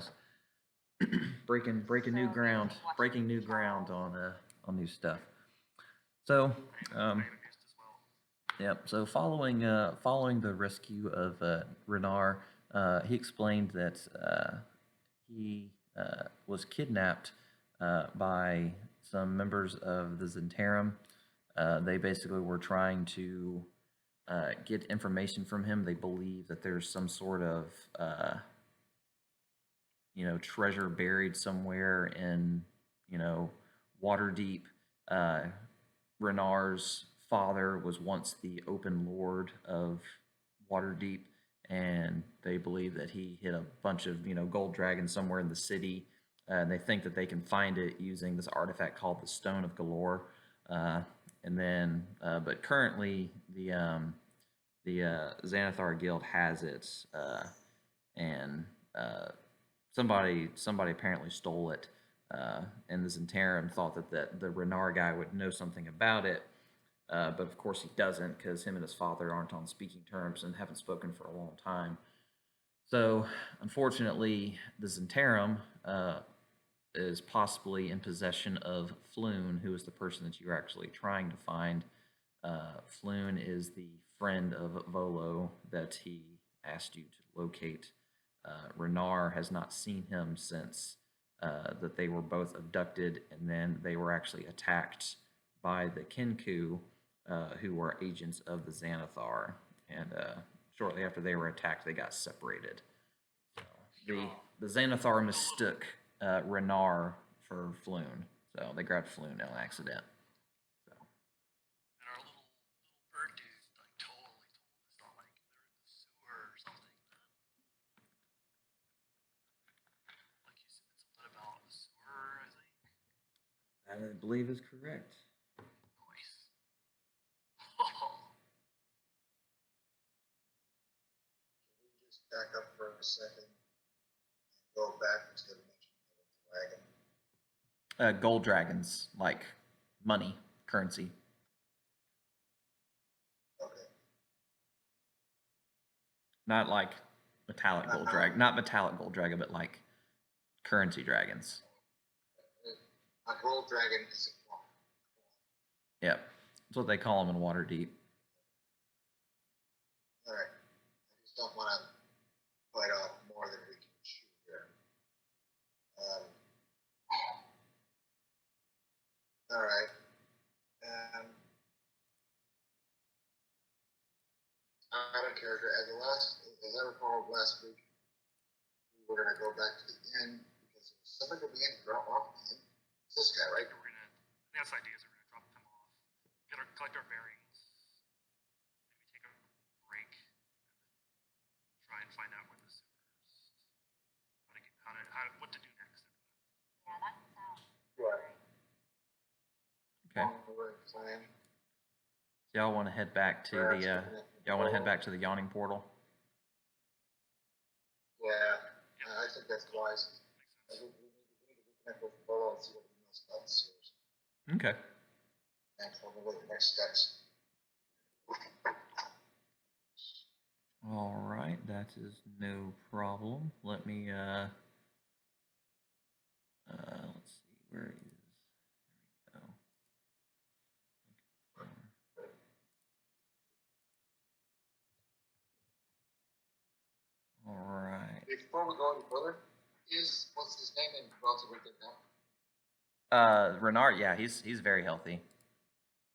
guys. breaking new ground on new stuff. So, um, yep. So following the rescue of Renar, he explained that he was kidnapped by some members of the Zentarum. They basically were trying to get information from him. They believe that there's some sort of treasure buried somewhere in Waterdeep. Uh, Renar's father was once the open lord of Waterdeep, and they believe that he hid a bunch of gold dragons somewhere in the city, and they think that they can find it using this artifact called the Stone of Galore. Uh, but currently the Xanathar Guild has it, and somebody apparently stole it, and the Zentarum thought that the Renar guy would know something about it, but of course he doesn't, because him and his father aren't on speaking terms and haven't spoken for a long time. So, unfortunately, the Zentarum is possibly in possession of Floon, who is the person that you're actually trying to find. Floon is the friend of Volo that he asked you to locate. Renar has not seen him since that they were both abducted, and then they were actually attacked by the Kinku, who were agents of the Xanathar. And shortly after they were attacked, they got separated. So the Xanathar mistook Renar for Floon, so they grabbed Floon on accident. So. And our little bird dude like totally told us not like they're in the sewer or something. Like you said something about the sewer, I think. That I believe is correct. Nice. Can we just back up for a second and go back to the mention of the dragon? Gold dragons, like money, currency. Okay. Not like metallic gold dragon, not metallic gold dragon, but like currency dragons. A gold dragon is a claw. Yep, that's what they call them in Waterdeep. All right. I just don't want to bite off more than we can chew here. All right. Out of character. As I recall, last week we were going to go back to the inn because there was somebody at the inn drop off the inn. It's this guy, right? We're gonna. I think that's the idea. Is we're gonna drop them off, collect our bearings, maybe take a break, and try and find out where the sewers, what to do next. Yeah, that sounds Right. Okay. Plan. So y'all want to head back to the yawning portal? Yeah, I think that's wise. We need to reconnect with Bolo and see what he knows about the sewers. Okay. And formulate the next steps. All right, that is no problem. Let me let's see, where is, there we go. All right. Before we go any further, what's his name and relatively good now? Renard, yeah, he's very healthy.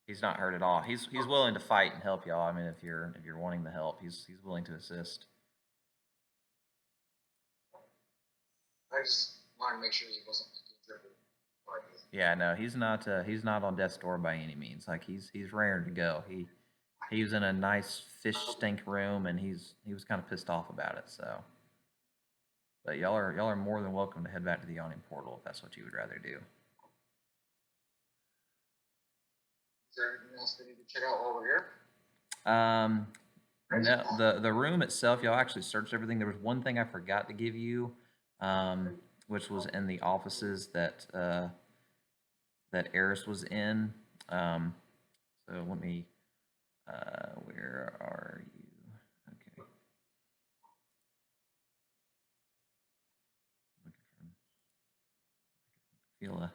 He's not hurt at all. He's willing to fight and help y'all. I mean, if you're wanting the help, he's willing to assist. I just wanted to make sure he wasn't injured. Yeah, no, he's not on death's door by any means. Like he's raring to go. He was in a nice fish stink room, and he was kind of pissed off about it. So, but y'all are more than welcome to head back to the yawning portal if that's what you would rather do. Is there anything else we need to check out while we're here? No, the room itself, y'all actually searched everything. There was one thing I forgot to give you, which was in the offices that Eris was in. So let me. Where are you? Okay. feel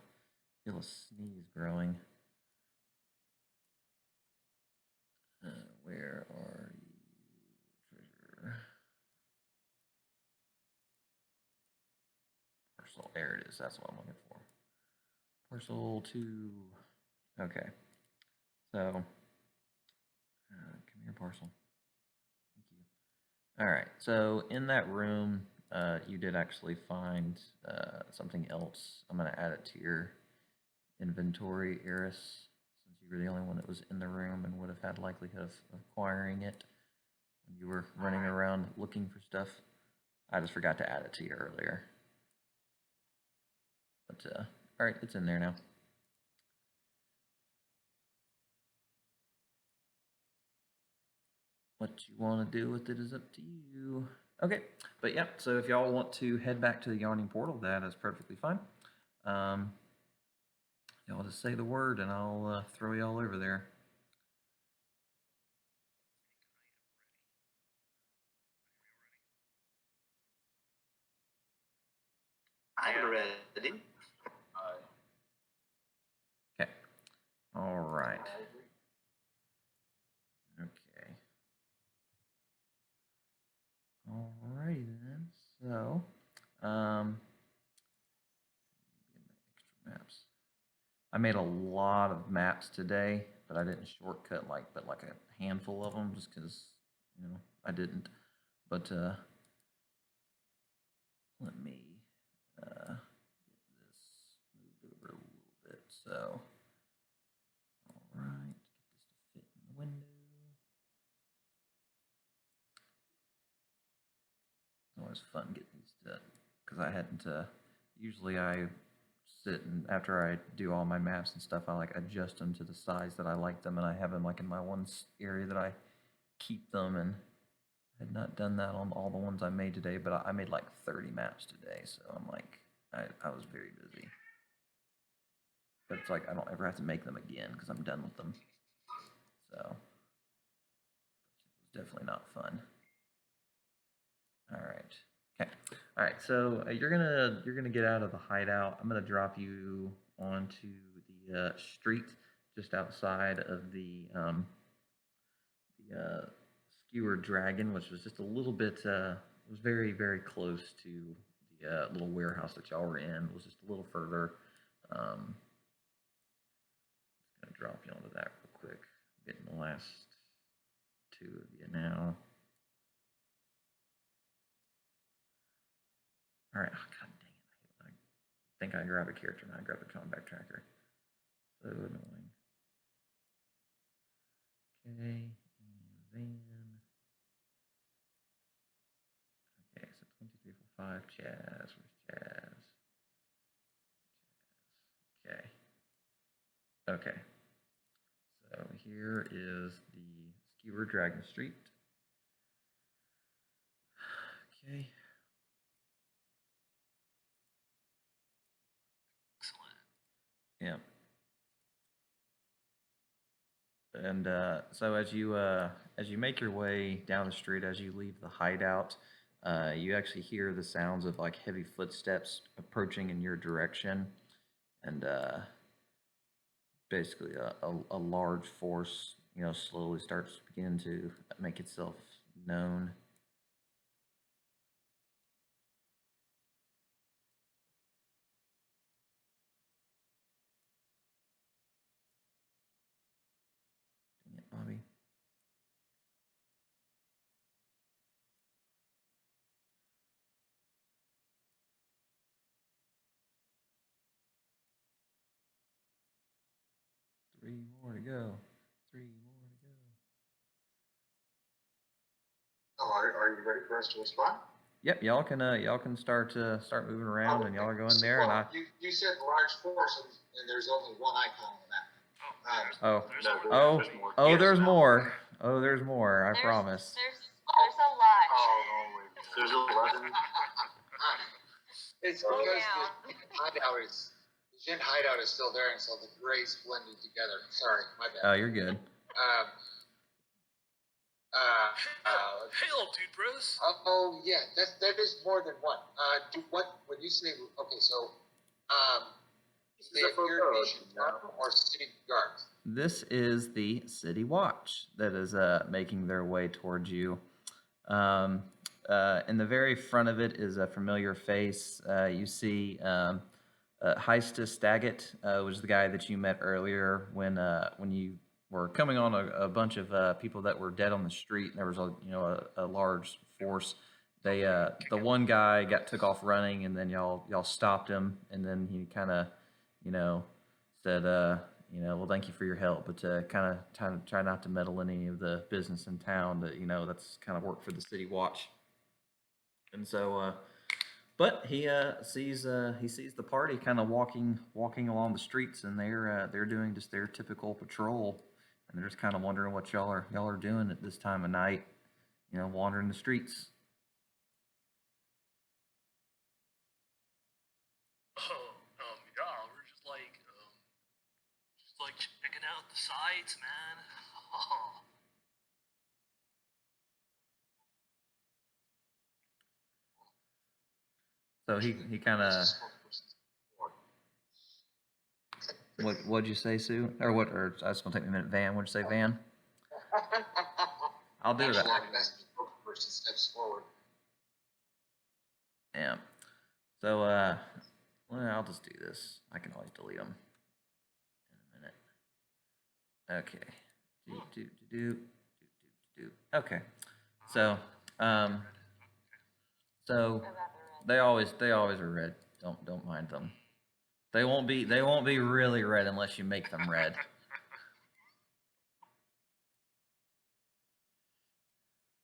a sneeze growing. Where are you, treasure? Parcel. There it is. That's what I'm looking for. Parcel 2. Okay. So, come here, parcel. Thank you. All right. So in that room, you did actually find something else. I'm going to add it to your inventory, Eris, since you were the only one that was in the room and would have had likelihood of acquiring it when you were running around looking for stuff. I just forgot to add it to you earlier. But, all right, it's in there now. What you want to do with it is up to you. Okay, but yeah, so if y'all want to head back to the Yawning Portal, that is perfectly fine. Y'all just say the word and I'll throw y'all over there. I'm ready. Okay. All right. Okay. All righty then. So, extra maps. I made a lot of maps today, but I didn't shortcut but like a handful of them just because, you know, I didn't. But let me get this moved over a little bit. So, all right, get this to fit in the window. It's always fun getting these to, because I hadn't. Usually I sit and after I do all my maps and stuff, I like adjust them to the size that I like them, and I have them like in my one area that I keep them. And I had not done that on all the ones I made today, but I made like 30 maps today, so I'm like, I was very busy. But it's like I don't ever have to make them again because I'm done with them. So it was definitely not fun. All right. Okay. All right. So you're gonna get out of the hideout. I'm gonna drop you onto the street just outside of the skewered dragon, which was just a little bit. Was very close to the little warehouse that y'all were in. It was just a little further. Just gonna drop you onto that real quick. Getting the last two of you now. All right. Oh, God dang it. I think I grabbed a character and I grabbed a combat tracker. So annoying. Okay. And then. Okay. So 1, 2, 3, 4, 5. Chaz. Where's Chaz? Okay. Okay. So here is the Skewer Dragon Street. Okay. Excellent. Yeah. And so as you make your way down the street, as you leave the hideout, you actually hear the sounds of like heavy footsteps approaching in your direction, and basically a large force, you know, slowly starts beginning to make itself known. Dang it, Bobby. Three more to go. 3 more to go. Oh, are you ready for us to respond? Yep, y'all can start moving around, and y'all are going there, and I. You said large force, and there's only one icon on that. Oh, There's more. oh, Yes, there's no. more. Oh, there's more. I There's- promise. There's a lot. There's 11. It's Slow because down. the Jin hideout is still there, and so the grays blended together. Sorry, my bad. Oh, you're good. Hey, old dude, bros. Oh yeah, that is more than one. When you say okay, so Is it irrigation department or city guards? This is the City Watch that is making their way towards you. In the very front of it is a familiar face. You see Heist Staggett, was the guy that you met earlier when you were coming on a bunch of people that were dead on the street. There was a large force. They the one guy took off running, and then y'all stopped him, and then he kind of said well, thank you for your help, but kind of try not to meddle in any of the business in town. That that's kind of work for the City Watch. And so, but he sees the party kind of walking along the streets, and they're doing just their typical patrol, and they're just kind of wondering what y'all are doing at this time of night, wandering the streets. Yeah, we're just like checking out the sights, man. So he kind of what'd you say, Sue? Or what? Or I was gonna take me a minute. Van, what'd you say, Van? I'll do that. Like best spokesperson steps forward. Yeah. So well, I'll just do this. I can always delete them in a minute. Okay. Do. Okay. So so they always are red. Don't mind them. They won't be really red unless you make them red.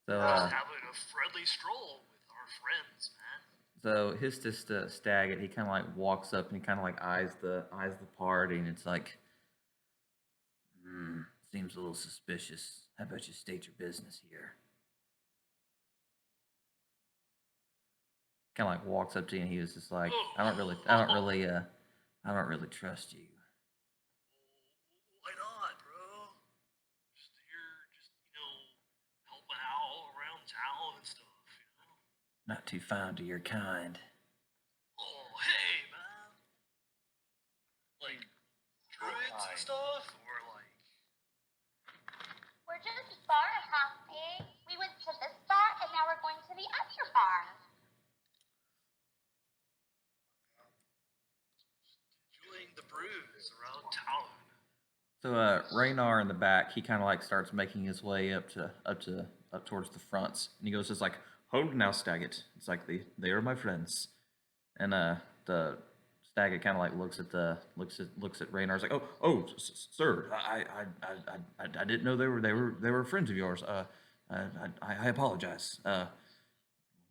So Just having a friendly stroll with our friends, man. so his just Staggett, he kind of like walks up and he kind of like eyes the party, and it's like, seems a little suspicious. How about you state your business here? Kind of like walks up to you, and he was just like, I don't really trust you. Why not, bro? Just here, helping out around town and stuff. Not too fond of your kind. Oh, hey, man. Like, druids and stuff? Or like... We're just bar hopping. We went to this bar and now we're going to the other bar. enjoying the brews around town. So Raynar in the back, he kind of like starts making his way up towards the fronts, and he goes just like, "Hold now, Staggett." It's like they are my friends, and the Staggett kind of like looks at Raynar's like, "Oh, sir, I didn't know they were friends of yours. I apologize.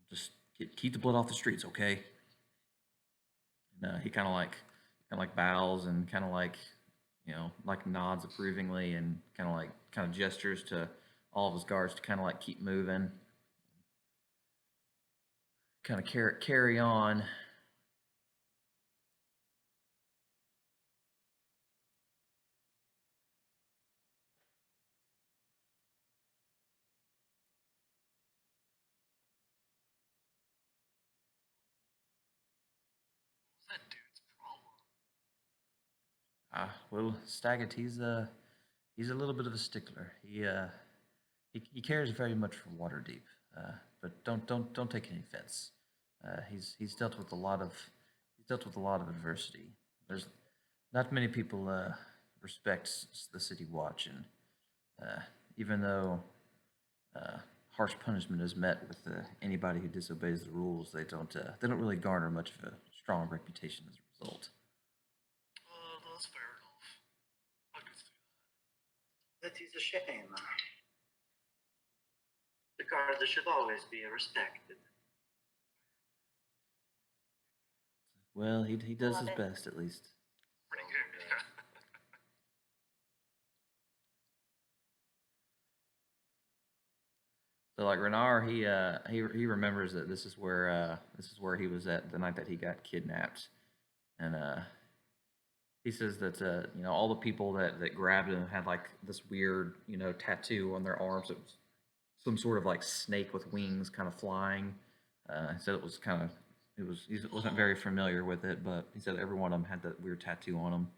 Just keep the blood off the streets, okay?" And he kind of like bows and kind of like like nods approvingly, and kind of gestures to all of his guards to kind of like keep moving, kind of carry on. What's that dude's problem? Well, Staggett, he's a little bit of a stickler. He cares very much for Waterdeep, but don't take any offense. He's dealt with a lot of adversity. There's not many people respect the City Watch, and even though harsh punishment is met with anybody who disobeys the rules, they don't really garner much of a strong reputation as a result. That's fair enough. I could see that. That is a shame. The guard should always be respected. Well, he does Love his it. best, at least. Pretty good, yeah. So like Renar, he remembers that this is where he was at the night that he got kidnapped, and he says that all the people that grabbed him had like this weird tattoo on their arms. It was some sort of like snake with wings, kind of flying. He said it was kind of He wasn't very familiar with it, but he said every one of them had that weird tattoo on them.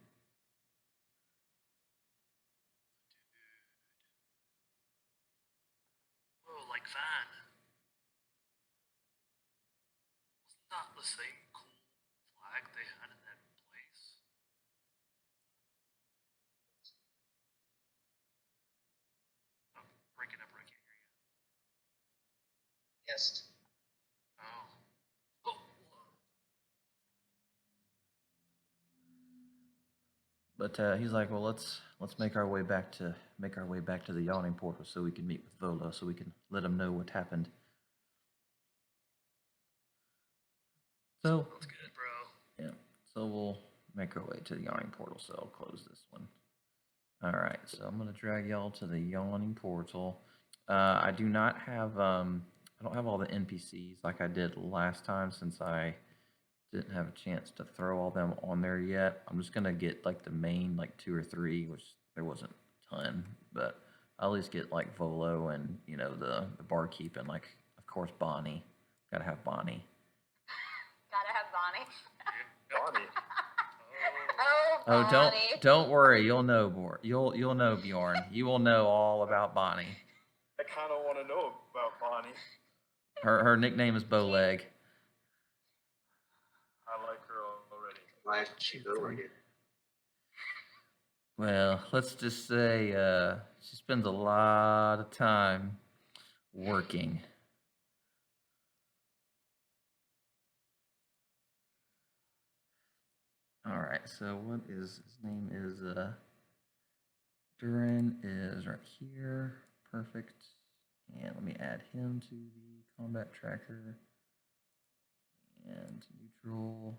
Whoa, like that. Wasn't that the same cool flag they had in that place? Oh, breaking up, I can't hear you. Yes. Oh. Oh. But he's like, well, let's make our way back to the yawning portal so we can meet with Vola, so we can let him know what happened. So Sounds good, bro. yeah, so we'll make our way to the yawning portal. So I'll close this one. All right, so I'm gonna drag y'all to the yawning portal. I do not have I don't have all the NPCs like I did last time since I didn't have a chance to throw all them on there yet. I'm just gonna get like the main like 2 or 3, which there wasn't a ton, but I'll at least get like Volo and the barkeep and like of course Bonnie. Gotta have Bonnie. Gotta have Bonnie. Bonnie. Oh, Oh, Bonnie. don't worry. You'll know more. You'll know Bjorn. You will know all about Bonnie. I kind of want to know about Bonnie. Her nickname is Bowleg. I like her already. Why is she going it? Well, let's just say she spends a lot of time working. All right. So what is his name? Is Duran is right here. Perfect. And let me add him to the combat tracker. And neutral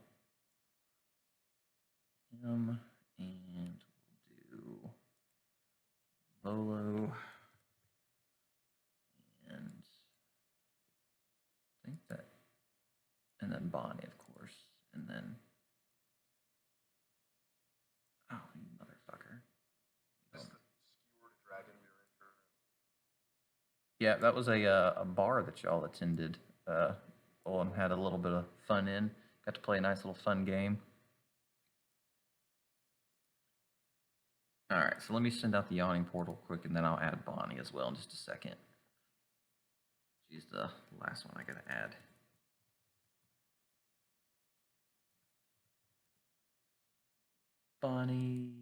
him, and we'll do Bolo, and I think that, and then Bonnie, of course, and then, oh, you motherfucker. This is the skewered dragon we were in. Yeah, that was a bar that y'all attended, and had a little bit of fun in. Got to play a nice little fun game. All right, so let me send out the yawning portal quick, and then I'll add Bonnie as well in just a second. She's the last one I gotta add. Bonnie.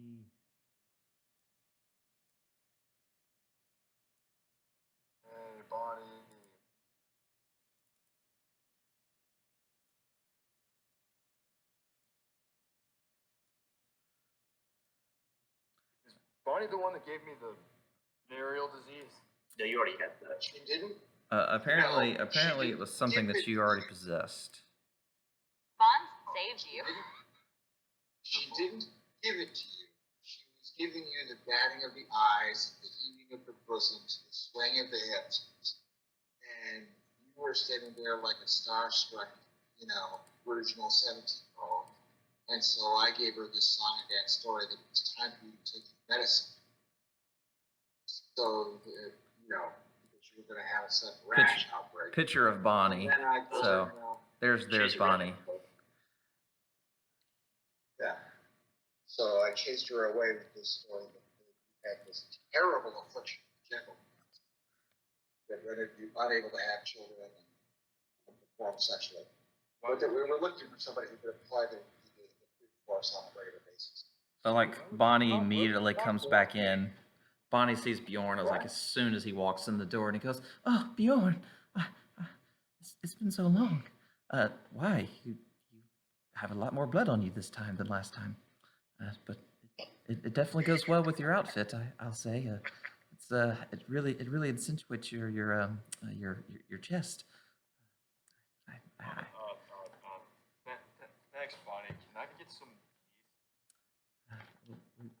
Hey, Bonnie. Is Bonnie the one that gave me the venereal disease? No, you already had that. She didn't? Apparently No, she it was something didn't that give you it already to you. possessed. Bond saved you. She didn't give it to you. She was giving you the batting of the eyes, the heaving of the bosoms, the swaying of the hips. And you were sitting there like a starstruck, original 17-year-old. And so I gave her this song and dance story that it was time for you to take your medicine. So, because you were going to have a sudden rash outbreak. Picture of Bonnie. And then I told So her, there's She's Bonnie. Yeah. So I chased her away with this story that you had this terrible affliction, gentlemen, that rendered you unable to have children and perform sexually. But that we were looking for somebody who could apply the force on a regular basis. So like Bonnie immediately comes back in. Bonnie sees Bjorn as soon as he walks in the door, and he goes, "Oh, Bjorn, it's been so long. Why you have a lot more blood on you this time than last time, but it definitely goes well with your outfit. I'll say it really accentuates your chest." Thanks, Bonnie. Can I get some?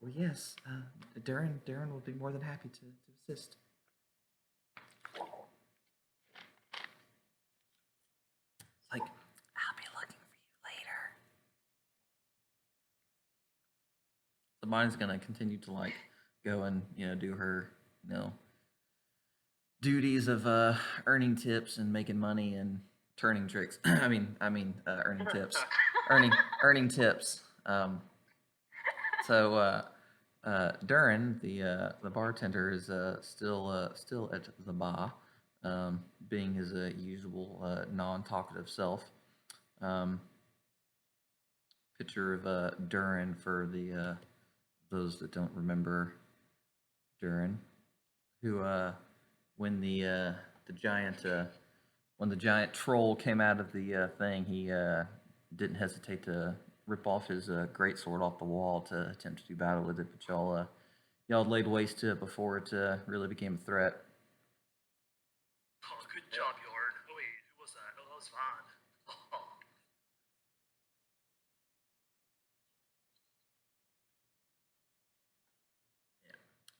Well, yes. Darren will be more than happy to assist. Like, I'll be looking for you later. So mine's gonna continue to go and do her duties of earning tips and making money and turning tricks. Earning tips. Earning tips. Durin, the bartender, is still at the bar, being his usual non-talkative self. Picture of Durin for the those that don't remember Durin, who when the giant when the giant troll came out of the thing, he didn't hesitate to rip off his great sword off the wall to attempt to do battle with it. But y'all laid waste to it before it really became a threat. Oh, good job, Yorn. Oh wait, who was that? Oh, that was Vaughn.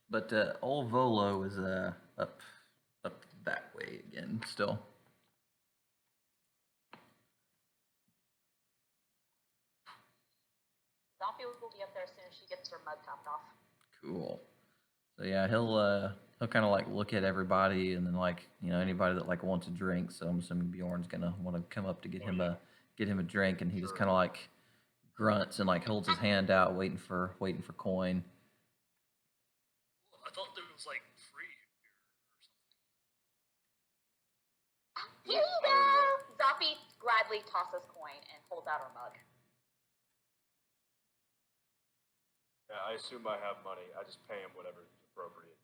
But old Volo is up that way again still. Zombie will be up there as soon as she gets her mug topped off. Cool. So yeah, he'll kind of like look at everybody, and then like anybody that like wants a drink. So I'm assuming Bjorn's gonna want to come up to get him a drink, and he just kind of like grunts and like holds his hand out, waiting for coin. Well, I thought there was like free here or something. Here you go! Zombie gladly tosses coin and holds out her mug. Yeah, I assume I have money. I just pay him whatever is appropriate.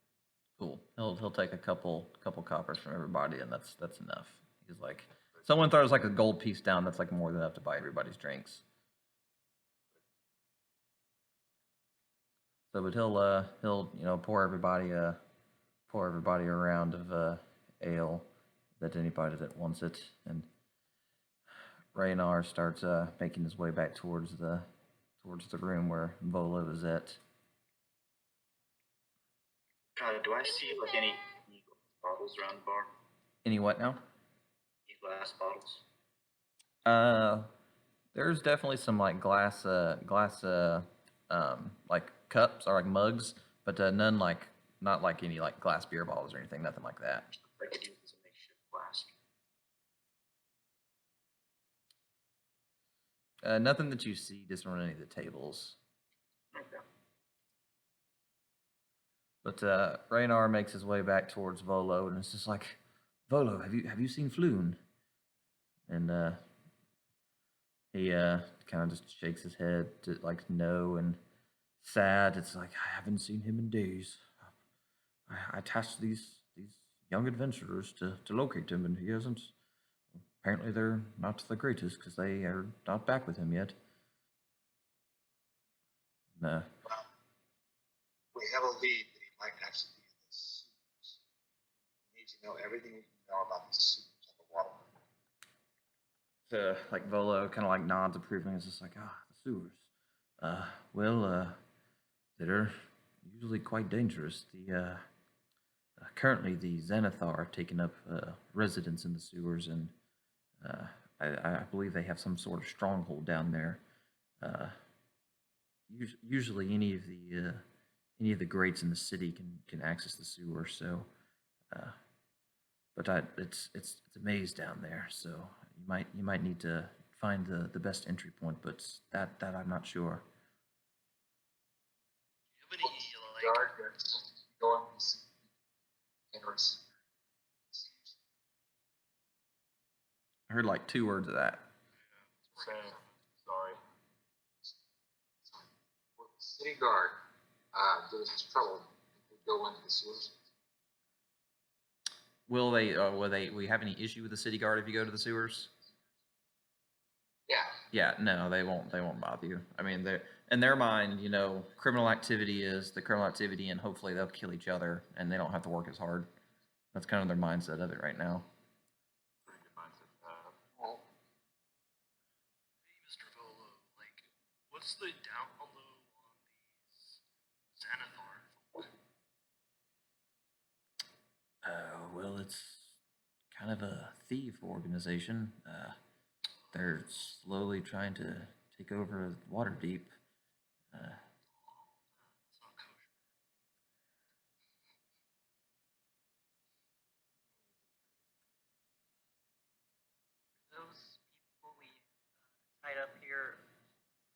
Cool. He'll take a couple coppers from everybody, and that's enough. He's like, someone throws like a gold piece down, that's like more than enough to buy everybody's drinks. So, but he'll pour everybody a round of ale, that anybody that wants it, and Raynar starts making his way back towards the room where Volo is at. Do I see like any bottles around the bar? Any what now? Any glass bottles? There's definitely some like glass like cups or like mugs, but none like not like any like glass beer bottles or anything, nothing like that. I could use as a makeshift flask. Nothing that you see just on any of the tables. Okay. But Raynar makes his way back towards Volo, and it's just like, Volo, have you seen Floon? And he kind of just shakes his head to like no, and sad. It's like, I haven't seen him in days. I tasked these young adventurers to locate him, and he hasn't. Apparently, they're not the greatest because they are not back with him yet. No. We have a lead that he might actually be in the sewers. We need to know everything we can know about the sewers of the water. So, like, Volo kind of like nods approvingly. It's just like, the sewers. They're usually quite dangerous. Currently the Xanathar have taken up residence in the sewers, and I believe they have some sort of stronghold down there. Usually, any of the greats in the city can access the sewer. So, but it's a maze down there. So you might need to find the best entry point. But that I'm not sure. Do you have any like? Guard, go on these cameras. I heard like 2 words of that. Same. Sorry. Well, the city guard give us trouble if we go into the sewers. Will we have any issue with the city guard if you go to the sewers? Yeah. Yeah, no, they won't bother you. I mean, they in their mind, criminal activity is the criminal activity, and hopefully they'll kill each other, and they don't have to work as hard. That's kind of their mindset of it right now. Pretty good mindset to have. Well, Hey, Mr. Volo, like, what's the down low on these Xanathar? Well, it's kind of a thief organization. They're slowly trying to take over Waterdeep. That's not kosher.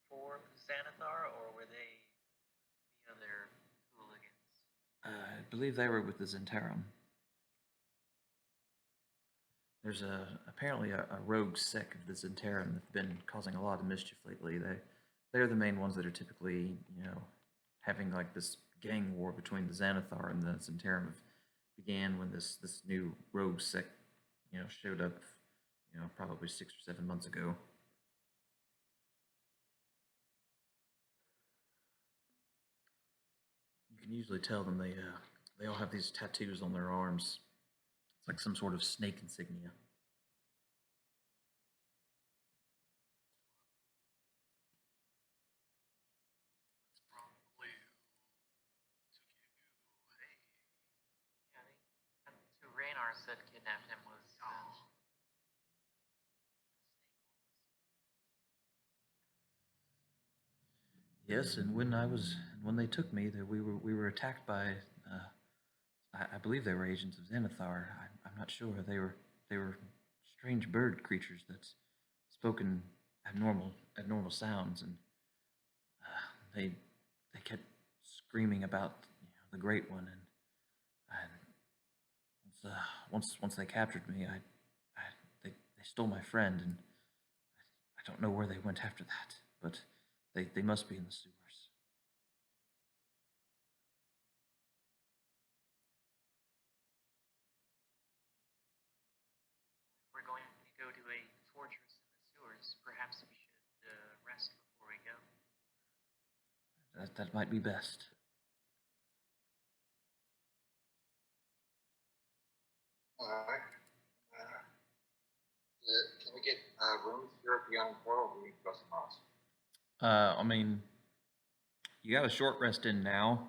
for Xanathar, or were they the other hooligans? I believe they were with the Zentarum. There's apparently a rogue sect of the Zentarum that've been causing a lot of mischief lately. They're the main ones that are typically, having like this gang war between the Xanathar and the Zentarum began when this new rogue sect, showed up, probably 6 or 7 months ago. You can usually tell them they all have these tattoos on their arms. It's like some sort of snake insignia. Probably who took you. Hey. Yeah, that's who Raynar said kidnapped him was. Yes, and when they took me, we were attacked by, I believe they were agents of Xanathar. I'm not sure. They were strange bird creatures that spoke in abnormal sounds, and they kept screaming about the Great One, and once they captured me, they stole my friend, and I don't know where they went after that, but they must be in the sewers. If we're going to go to a fortress in the sewers, perhaps we should rest before we go. That might be best. Alright. Can we get rooms here at the Young Portal? We need to go somewhere else. I mean, you got a short rest in now,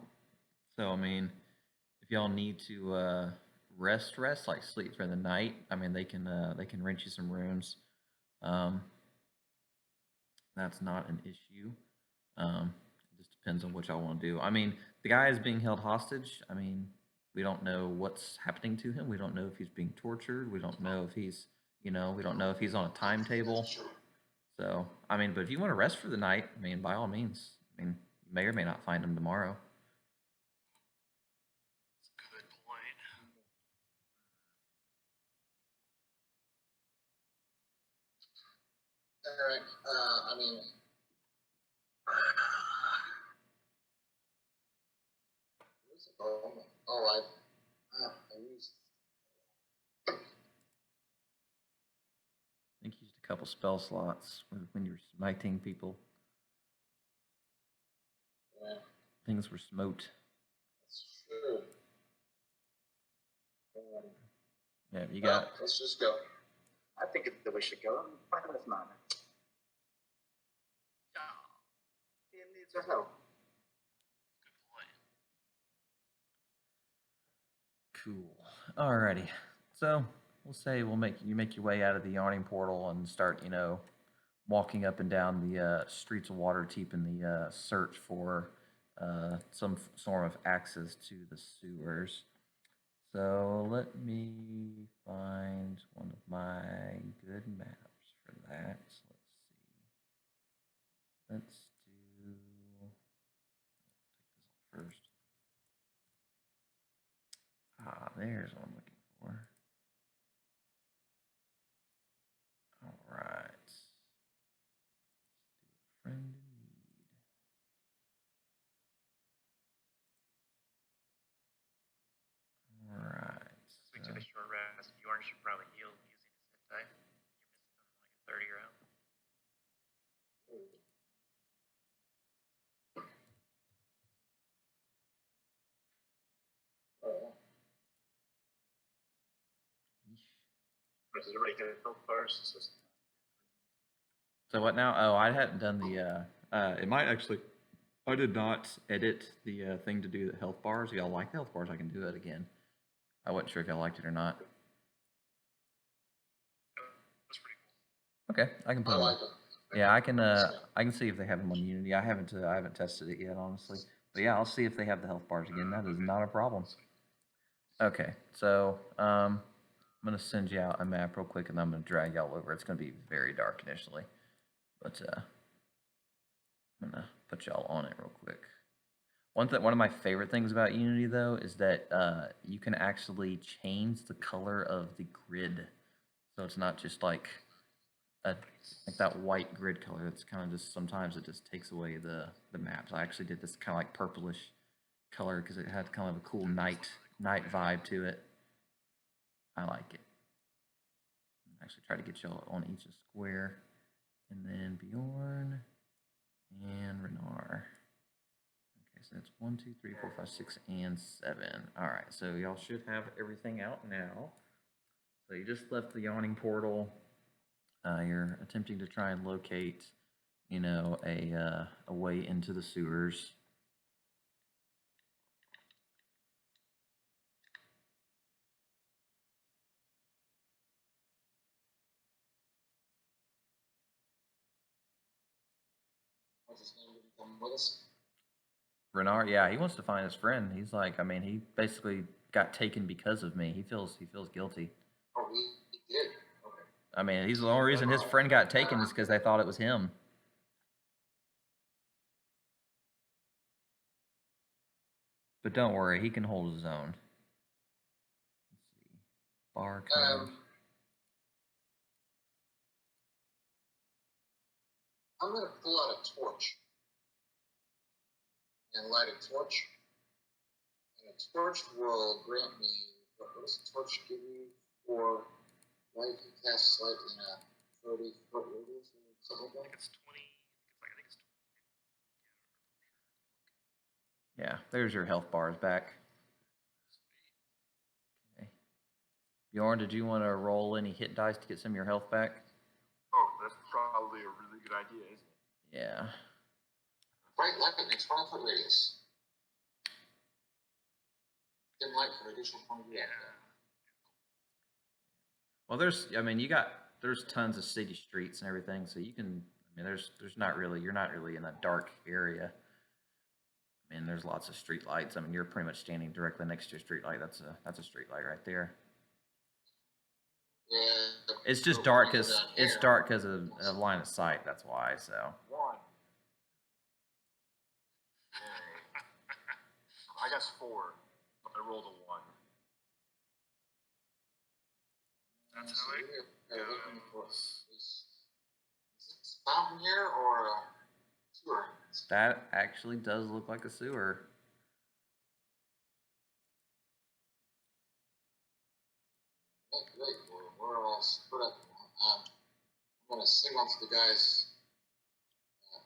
so I mean, if y'all need to rest, like sleep for the night, I mean they can rent you some rooms. That's not an issue. It just depends on what y'all want to do. I mean, the guy is being held hostage. I mean, we don't know what's happening to him. We don't know if he's being tortured. We don't know if he's, we don't know if he's on a timetable. So, I mean, but if you want to rest for the night, I mean, by all means. I mean, you may or may not find him tomorrow. That's a good point. Alright, I mean... I used... I think you used a couple spell slots when you were smiting people. Yeah, Things were smote. that's true. Yeah, you got. Let's just go. I think that we should go and find this man. He needs our help. Good point. Cool. Alrighty. So we'll say you make your way out of the Yarning Portal and start, walking up and down the streets of Waterdeep in the search for some form of access to the sewers. So let me find one of my good maps for that. So let's do. Take this off first. There's what I'm looking for. All right. Let's do a friend in need. All right. Since we took a short rest, Bjorn should probably heal using his hit die. You're missing like a 30 round. Does everybody get a help first? So what now? Oh, I hadn't done the. It might actually. I did not edit the thing to do the health bars. If y'all like the health bars, I can do it again. I wasn't sure if y'all liked it or not. That's pretty cool. Okay, I can put I them. like it. Yeah, I can see if they have them on Unity. I haven't tested it yet, honestly. But yeah, I'll see if they have the health bars again. That is not a problem. Okay, so I'm gonna send you out a map real quick, and I'm gonna drag y'all over. It's gonna be very dark initially, but put y'all on it real quick. One of my favorite things about Unity though is that you can actually change the color of the grid, so it's not just like that white grid color. It's kind of just sometimes it just takes away the maps. I actually did this kind of like purplish color because it had kind of a cool night vibe to it. I like it. Actually, try to get y'all on each square, and then Bjorn and Renar. Okay, so that's 1, 2, 3, 4, 5, 6, and 7. All right, so y'all should have everything out now. So you just left the yawning portal. You're attempting to try and locate, you know, a way into the sewers. What's his name? Did he come with us? Renard, yeah, he wants to find his friend. He's like, I mean, he basically got taken because of me. He feels guilty. Oh, he did. Okay. I mean, he's the only reason his friend got taken is because they thought it was him. But don't worry, he can hold his own. Let's see. Bar code. I'm gonna pull out a torch and light a torch. And a torch will grant me, what does a torch give you for light? You cast light in a 30-foot radius or something like that? It's 20. I think it's 20. Yeah, there's your health bars back. Okay. Bjorn, did you want to roll any hit dice to get some of your health back? Oh, that's probably a really good idea, isn't it? Yeah. Bright light in a 20-foot radius. Dim light for additional 20 Yeah. Well, there's tons of city streets and everything, so you can. I mean, you're not really in a dark area. I mean, there's lots of street lights. I mean, you're pretty much standing directly next to a street light. That's a street light right there. Yeah. It's just dark because of a line of sight. That's why. So. 1. I got 4. I rolled a 1. That's how it goes. Is it a fountain here or a sewer? That actually does look like a sewer. Oh, great. We're all split up. I'm going to signal to the guys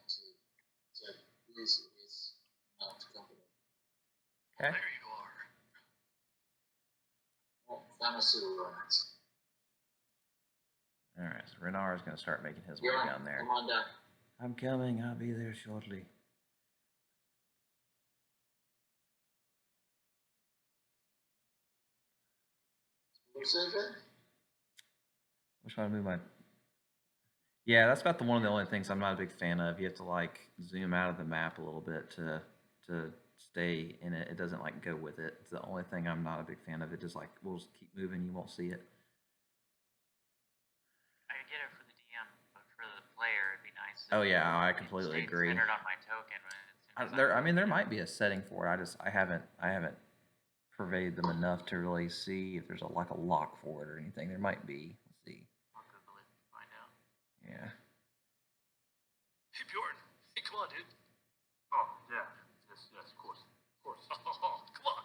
to these to come to me. Okay. There you are. Oh, found a sewer runs. All right. So Renar is going to start making his way Yeah, down there. come on down. I'm coming. I'll be there shortly. What you say, Jay? I'm trying to move my. Yeah, that's about one of the only things I'm not a big fan of. You have to like zoom out of the map a little bit to stay in it. It doesn't like go with it. It's the only thing I'm not a big fan of. It just like we'll just keep moving. You won't see it. I get it for the DM, but for the player, it'd be nice. Oh if yeah, I it completely stayed agree. Centered on my token. I mean, there might be a setting for it. I haven't pervaded them enough to really see if there's a lock for it or anything. There might be. Let's see. I'll Google it and find out. Yeah. Hey, Bjorn. Hey, come on, dude. Oh, yeah. Yes, of course. Of course. Oh, come on.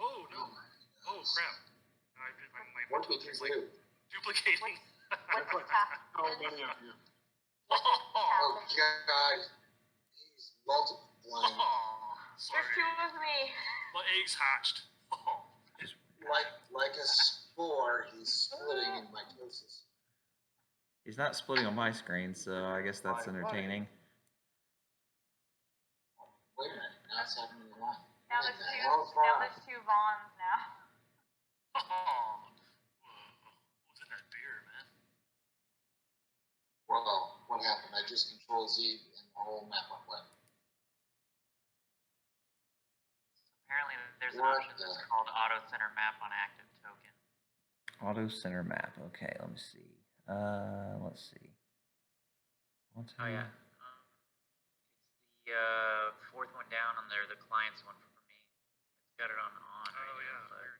Oh, no. Oh, crap. My What did you token's do? like duplicating. What's happening? So many of you. Oh, God. He's multiplying. Sorry. There's 2 of me. My eggs hatched. Oh. Like a spore, he's splitting in mitosis. He's not splitting on my screen, so I guess that's entertaining. Wait a minute, now it's happening in line. Now What there's the 2. hell's Now wrong? there's 2 Vaughns now. What's in that beer, man? Whoa, what happened? I just control Z and the whole map went blank. Apparently, there's an What option that's the- called Auto Center Map on active token. Auto center map. Okay, let me see. Let's see. What's Oh yeah. It's the fourth one down on there, the client's one for me. It's got it on Oh right yeah. now, but Weird.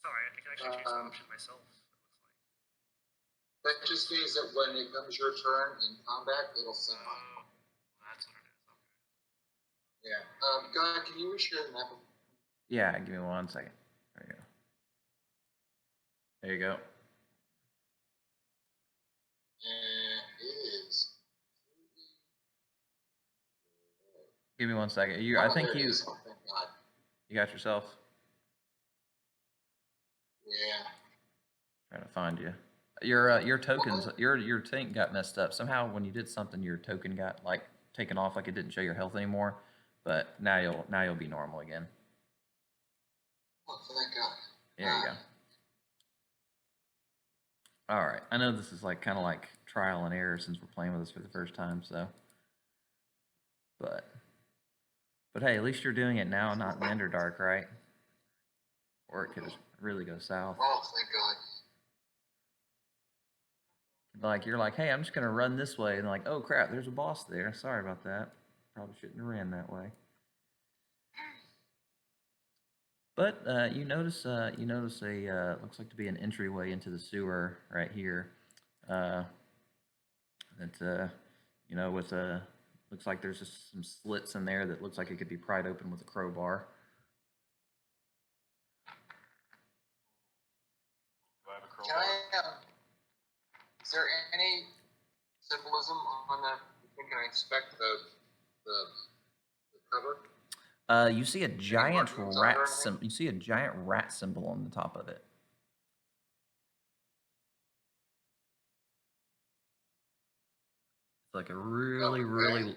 Sorry, I can actually change the option myself. It looks like. That just means that when it comes your turn in combat, it'll send mine. Oh, that's what it is. Okay. Yeah. God, can you reshare the map? Yeah, give me 1 second. There you go. There you go. And it is. Give me 1 second. I Oh, think there it you is. Oh, thank God. you got yourself. Yeah. Trying to find you. Your tokens, your tank got messed up. Somehow when you did something, your token got like taken off, like it didn't show your health anymore. But now you'll be normal again. Oh, thank God. There you go. All right. I know this is like kind of like trial and error since we're playing with this for the first time, so. But hey, at least you're doing it now, not in the Underdark, right? Or it could really go south. Oh, thank God. Like you're like, hey, I'm just gonna run this way, and like, oh crap, there's a boss there. Sorry about that. Probably shouldn't have ran that way. But you notice a looks like to be an entryway into the sewer right here. That you know, with looks like there's just some slits in there that looks like it could be pried open with a crowbar. Do I have a Can crowbar? I, is there any symbolism on that? Can I inspect the cover? You see a giant markings on it or rat anything? you see a giant rat symbol on the top of it. It's like a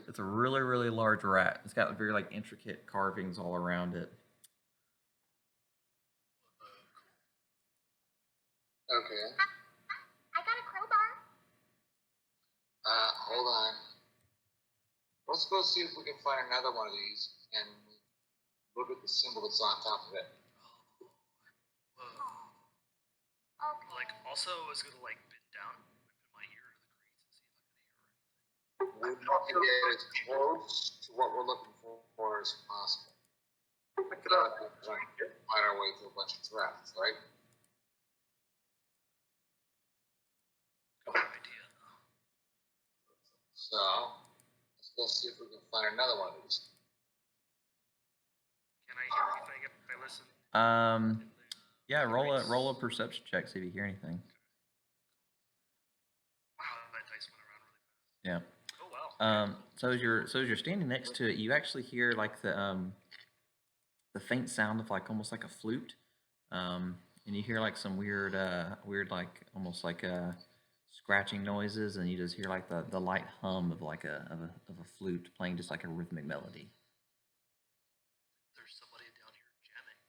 it's a really large rat. It's got very like intricate carvings all around it. Okay. I got a crowbar. Hold on. Let's go see if we can find another one of these and look at the symbol that's on top of it. Whoa. Okay. Like, also, I was gonna like bend down and put my ear to the crease and see if I could hear anything. We want to get as close to what we're looking for as possible. Find our way through a bunch of threats, right? Good idea. So let's go see if we can find another one of these. Can I hear anything if I listen? Yeah, roll a perception check, see if you hear anything. Wow, that dice went around really fast. Yeah. Oh wow. So as you're standing next to it, you actually hear like the faint sound of like almost like a flute, and you hear like some weird like almost like scratching noises, and you just hear like the light hum of like a flute playing just like a rhythmic melody. There's somebody down here jamming.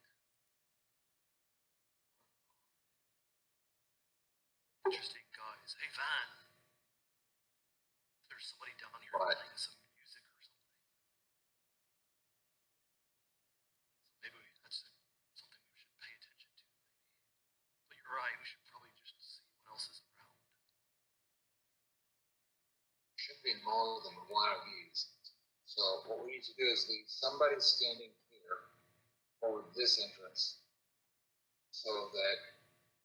Interesting, guys. Hey, Van. There's somebody down here What? playing some music or something. So maybe that's something we should pay attention to, maybe. But you're right. We should probably just see what else is around. Should be more than one of these. So what we need to do is leave somebody standing here over this entrance, so that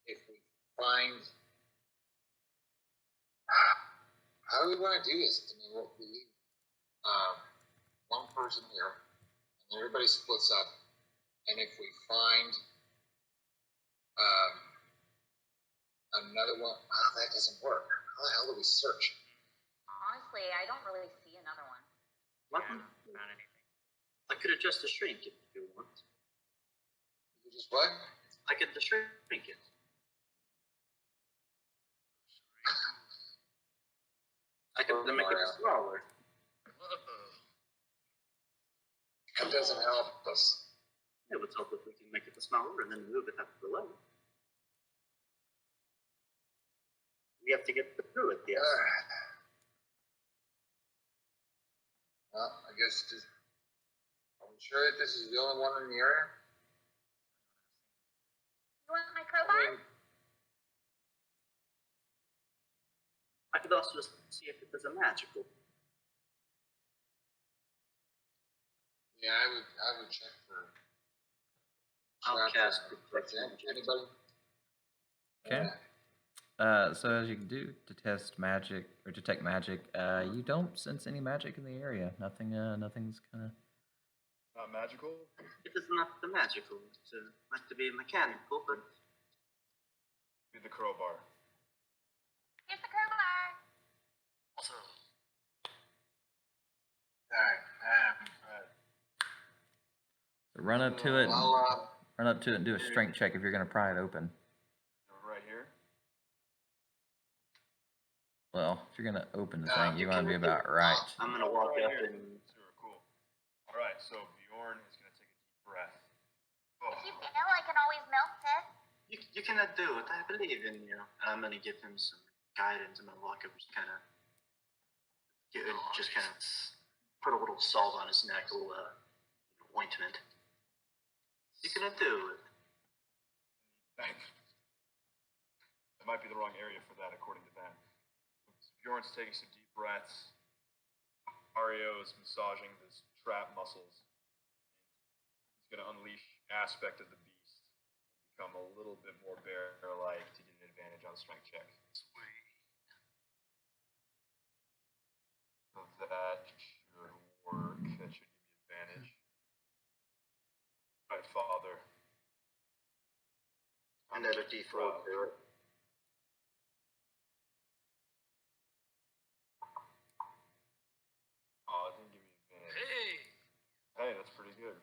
if we find, how do we want to do this? I mean, we leave one person here, and everybody splits up, and if we find another one, that doesn't work. How the hell do we search? Honestly, I don't really see another one. What? yeah, not anything. I could adjust the shrink if you want. You just what? I could shrink it. I could make it smaller. That doesn't help us. It would help if we can make it smaller and then move it up below. We have to get through it, yes. Well, I guess are we sure that this is the only one in the area? You want my crowbar? I could also just see if it is a magical. Yeah, I would check for. I'll traps cast or Detect protect. Magic. Anybody? Okay. Yeah. So as you can do detect magic or detect magic, you don't sense any magic in the area. Nothing. Nothing's kind of. Not magical? It is not the magical. It must be mechanical, but Be the crowbar. Here's the crowbar. Also, Alright. Alright. Run up to it. Well, Run up to it and do a strength check if you're gonna pry it open. Right here? Well, if you're gonna open the Uh, thing, you you want to be can do- about right. I'm gonna walk Right up here. and Sewer, cool. Alright, so Bjorn is gonna take a deep breath. Oh. If you fail, I can always melt it. you cannot do it. I believe in you. I'm gonna give him some guidance. I'm gonna walk up and just kind of put a little salt on his neck, a little ointment. You cannot do it. That might be the wrong area for that, according to that. So Bjorn's taking some deep breaths. Ario is massaging his trap muscles. He's going to unleash aspect of the beast and become a little bit more bear-like to get an advantage on the strength check. sweet. So that should work. That should give you advantage. Alright, Father. Another D4 do it. Oh, it didn't give me advantage. Hey! Hey, that's pretty good.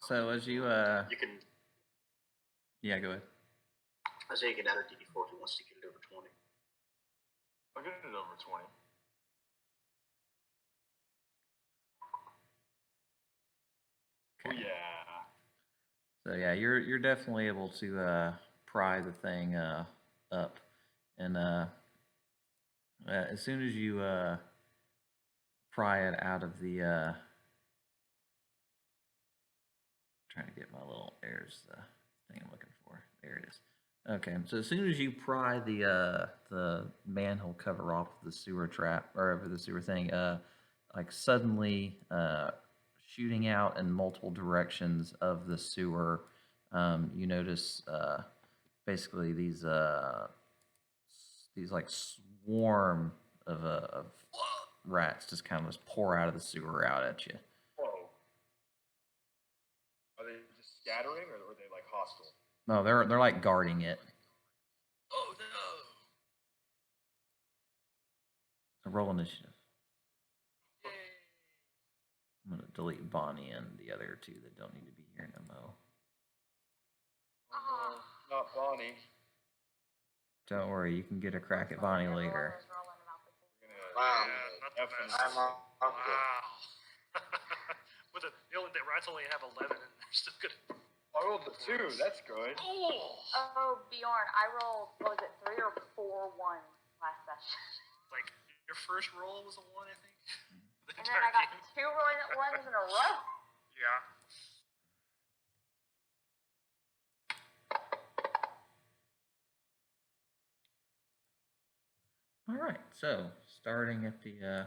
So as you You can. yeah, go ahead. I say you can add a D4 if he wants to get it over 20. I'll get it over 20. Oh, Okay. yeah. So yeah, you're definitely able to pry the thing up, and as soon as you pry it out of the trying to get my little airs thing I'm looking for. There it is. Okay, so as soon as you pry the manhole cover off the sewer trap or over the sewer thing, like suddenly shooting out in multiple directions of the sewer, you notice basically these like swarm of rats just kind of just pour out of the sewer out at you. Whoa. Are they just scattering, or are they like hostile? No, they're like guarding it. Oh no! So roll initiative. Yay! I'm gonna delete Bonnie and the other two that don't need to be here no more. Oh, no, not Bonnie. Don't worry, you can get a crack at Bonnie later. Everyone was rolling about the same. We're gonna Wow. Yeah, not the definitely- best. I'm on. Wow. With the rats only have 11 and they're still good. I rolled a 2. That's good. Oh! Oh, Bjorn, I rolled, what was it, 3 or 4 ones last session. Like, your first roll was a 1, I think. The And then I got 2 ones in a row. Yeah. All right, so starting at the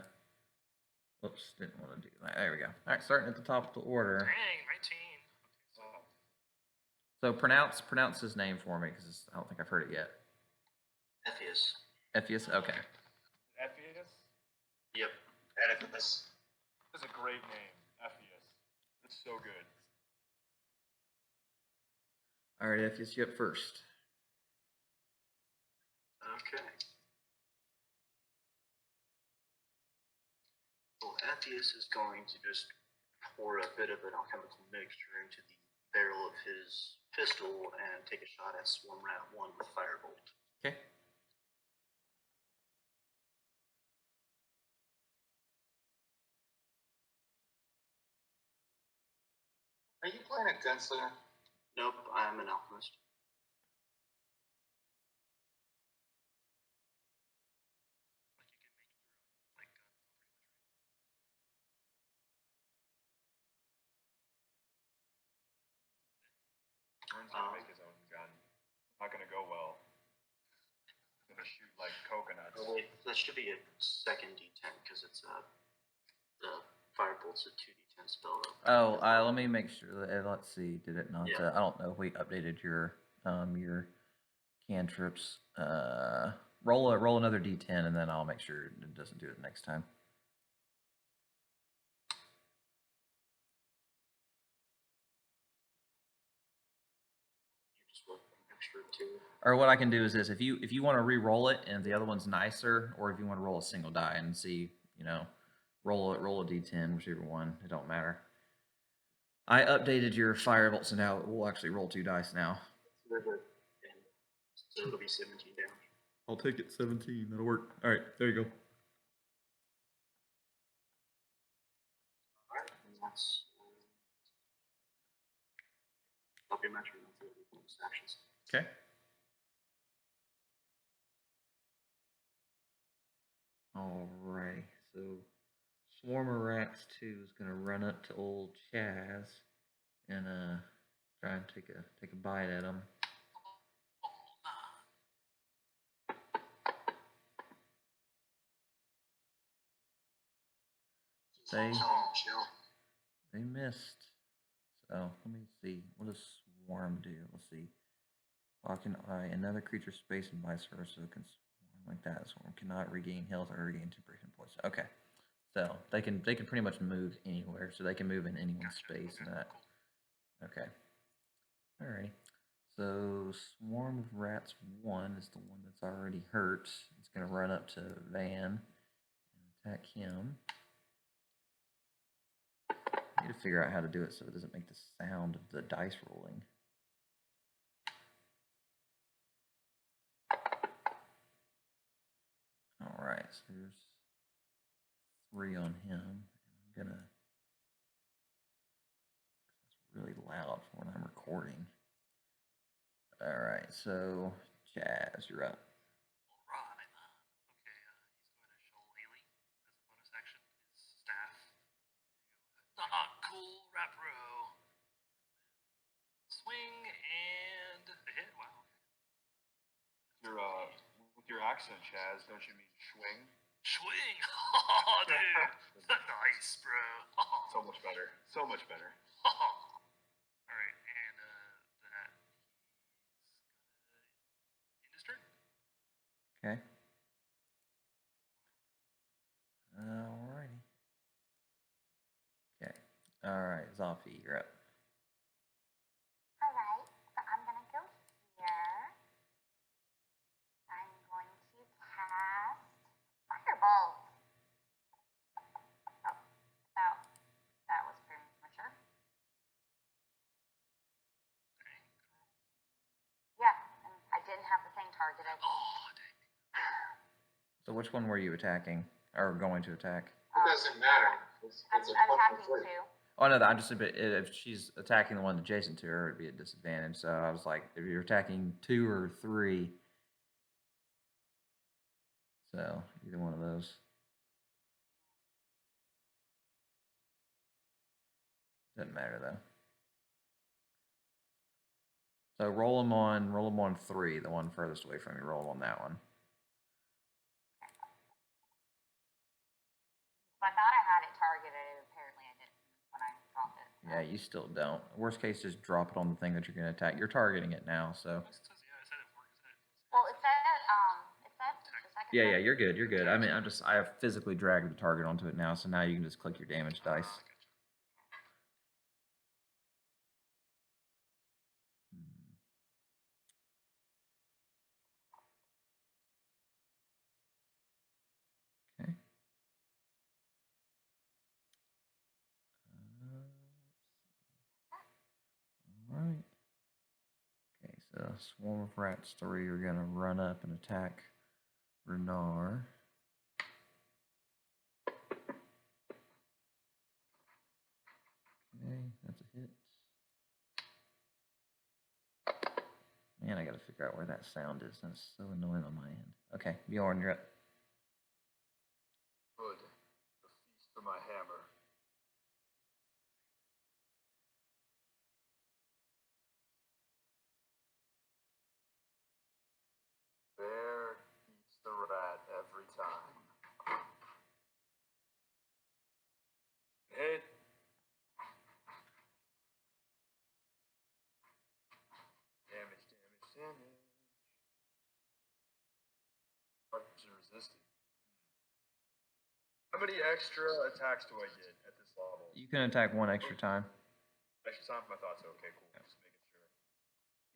whoops, didn't want to do that. There we go. All right, starting at the top of the order. Dang, 19. So pronounce his name for me because I don't think I've heard it yet. Epheus. Epheus. Okay. Epheus? Yep. Edifice. That's a great name. Epheus. It's so good. All right, Epheus, you up first. Okay. Well, Epheus is going to just pour a bit of an alchemical mixture into the barrel of his pistol and take a shot at Swarm Rat 1 with Firebolt. Okay. Are you playing a gunslinger? Nope, I'm an alchemist. Learns how to make his own gun. Not gonna go well. Gonna shoot like coke That should be a second D10 because it's the firebolt's a 2D10 spell. Oh, let me make sure that, let's see, did it not, Yeah. I don't know if we updated your cantrips. Roll another D10 and then I'll make sure it doesn't do it next time. You just want an extra 2. Or what I can do is this: if you want to re-roll it and the other one's nicer, or if you want to roll a single die and see, roll a D10, whichever one, it don't matter. I updated your firebolt, so now we'll actually roll 2 dice now. So it'll be 17 damage. I'll take it, 17. That'll work. All right, there you go. Alright, and that's I'll be mentioning the bonus actions. Okay. Alrighty, so Swarm of Rats 2 is gonna run up to old Chaz and try and take a bite at him. They missed. So let me see. What does Swarm do? Let's see. Lock an eye. Another creature's space and vice versa can swarm like that. Swarm cannot regain health or regain temporary hit points. Okay. So they can pretty much move anywhere. So they can move in anyone's space and that. Okay. Alrighty. So Swarm of Rats 1 is the one that's already hurt. It's gonna run up to Van and attack him. I need to figure out how to do it so it doesn't make the sound of the dice rolling. Alright, so there's 3 on him. I'm gonna. It's really loud for when I'm recording. Alright, so Chaz, you're up. Alright. Okay, he's going to show Haley as a bonus action his staff. Not cool, rap bro. Swing and a hit. Wow. With your accent, Chaz, don't you mean swing? Swing! Oh, dude! Nice, bro. So much better. So much better. Alright, and that he's gonna end his turn. Okay. Alrighty. Okay. Alright, Zombie, you're up. Alright, so I'm gonna go here. I'm going to cast Firebolt. Oh, that was premature. Yeah, and I didn't have the thing targeted. Oh, dang. So which one were you attacking? Or going to attack? It doesn't matter. I'm It's a attacking fucking 2. Oh no, I'm just a bit. If she's attacking the one adjacent to her, it'd be a disadvantage. So I was like, if you're attacking 2 or 3, so either one of those. Doesn't matter though. So roll them on 3, the one furthest away from you. Roll on that one. I thought I had it targeted. Apparently I didn't when I dropped it. Yeah, you still don't. Worst case, just drop it on the thing that you're going to attack. You're targeting it now, so. Yeah, I said it works. Well, it said the second Yeah, time. you're good. You're good. I mean, I have physically dragged the target onto it now, so now you can just click your damage dice. Okay. All right. Okay, so Swarm of Rats 3 are going to run up and attack Renar. Okay, that's a hit. Man, I got to figure out where that sound is. That's so annoying on my end. Okay, Bjorn, you're up. Good. A feast for my hammer. Bear eats the rat every time. Corruption resisted. How many extra attacks do I get at this level? You can attack one extra time. Extra time? I thought so. Okay, cool. Just making sure.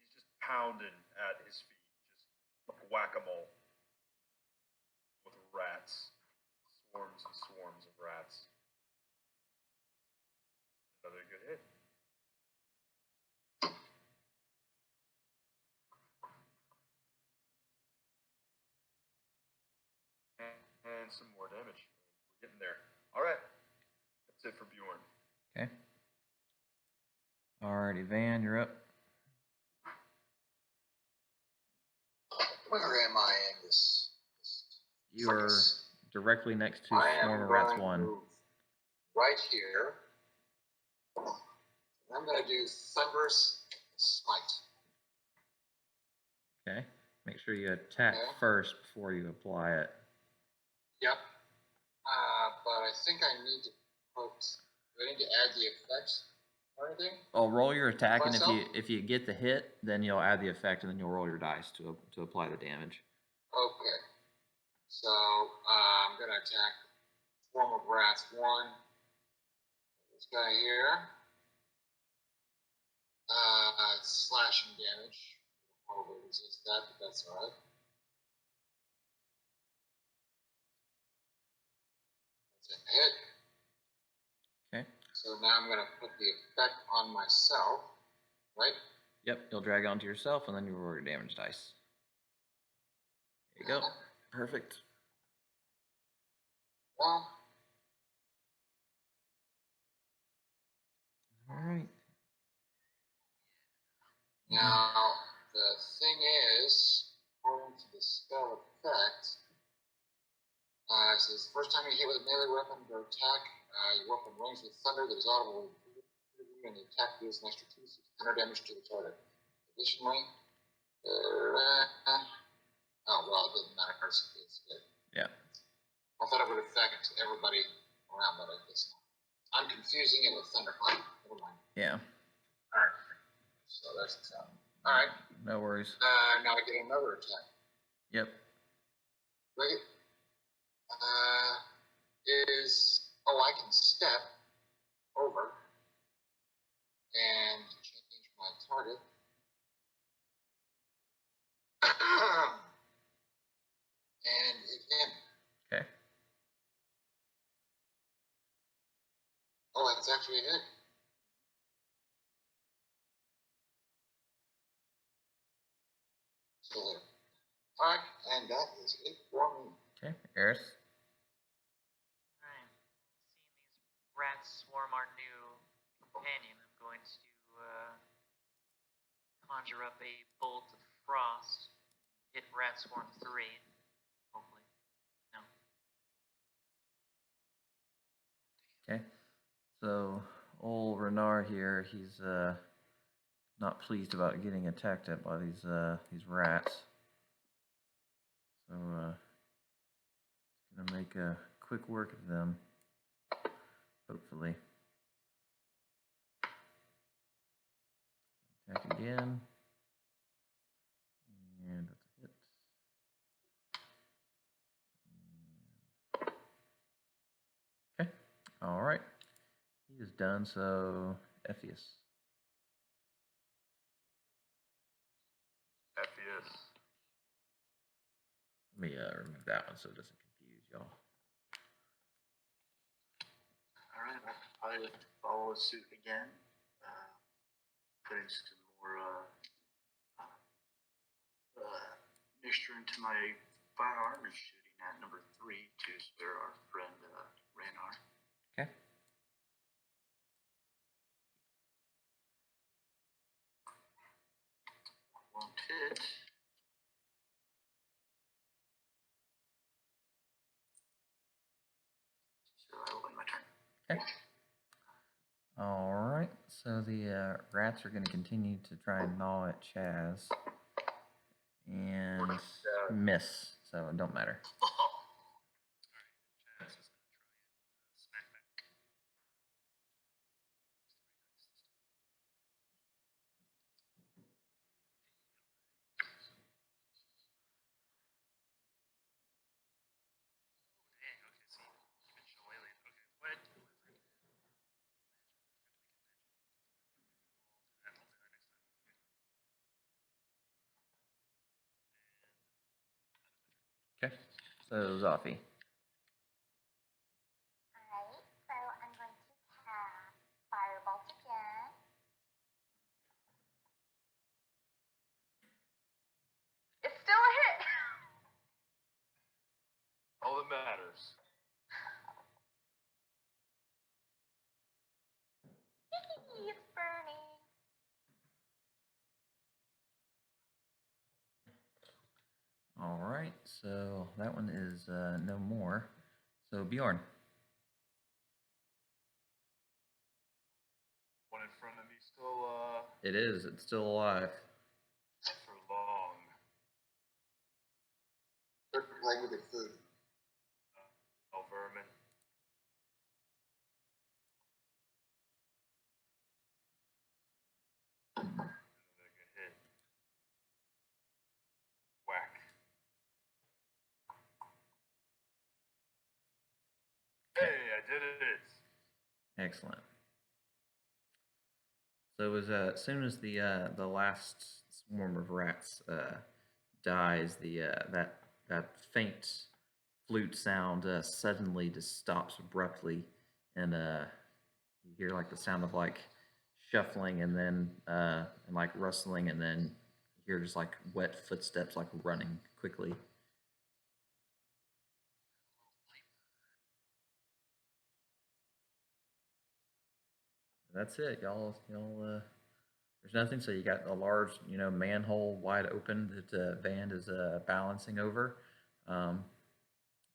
He's just pounding at his feet, just like whack-a-mole with rats. Swarms and swarms of rats. Another good hit. And some more damage. We're getting there. All right. That's it for Bjorn. Okay. Alrighty, Van, you're up. Where am I in this? You are directly next to I am Swarm of Rats going to 1. move right here. I'm going to do Thunderous Smite. Okay. Make sure you attack Okay. first before you apply it. Yep. But I think I need to put. Do I need to add the effect or anything? Oh, roll your attack, and Myself? if you get the hit, then you'll add the effect, and then you'll roll your dice to apply the damage. Okay. So I'm going to attack Swarm of Rats 1. This guy here. Slashing damage. I'll probably resist that, but that's alright. That's a hit. Okay. So now I'm going to put the effect on myself, right? Yep, you'll drag it onto yourself, and then you roll your damage dice. There you go. Perfect. Well, Alright. now the thing is, according to the spell effect, it says first time you hit with a melee weapon or attack, your weapon rings with thunder that is audible and the attack deals an extra 2d6 damage to the target. Additionally, oh well, it doesn't matter. It's good. Yeah. I thought it would affect everybody around, but I guess not. I'm confusing it with Thunderclap. Never mind. Yeah. Alright. So that's the sound. Alright. No worries. Now I get another attack. Yep. Right? I can step over and change my target. And hit him. Okay. Oh, it's actually a hit. So there. Alright, and that is it for me. Okay. Eris. Alright. Seeing these rats swarm our new companion, I'm going to conjure up a bolt of frost. Hit rat swarm 3. Hopefully. No. Okay. So old Renard here, he's not pleased about getting attacked at by these rats. So gonna make a quick work of them. Hopefully. Attack again. And that's a hit. Okay. Alright. He is done, so Ephius. Ephius. Let me remove that one so it doesn't confuse y'all. Alright, I would follow suit again. Putting some more mixture into my firearm and shooting at number 3 to spare our friend Ranar. Okay. Won't hit. So I will end my turn. Okay. All right. So the rats are going to continue to try and gnaw at Chaz and miss. So it don't matter. Chaz is gonna try and smack back. Okay. So Zoffy. Alright, so I'm going to cast Firebolt again. It's still a hit. All that matters. It's burning. All right. So that one is no more. So Bjorn. One in front of me still It is. It's still alive. for long. Start playing with your food. Oh, vermin. Another good hit. Whack. Hey, I did it. Excellent. So as soon as the last swarm of rats dies, that faint flute sound suddenly just stops abruptly, and you hear like the sound of like shuffling, and then and like rustling, and then you hear just like wet footsteps like running quickly. That's it, y'all. There's nothing. So you got a large, manhole wide open that Van is balancing over, and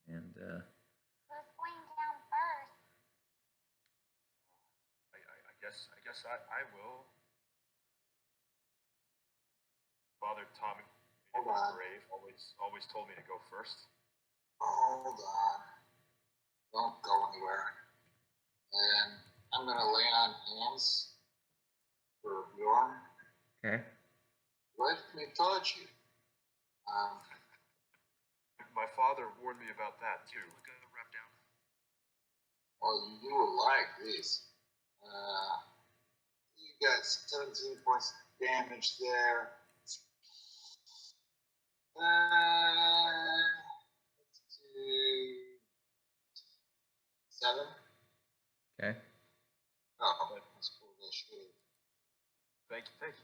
Who's going down first? I guess I will. Father Tommy, Hold on. brave, always told me to go first. Hold on. Don't go anywhere. And I'm gonna lay on hands for Bjorn. okay. Let me touch you. My father warned me about that too. Go wrap down. Well, you will like this. You got 17 points of damage there. Let's do 7. Okay. Oh, that's cool. That should. Thank you, Paladin.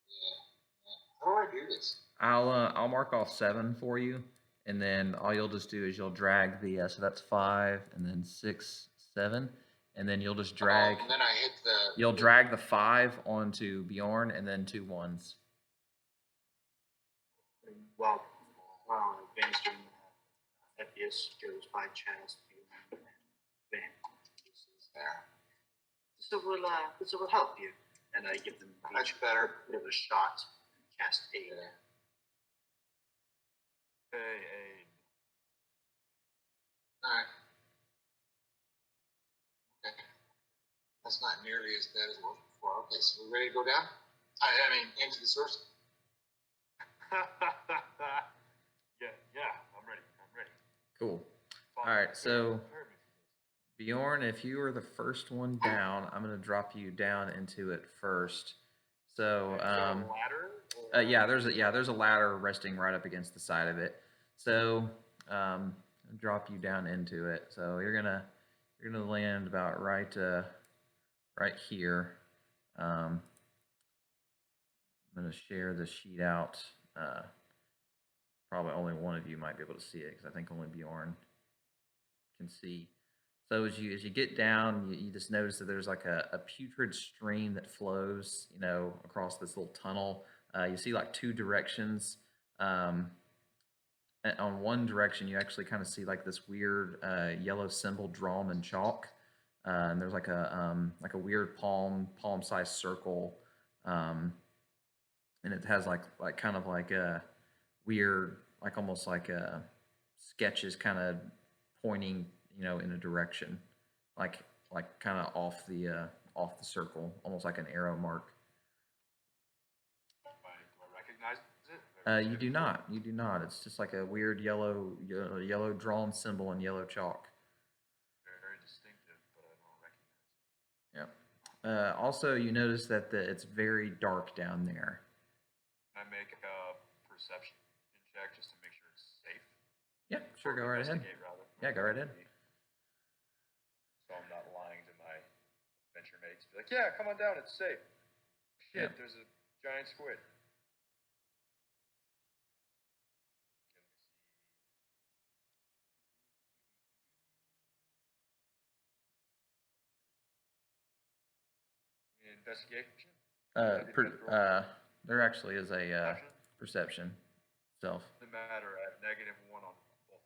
Yeah. How do I do this? I'll mark off 7 for you, and then all you'll just do is you'll drag the so that's 5, and then 6, 7, and then you'll just drag. And then I hit the. You'll drag the 5 onto Bjorn, and then 2 1s. While Van's doing that, Epius goes by chance to Van. This will help you. And I give them That's each better. a bit of a shot and cast aid. Hey. Alright. Okay. That's not nearly as bad as it was before. Okay, so we're ready to go down? I mean, into the source? yeah, I'm ready. Cool. Father, All right, so prepare me for this. Bjorn, if you are the first one down, I'm gonna drop you down into it first. So Is there a ladder? Or... there's a ladder resting right up against the side of it. So I'll drop you down into it. So you're gonna land about right here. I'm gonna share the sheet out. Probably only one of you might be able to see it because I think only Bjorn can see. So as you get down, you just notice that there's like a putrid stream that flows, across this little tunnel. You see like 2 directions. On one direction, you actually kind of see like this weird yellow symbol drawn in chalk, and there's like a weird palm-sized circle, and it has like kind of like a weird, like almost like sketches kind of pointing, in a direction, like kind of off the circle, almost like an arrow mark. Do I recognize it? You do not. You do not. It's just like a weird yellow drawn symbol in yellow chalk. Very distinctive, but I don't recognize it. Yep. Also, you notice that it's very dark down there. Can I make a perception check just to make sure it's safe? Yeah, sure, go Or right ahead. investigate, rather. Yeah, go right ahead. So I'm not lying to my adventure mates. Be like, yeah, come on down, it's safe. Shit, Yeah. there's a giant squid. Investigation? There actually is a Perception? perception itself. Doesn't matter. I have -1 on both of them.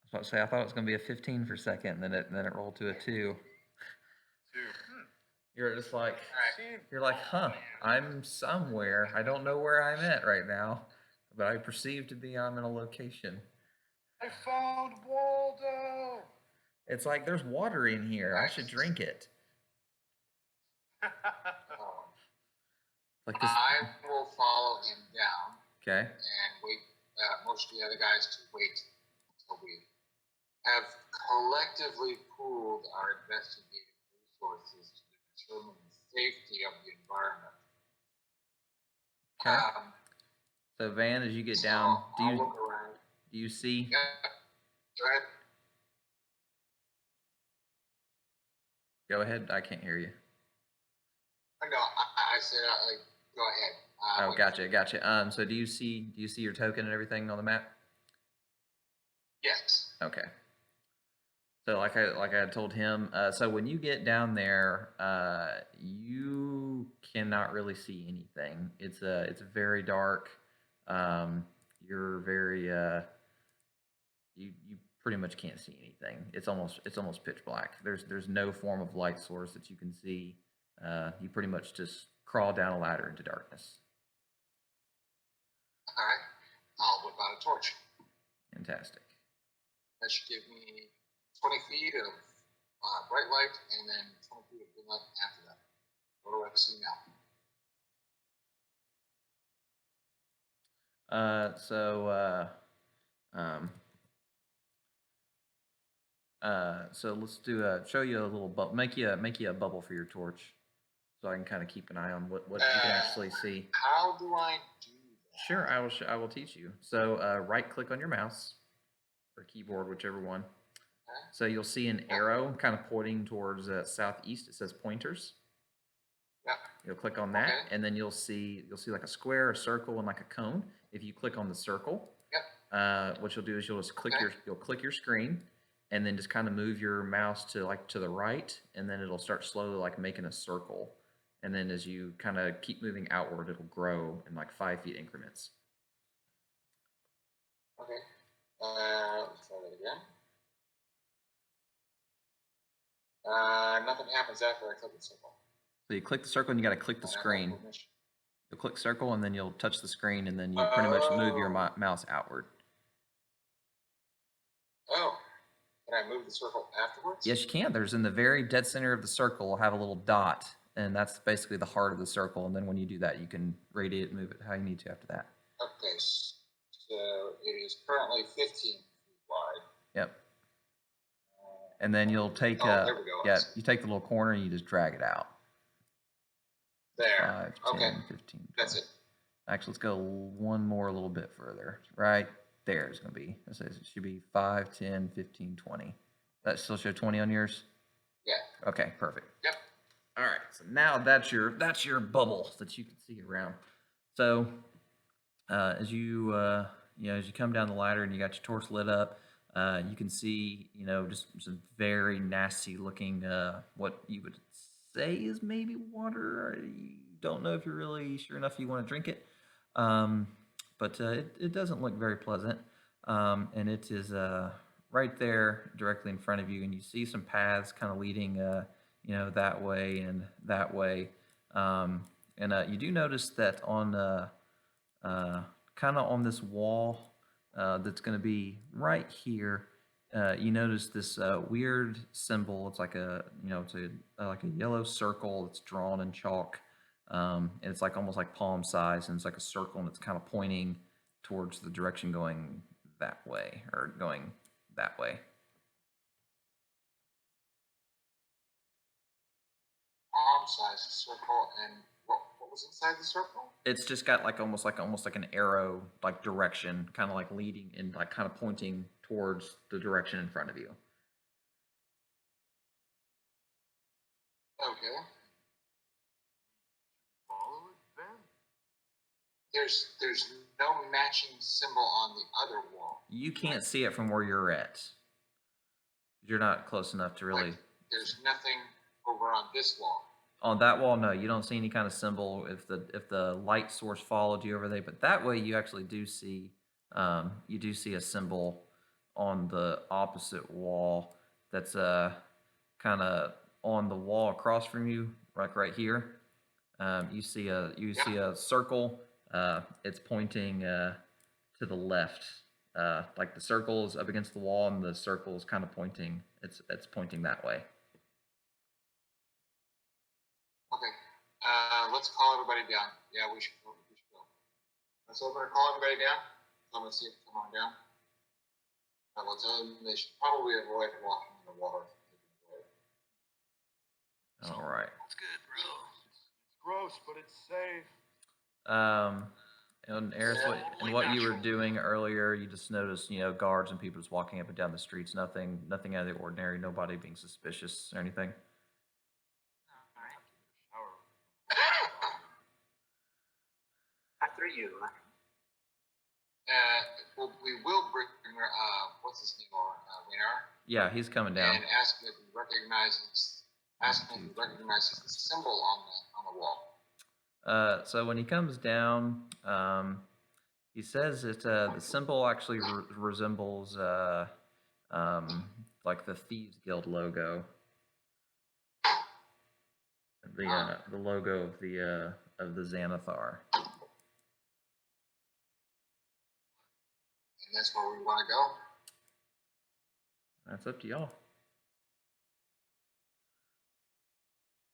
I was about to say, I thought it was going to be a 15 for a second, and then it rolled to a 2. 2. You're just like, See? you're like, huh, I'm somewhere. I don't know where I'm at right now, but I perceive to be I'm in a location. I found Waldo! It's like there's water in here. I should drink it. Like this. I will follow him down Okay. and wait. Most of the other guys to wait until we have collectively pooled our investigative resources to determine the safety of the environment. Okay. So Van, as you get down, I'll look around. do you see? Yeah. Go ahead. Go ahead. I can't hear you. No, I said, go ahead. Oh, gotcha. So do you see your token and everything on the map? Yes. Okay. So like I had told him, so when you get down there, you cannot really see anything. It's very dark. You're very you pretty much can't see anything. It's almost pitch black. There's no form of light source that you can see. You pretty much just crawl down a ladder into darkness. All right. I'll whip out a torch. Fantastic. That should give me 20 feet of bright light and then 20 feet of dim light after that. What do I see now? So let's do show you a little bubble. Make you a bubble for your torch, so I can kind of keep an eye on what you can actually see. How do I do that? Sure, I will teach you. So right click on your mouse or keyboard, whichever one. Okay. So you'll see an arrow kind of pointing towards southeast. It says pointers. Yep. You'll click on that, Okay. and then you'll see like a square, a circle, and like a cone. If you click on the circle, Yep. what you'll do is you'll just click Okay. you'll click your screen, and then just kind of move your mouse to the right, and then it'll start slowly like making a circle. And then as you kind of keep moving outward, it'll grow in like 5 feet increments. Okay. Let's try that again. Nothing happens after I click the circle. So you click the circle, and you got to click the screen. You'll click circle, and then you'll touch the screen, and then you pretty much move your mouse outward. Oh. Can I move the circle afterwards? Yes, you can. There's in the very dead center of the circle, will have a little dot, and that's basically the heart of the circle. And then when you do that, you can radiate and move it how you need to after that. Okay, so it is currently 15 feet wide. Yep. And then you'll take there we go. you take the little corner and you just drag it out. There. 5, 10, Okay. 15, 20. That's it. Actually, let's go one more a little bit further. Right there is going to be, it says it should be 5, 10, 15, 20. That still show 20 on yours? Yeah. Okay, perfect. Yep. All right, so now that's your bubble that you can see around. So as you come down the ladder and you got your torch lit up, you can see just some very nasty looking what you would say is maybe water. You don't know if you're really sure enough you want to drink it, but it doesn't look very pleasant, and it is right there directly in front of you, and you see some paths kind of leading that way and that way, and you do notice that on kind of on this wall that's going to be right here, you notice this weird symbol. It's like like a yellow circle that's drawn in chalk, and it's like almost like palm size, and it's like a circle, and it's kind of pointing towards the direction going that way or going that way. sized circle, and what was inside the circle? It's just got like almost like an arrow like direction, kind of like leading and like kind of pointing towards the direction in front of you. Okay. Follow it then. There's no matching symbol on the other wall. You can't see it from where you're at. You're not close enough to really. Like, there's nothing over on this wall. On that wall, no, you don't see any kind of symbol if the light source followed you over there. But that way, you actually do see a symbol on the opposite wall that's kind of on the wall across from you, like right here. You see a circle. It's pointing to the left. Like the circle is up against the wall, and the circle is kind of pointing. It's pointing that way. Okay. Let's call everybody down. Yeah, we should go. Let's call everybody down. I'm gonna see if come on down. I will tell them they should probably avoid walking in the water. All right. That's good, bro. It's gross, but it's safe. And Eris, what you were doing earlier, you just noticed, guards and people just walking up and down the streets. Nothing out of the ordinary. Nobody being suspicious or anything. Alright. Shower. After you. Well, we will bring what's his name over, Renar, Yeah, he's coming down. and ask him if he recognizes the symbol on the wall. So when he comes down, he says that the symbol actually resembles like the Thieves Guild logo, the logo of the Xanathar. And that's where we want to go. That's up to y'all.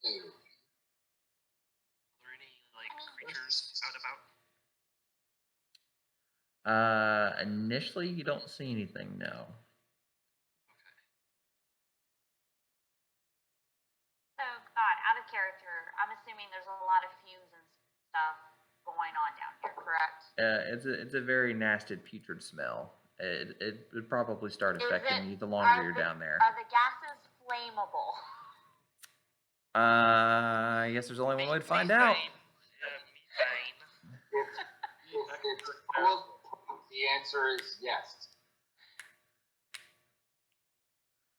Ew. Are there any creatures out and about? Initially, you don't see anything, no. So, God, out of character, I'm assuming there's a lot of fumes and stuff going on down here, correct? It's a very nasty, putrid smell. It would probably start Is affecting it- you the longer are you're the- down there. Are the gases flammable? I guess there's only one way to find out. Methane. It's the answer is yes.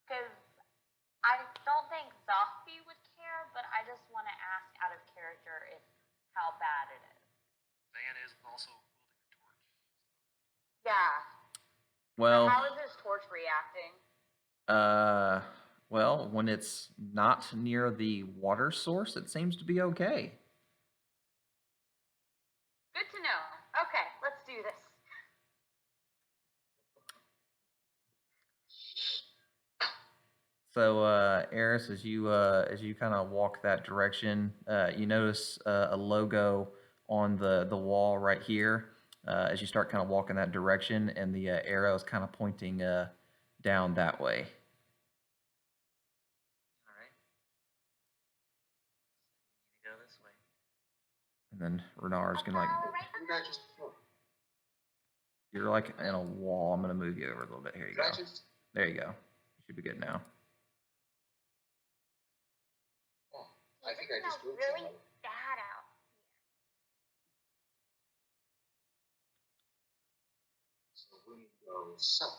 Because I don't think Zombie would care, but I just want to ask out of character how bad it is. Van is also holding a torch. Yeah. Well, How is this torch reacting? well, when it's not near the water source, it seems to be okay. Good to know. Okay, let's do this. So, Eris, as you kind of walk that direction, you notice a logo on the wall right here. As you start kind of walking that direction, and the arrow is kind of pointing down that way. Alright. We need to go this way. And then Renar's gonna like, You guys just, you're like in a wall. I'm gonna move you over a little bit. Here you go. There you go. You should be good now. I think I just moved really somebody. bad out. So we need to go south.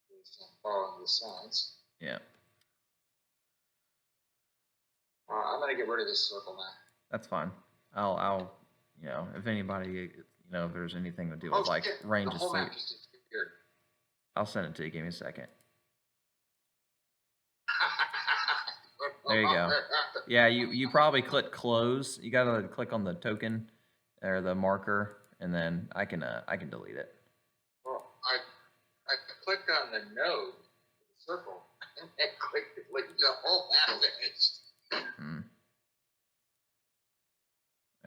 Based on following the signs. Yeah, I'm gonna get rid of this circle now. that's fine. I'll, if anybody, if there's anything to do with like shit, range the of whole sight, map just disappeared. I'll send it to you. Give me a second. There you go. Yeah, you probably click close. You gotta click on the token or the marker, and then I can delete it. Well, I clicked on the node, the circle, and then clicked the whole map finished. Hmm.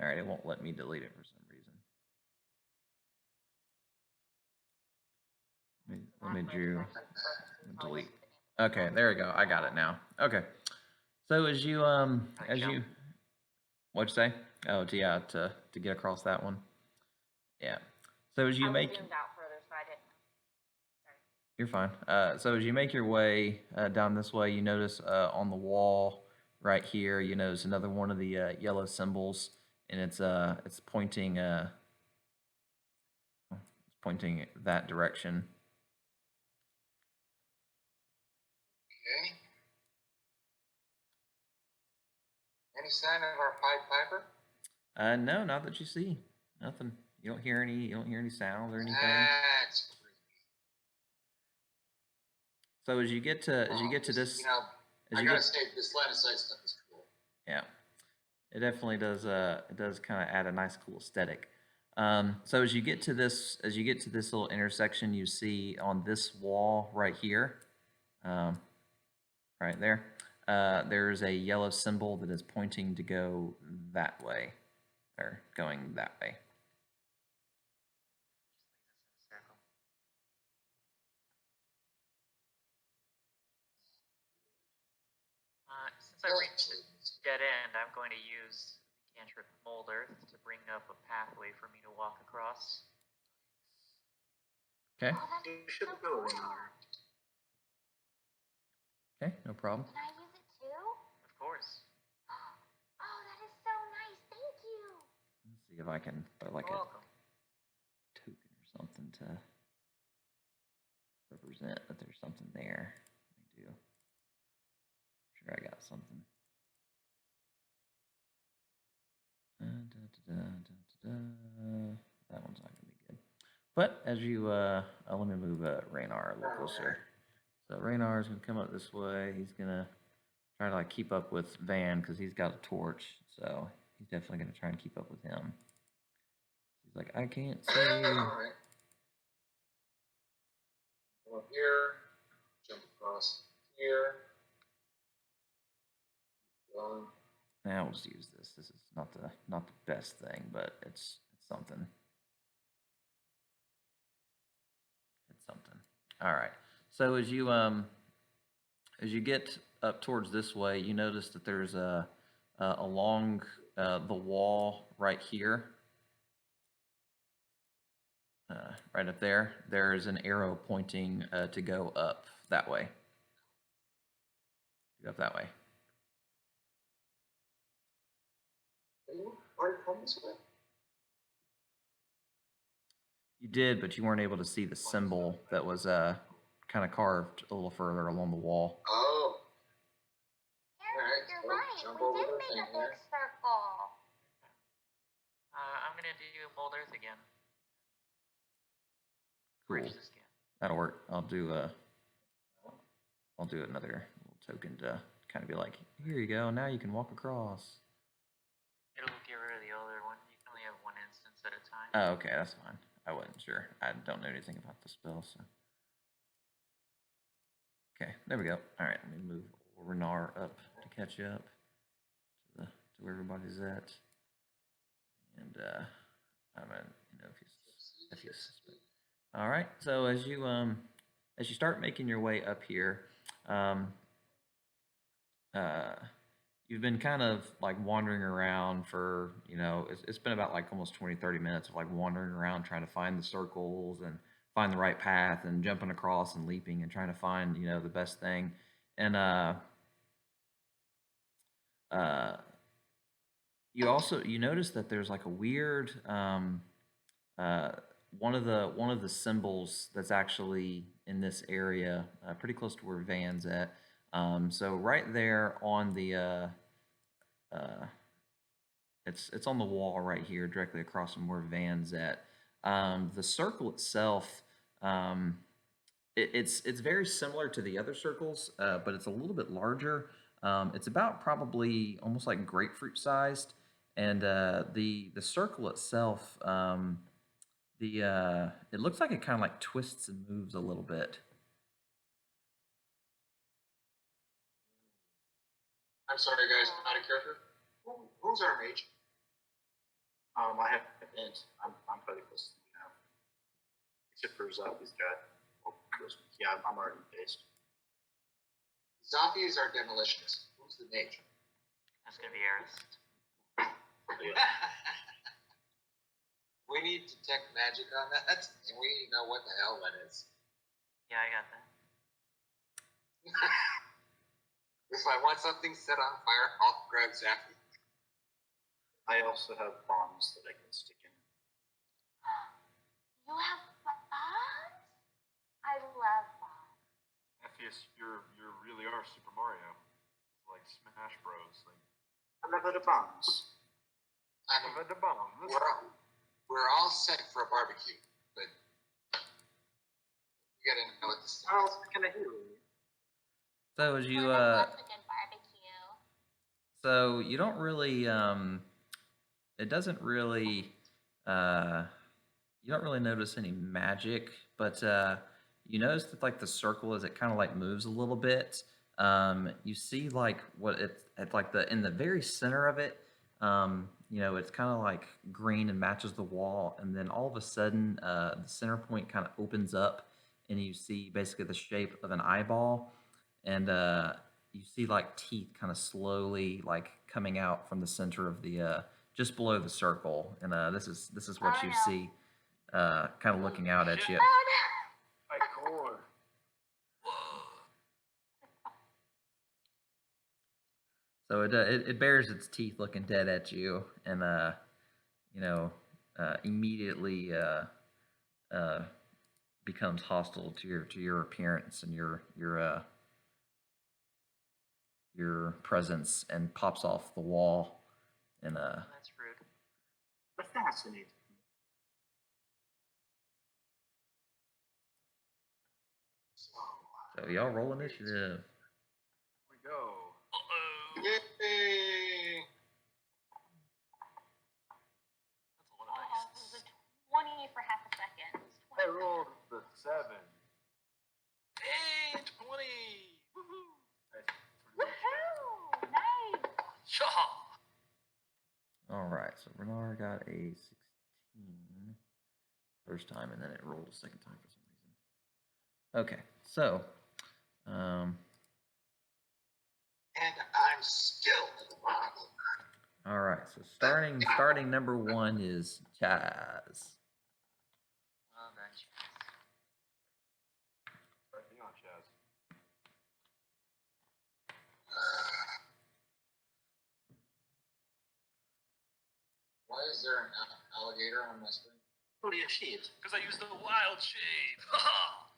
All right, it won't let me delete it for some reason. Let me delete. Okay, there we go. I got it now. Okay. So as you jump. what'd you say? Oh, yeah, to get across that one. Yeah. So as you I make was zoomed out further, so I didn't. Sorry. You're fine. So as you make your way down this way, you notice on the wall right here, you notice another one of the yellow symbols, and it's pointing that direction. Okay. Any sign of our Pied Piper? No, not that you see. Nothing. You don't hear any sounds or anything. That's creepy. So as you get to this, You know, as I you gotta get, say, this line of sight stuff is cool. yeah, it definitely does. It does kind of add a nice, cool aesthetic. So as you get to this little intersection, you see on this wall right here, right there, there's a yellow symbol that is pointing to go that way, or going that way. Just leads us in a circle. Since I reached the dead end, I'm going to use the cantrip Mold Earth to bring up a pathway for me to walk across. Okay. Oh, that's You should so go, cool. Renar. Okay, no problem. Can I use it too? Of course. Oh, that is so nice. Thank you. Let's see if I can put like You're a welcome. token or something to represent that there's something there. Let me do. Sure, I got something. That one's not gonna be good. But as you, let me move Raynar a little closer. So Raynar is gonna come up this way. He's gonna try to like keep up with Van because he's got a torch. So he's definitely gonna try and keep up with him. He's like, I can't see you. Alright. Come up here, jump across here. Going. Now we'll just use this. This is not the best thing, but it's something. It's something. All right. So as you get up towards this way, you notice that there's along the wall right here, right up there. There is an arrow pointing to go up that way. Go up that way. Are you come this way? You did, but you weren't able to see the symbol that was kind of carved a little further along the wall. Oh. Aaron, Alright, you're well, right. jump We over did the make thing a big there. circle. I'm gonna do Mold Earth again. Cool. Bridge this gap. That'll work. I'll do another little token to kind of be like, here you go. Now you can walk across. It'll get rid of the older one. You can only have one instance at a time. Oh, okay, that's fine. I wasn't sure. I don't know anything about the spell, so. Okay, there we go. All right, let me move Renar up to catch you up to where everybody's at. And I mean, if you suspect. All right, so as you start making your way up here, you've been kind of like wandering around for, it's been about like almost 20-30 minutes of like wandering around trying to find the circles and find the right path and jumping across and leaping and trying to find, the best thing. And you notice that there's like a weird one of the symbols that's actually in this area, pretty close to where Van's at. So right there on the it's on the wall right here, directly across from where Van's at. The circle itself, it's very similar to the other circles, but it's a little bit larger. It's about probably almost like grapefruit sized, and the circle itself, it looks like it kind of like twists and moves a little bit. I'm sorry, guys, out of character. Who's our mage? I have int. I'm pretty close to you now. Except for Zombie's got. Oh, yeah, I'm already based. Zombie is our demolitionist. Who's the mage? That's gonna be Arist. We need detect magic on that, and we need to know what the hell that is. Yeah, I got that. If I want something set on fire, I'll grab Zappy. I also have bombs that I can stick in. You have bombs? I love bombs. Ephius, you really are Super Mario. Like Smash Bros. Like I love the bombs. I mean, the bomb. we're all set for a barbecue, but we gotta know what this How is. else can I do? So as you Plymouth loves a good barbecue. so you don't really it doesn't really you don't really notice any magic, but you notice that like the circle as it kind of like moves a little bit. You see like what it's at like the in the very center of it. You know, it's kind of like green and matches the wall, and then all of a sudden, the center point kind of opens up, and you see basically the shape of an eyeball, and you see like teeth kind of slowly like coming out from the center of the just below the circle, and this is what Oh, you no. see, kind of looking out at you. Oh My core. So it bares its teeth, looking dead at you, and you know, immediately becomes hostile to your appearance and your presence, and pops off the wall, and That's rude. But fascinating. so y'all roll initiative. Here we go. Yay! That's a lot of it dice. was a 20 for half a second. I rolled the 7. Hey, 20! Woohoo! Nice. Woohoo! Nice! Shaw! All right, so Renard got a 16 first time, and then it rolled a second time for some reason. Okay, so And I'm still alive. all right, so starting number 1 is Chaz. Well done, Chaz. Right, hang on, Chaz. Why is there an alligator on my screen? Holy shit. Because I used the wild shape! Haha!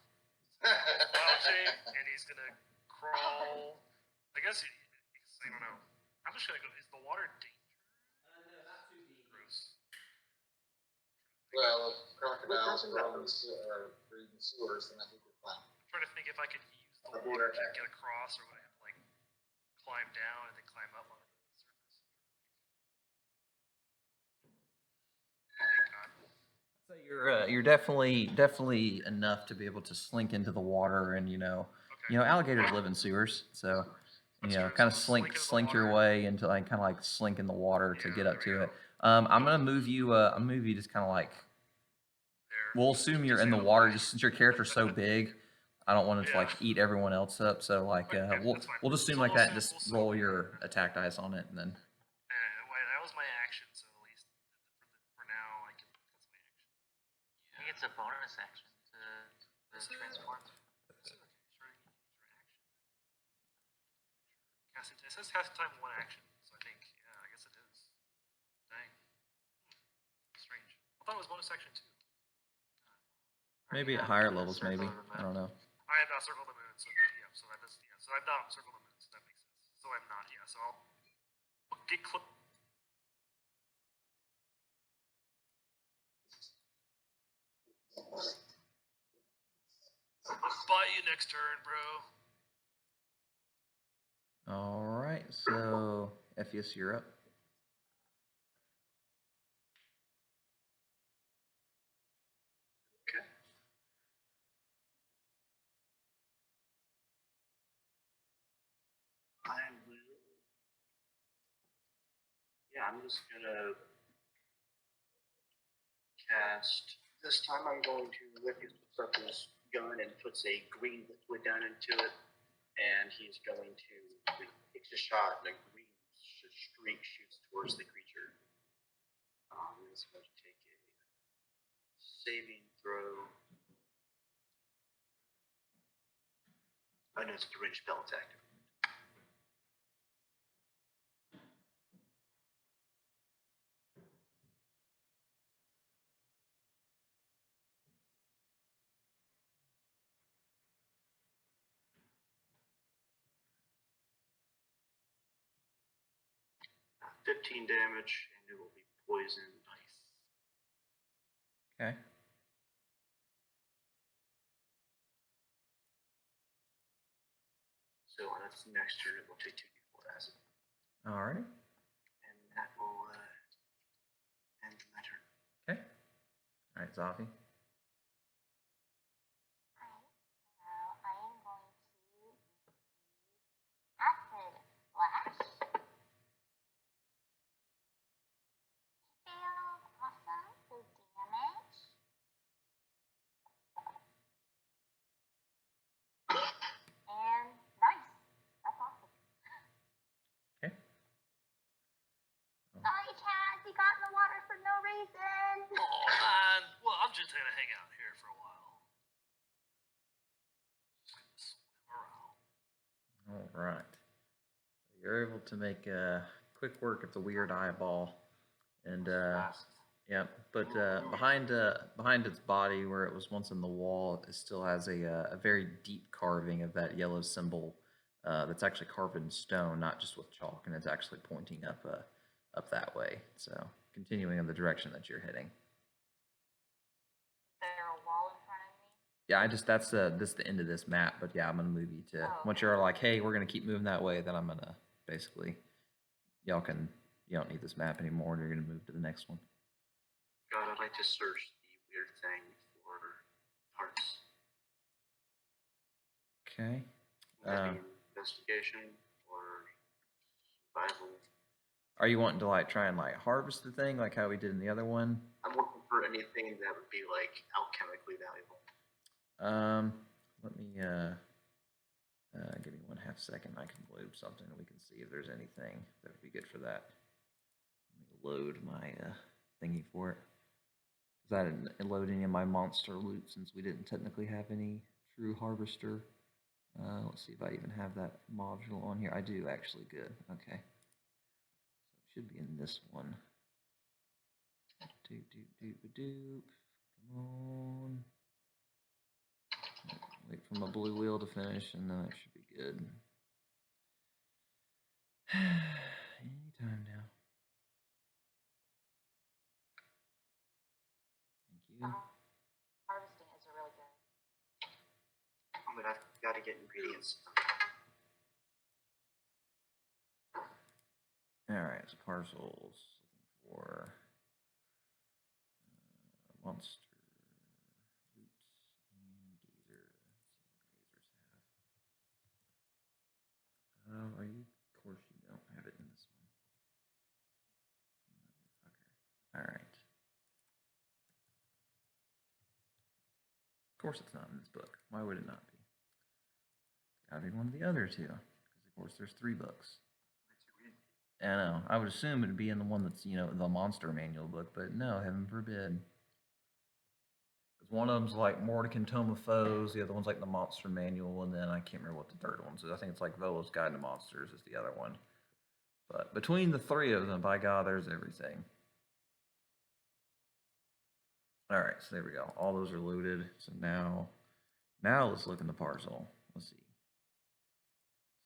Wild shape, and he's gonna crawl. I guess I don't know. I'm just gonna go. Is the water dangerous? No, not too deep. Gross. Well, if crocodiles are breathing sewers, then I think we're fine. I'm trying to think if I could use the I'll be water right to back. get across, or would I have to like climb down and then climb up onto the surface? Thank God. So you're definitely enough to be able to slink into the water, and Okay. alligators live in sewers, so That's true. kind of So slink into the slink your water. way into like kind of like slink in the water to Yeah, get up there we to go. it. I'm gonna move you. I'm gonna move you just kind of like. There. We'll assume you're Just in the out of water, way. just since your character's so big. I don't want it to Yeah. like eat everyone else up, so like Okay, we'll that's fine. just assume So like we'll that, and assume- just we'll roll assume- your attack dice on it, and then. Wait, that was my action, so at least for now I can. That's my action. I think it's a bonus action to Is it? transform. Sure, you can use your action. Casting. It says casting time 1 action, so I think I guess it is. Dang. Strange. I thought it was bonus action too. Maybe at higher levels, maybe. I don't know. I have not circled the moon, so that does so I've not circled the moon, so that makes sense. So I'm not, so I'll get clip. Bite you next turn, bro. All right, so Ephius, you're up. Okay. I will. Yeah, I'm just gonna cast. This time I'm going to let you put up his gun and puts a green liquid down into it. and he's going to takes a shot, and a green streak shoots towards the creature. It's going to take a saving throw. Oh no, it's a range spell attack. 15 damage, and it will be poisoned. Okay. So on its next turn, it will take 2d4 acid. Alrighty. And that will end my turn. Okay. All right, Zoffy. Alright, so I am going to use Acid Splash. Failed, awesome, so damage. And nice, that's awesome. Okay. Sorry, Chaz, you got in the water for no reason. Oh man, well I'm just gonna hang out here for a while. Just gonna swim around. All right. You're able to make quick work of the weird eyeball, and yeah, but behind its body, where it was once in the wall, it still has a very deep carving of that yellow symbol that's actually carved in stone, not just with chalk, and it's actually pointing up that way. So continuing in the direction that you're heading. Is there a wall in front of me? Yeah, that's the end of this map, but yeah, I'm gonna move you to once you're like, hey, we're gonna keep moving that way, then I'm gonna basically you don't need this map anymore, and you're gonna move to the next one. God, I'd like to search the weird thing for parts. Okay. Would that be investigation or survival? Are you wanting to like try and like harvest the thing like how we did in the other one? I'm looking for anything that would be like alchemically valuable. Let me give me 1/2 second. I can load something and we can see if there's anything that would be good for that. Let me load my thingy for it. Because I didn't load any of my monster loot since we didn't technically have any true harvester. Let's see if I even have that module on here. I do actually. Good. Okay. So it should be in this one. Doop doop doop doop. Come on. Wait for my blue wheel to finish, and then it should be good. Anytime now. Thank you. Harvesting is really good. Oh, but I've got to get ingredients. Alright, so parcels. Looking for monster loot and gazer. Let's see what gazers have. Are you? Of course you don't have it in this one. Motherfucker. Alright. Of course it's not in this book. Why would it not be? It's gotta be one of the other two. Because of course there's 3 books. I know. I would assume it'd be in the one that's, the monster manual book, but no, heaven forbid. Because one of them's like Mordecai Tome of Foes, the other one's like the monster manual, and then I can't remember what the third one is. I think it's like Volo's Guide to Monsters is the other one. But between the 3 of them, by God, there's everything. Alright, so there we go. All those are looted. So now let's look in the parcel. Let's see.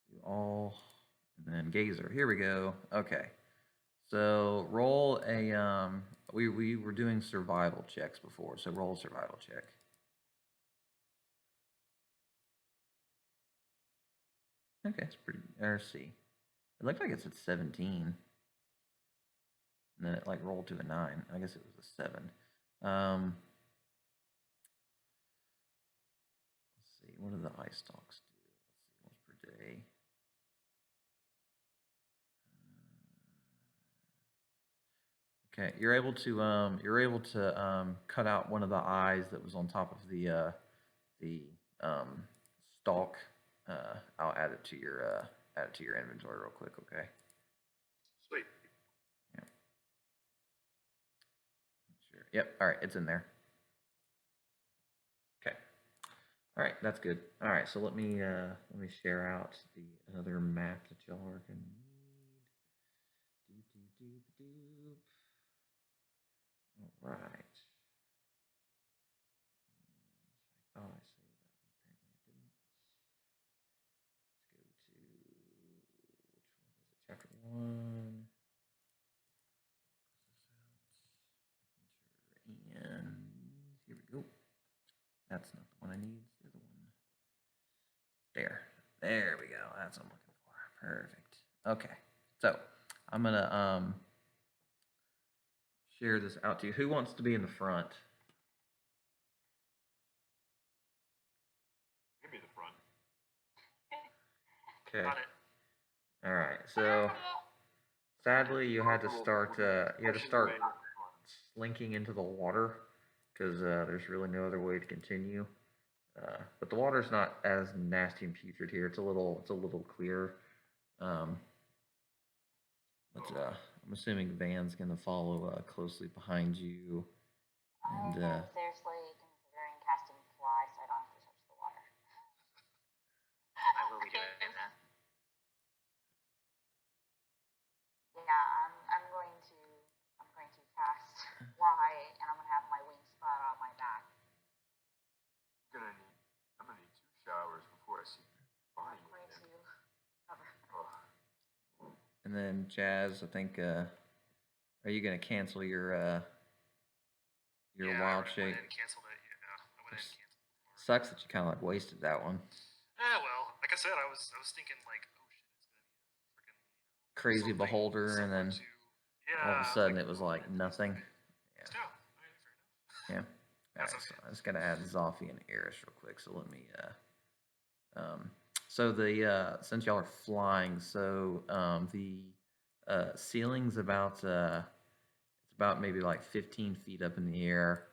Let's do all, and then Gazer. Here we go. Okay. So roll a, we were doing survival checks before, so roll a survival check. Okay, it's pretty, see. It looked like it's at 17. And then it like rolled to a 9. I guess it was a 7. Let's see, what do the ice stalks do? Let's see, once per day. Okay, you're able to cut out one of the eyes that was on top of the stalk I'll add it to your inventory real quick, okay? Sweet. Sure. Yep. All right, it's in there. Okay. All right, that's good. All right, so let me share out the other map that y'all are gonna need. Doop. All right. Oh, I saved that one. Apparently I didn't. Let's go to which one is it? Chapter 1. Enter in. Here we go. That's not the one I need. It's the other one. There we go. That's what I'm looking for. Perfect. Okay. So I'm gonna share this out to you. Who wants to be in the front? Give me the front. Okay. Got it. All right. So sadly, you had to start. Slinking into the water because there's really no other way to continue. But the water's not as nasty and putrid here. It's a little clearer. But I'm assuming Van's gonna follow closely behind you. And I am seriously considering casting fly so I don't have to touch the water. I will be doing that. Yeah, I'm going to cast fly, and I'm gonna have my wings sprout out my back. I'm gonna need 2 showers before I see body I'm going movement. to cover. Oh. And then Jazz, I think, are you gonna cancel your wild shape? I went ahead and canceled it. Yeah, I went ahead and canceled it. Sucks that you kind of like wasted that one. Well, like I said, I was thinking like, oh shit, it's gonna be a freaking Crazy beholder, and then all of a sudden it was oh, like nothing. Yeah. All right, fair enough. Yeah. All right, so I just gotta add Zoffy and Eris real quick. So let me so the since y'all are flying, so the ceiling's about it's about maybe like 15 feet up in the air.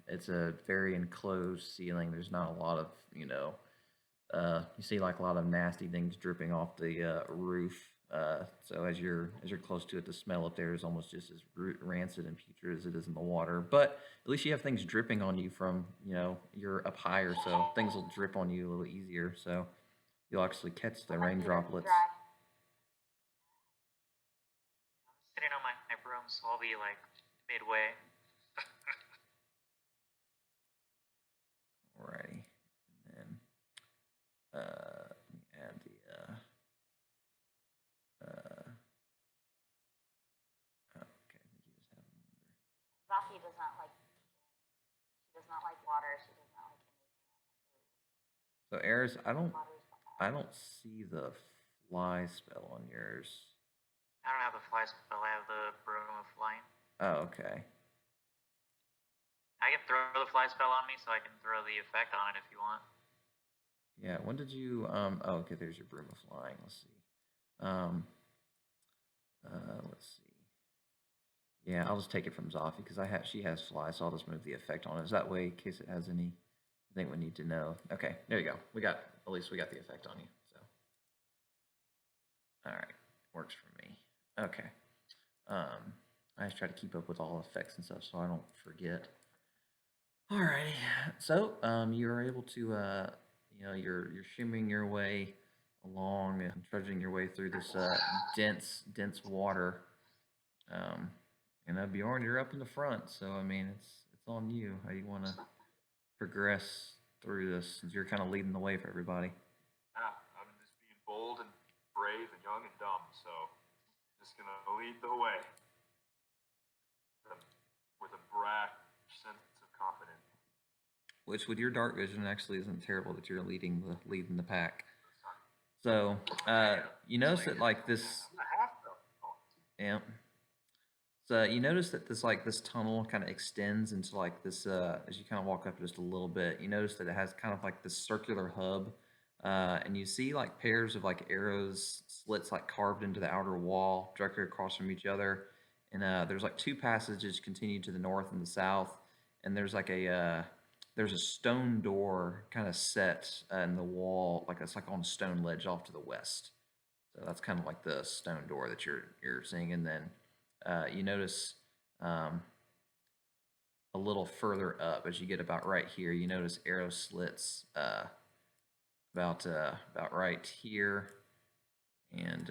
It's a very enclosed ceiling. There's not a lot of you see like a lot of nasty things dripping off the roof. So as you're close to it, the smell up there is almost just as rancid and putrid as it is in the water. But at least you have things dripping on you from you're up higher, so things will drip on you a little easier. So you'll actually catch the rain droplets. Dry. I'm sitting on my broom, so I'll be like midway. Alrighty, and then let me add the okay, I think you just have them under. Zaki does not like. She does not like water. She does not like anything. So Eris, I Water don't see the fly spell on yours. I don't have the fly spell. I have the broom of flying. Oh, okay. I can throw the fly spell on me, so I can throw the effect on it if you want. Yeah, when did you oh, okay, there's your broom of flying. Let's see. Let's see. Yeah, I'll just take it from Zoffy because she has fly, so I'll just move the effect on it. Is that way in case it has any thing we need to know. Okay, there you go. At least we got the effect on you. So alright. Works for me. Okay. I just try to keep up with all effects and stuff so I don't forget. Alrighty. So you're able to you're shimmering your way along and trudging your way through this dense water. Bjorn, you're up in the front, so I mean it's on you how you want to progress through this since you're kind of leading the way for everybody. I'm just being bold and brave and young and dumb, so just gonna lead the way with a brash sense of confidence. Which, with your dark vision, actually isn't terrible that you're leading the pack. So you notice that like this. Yeah. So you notice that this tunnel kind of extends into like this as you kind of walk up just a little bit. You notice that it has kind of like this circular hub, and you see like pairs of like arrows slits like carved into the outer wall directly across from each other. And there's like 2 passages continue to the north and the south, and there's like a there's a stone door kind of set in the wall, like it's like on a stone ledge off to the west. So that's kind of like the stone door that you're seeing, and then you notice a little further up as you get about right here. You notice arrow slits about right here and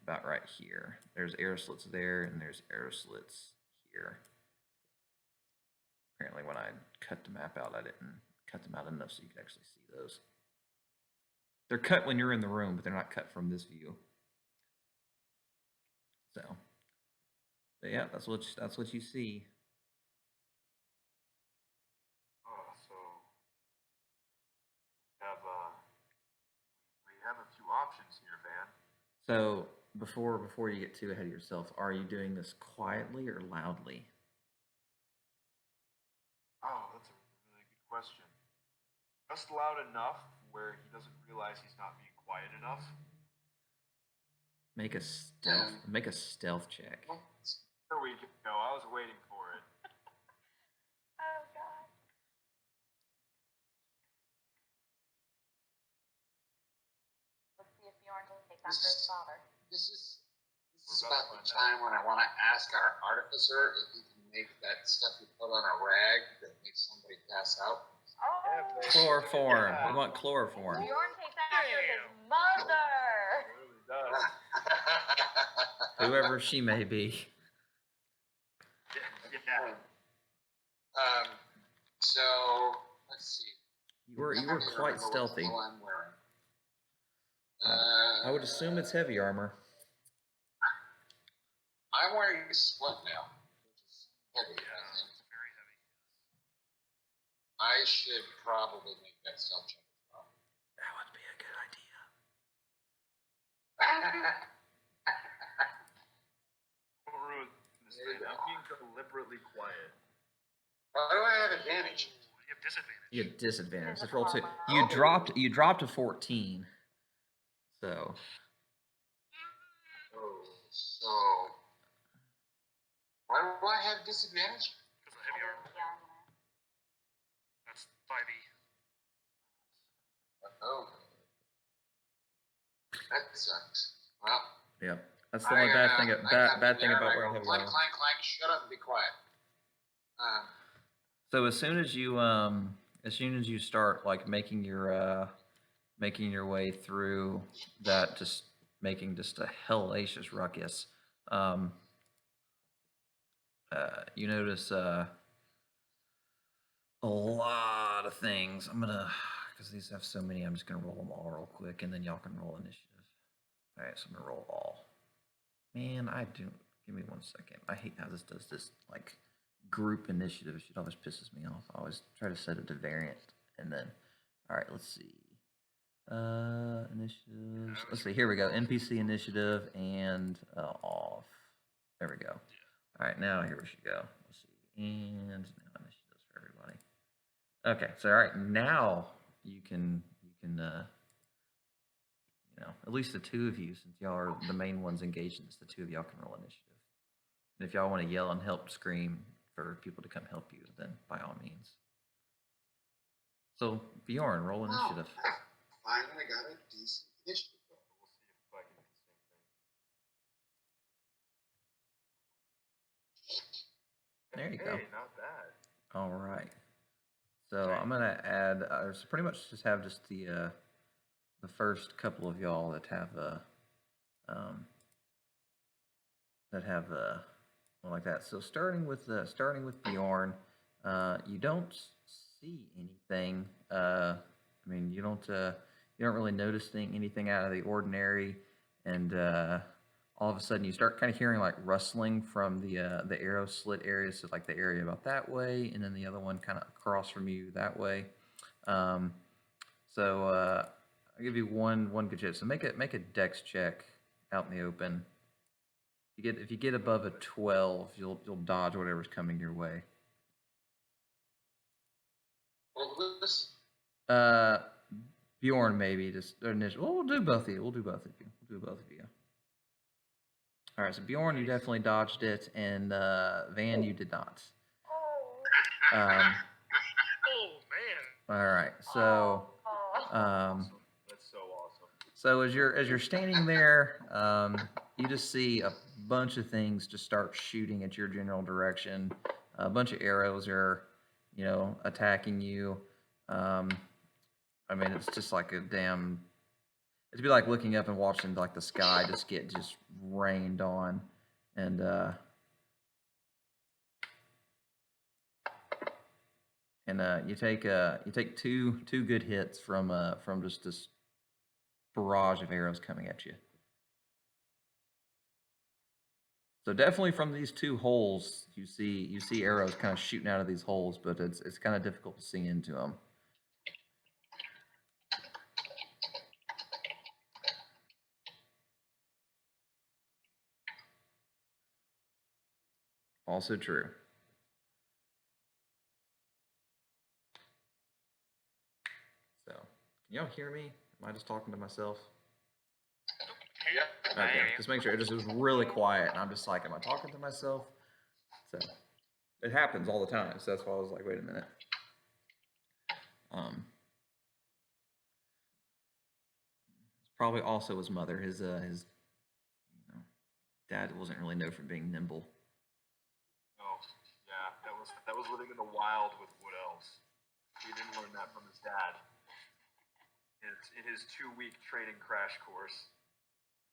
about right here. There's arrow slits there, and there's arrow slits here. Apparently, when I cut the map out, I didn't cut them out enough so you could actually see those. They're cut when you're in the room, but they're not cut from this view. So, but yeah, that's what you see. Oh, so we have a few options here, Van. So before you get too ahead of yourself, are you doing this quietly or loudly? Oh, that's a really good question. Just loud enough where he doesn't realize he's not being quiet enough. Make a stealth check. There we go. I was waiting for it. Oh god. Let's see if Bjorn can take after his father. This is about the time when I want to ask our artificer if he can make that stuff you put on a rag that makes somebody pass out. Oh. Chloroform. We want chloroform. Bjorn takes after his mother. It really does. Whoever she may be. Yeah. So let's see. You were quite stealthy. What I'm wearing. I would assume it's heavy armor. I'm wearing a split now, which is heavy. Yeah, I think. it's very heavy. I should probably make that stealth check as well. That would be a good idea. Don't ruin this, man. I'm being deliberately quiet. Why do I have advantage? Ooh, you have disadvantage. You had disadvantage. Let's There's a roll 2. comma. You dropped a 14. So Oh, so why do I have disadvantage? Because of heavy armor. That's 5e. Oh, that sucks. Well, yep. That's the only bad thing about wearing heavy clank, armor. clank, clank. Shut up and be quiet. So as soon as you start like making your way through that, just making just a hellacious ruckus, you notice a lot of things. Because these have so many, I'm just gonna roll them all real quick, and then y'all can roll initiative. All right, so I'm gonna roll all. Man, give me 1 second. I hate how this does this like group initiative. It always pisses me off. I always try to set it to variant, and then, all right, let's see. Initiatives. Let's see. Here we go. NPC initiative and off. There we go. All right, now here we should go. Let's see. And now initiatives for everybody. Okay, so all right, now you can at least the two of you, since y'all are the main ones engaged in this, the two of y'all can roll initiative. And if y'all want to yell and help scream for people to come help you, then by all means. So Bjorn, roll initiative. Finally got a decent initiative. We'll see if I can do the same thing. There you Hey, go. not bad. All right. So I'm gonna add. So pretty much just have just the first couple of y'all that have well, like that. So starting with Bjorn, you don't see anything. I mean, you don't really notice anything out of the ordinary, and all of a sudden you start kind of hearing like rustling from the arrow slit area, so like the area about that way, and then the other one kind of across from you that way. So I'll give you one good chance. So make a dex check out in the open. If you get above a 12, you'll dodge whatever's coming your way. What was this? Bjorn maybe just initial. Well, we'll do both of you. We'll do both of you. All right. So Bjorn, you definitely dodged it, and Van, you did not. Oh. Oh, man. All right. So, That's so awesome. so as you're standing there, you just see a bunch of things just start shooting at your general direction. A bunch of arrows are, attacking you. I mean, it's just like a damn. It'd be like looking up and watching like the sky just get just rained on, and you take two good hits from just this barrage of arrows coming at you. So definitely from these two holes, you see arrows kind of shooting out of these holes, but it's kind of difficult to see into them. Also true. So, can y'all hear me? Am I just talking to myself? Yeah. Okay, just make sure. It was really quiet, and I'm just like, am I talking to myself? So, it happens all the time. So that's why I was like, wait a minute. Probably also his mother. His dad wasn't really known for being nimble. Oh, yeah, that was living in the wild with wood elves. He didn't learn that from his dad. In his 2-week trading crash course,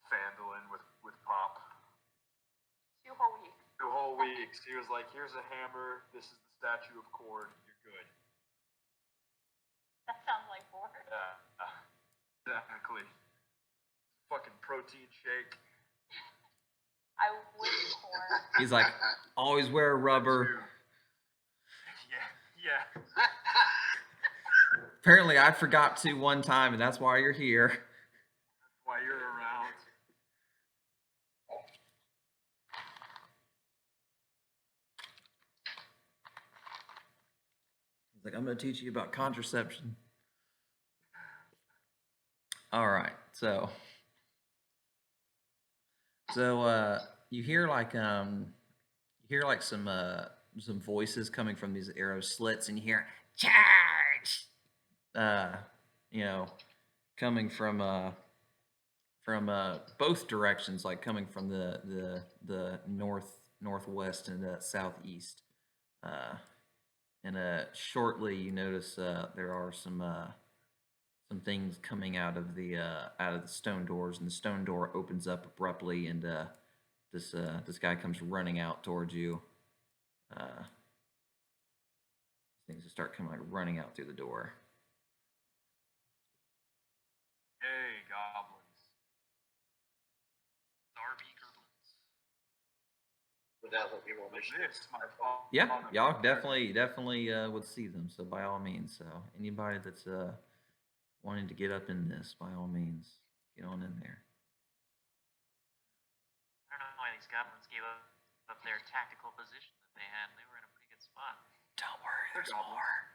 Fandolin with Pop. 2 whole weeks. 2 whole weeks. He was like, "Here's a hammer. This is the statue of Cord. You're good." That sounds like war. Yeah, exactly. Fucking protein shake. I wish corn. He's like, always wear rubber. Yeah. Apparently, I forgot to one time, and that's why you're here. That's why you're around. He's like, I'm going to teach you about contraception. All right, so you hear some voices coming from these arrow slits, and you hear charge. Coming from both directions, like coming from the northwest and the southeast. And shortly, you notice there are some things coming out of the stone doors, and the stone door opens up abruptly, and this guy comes running out towards you. Things just start coming running out through the door. Hey, goblins. Darby goblins. Would that let me roll initiative? This, my fault. Yeah, y'all definitely would see them. So by all means, so anybody that's wanting to get up in this, by all means, get on in there. I don't know why these goblins gave up their tactical position that they had. They were in a pretty good spot. Don't worry, there's more.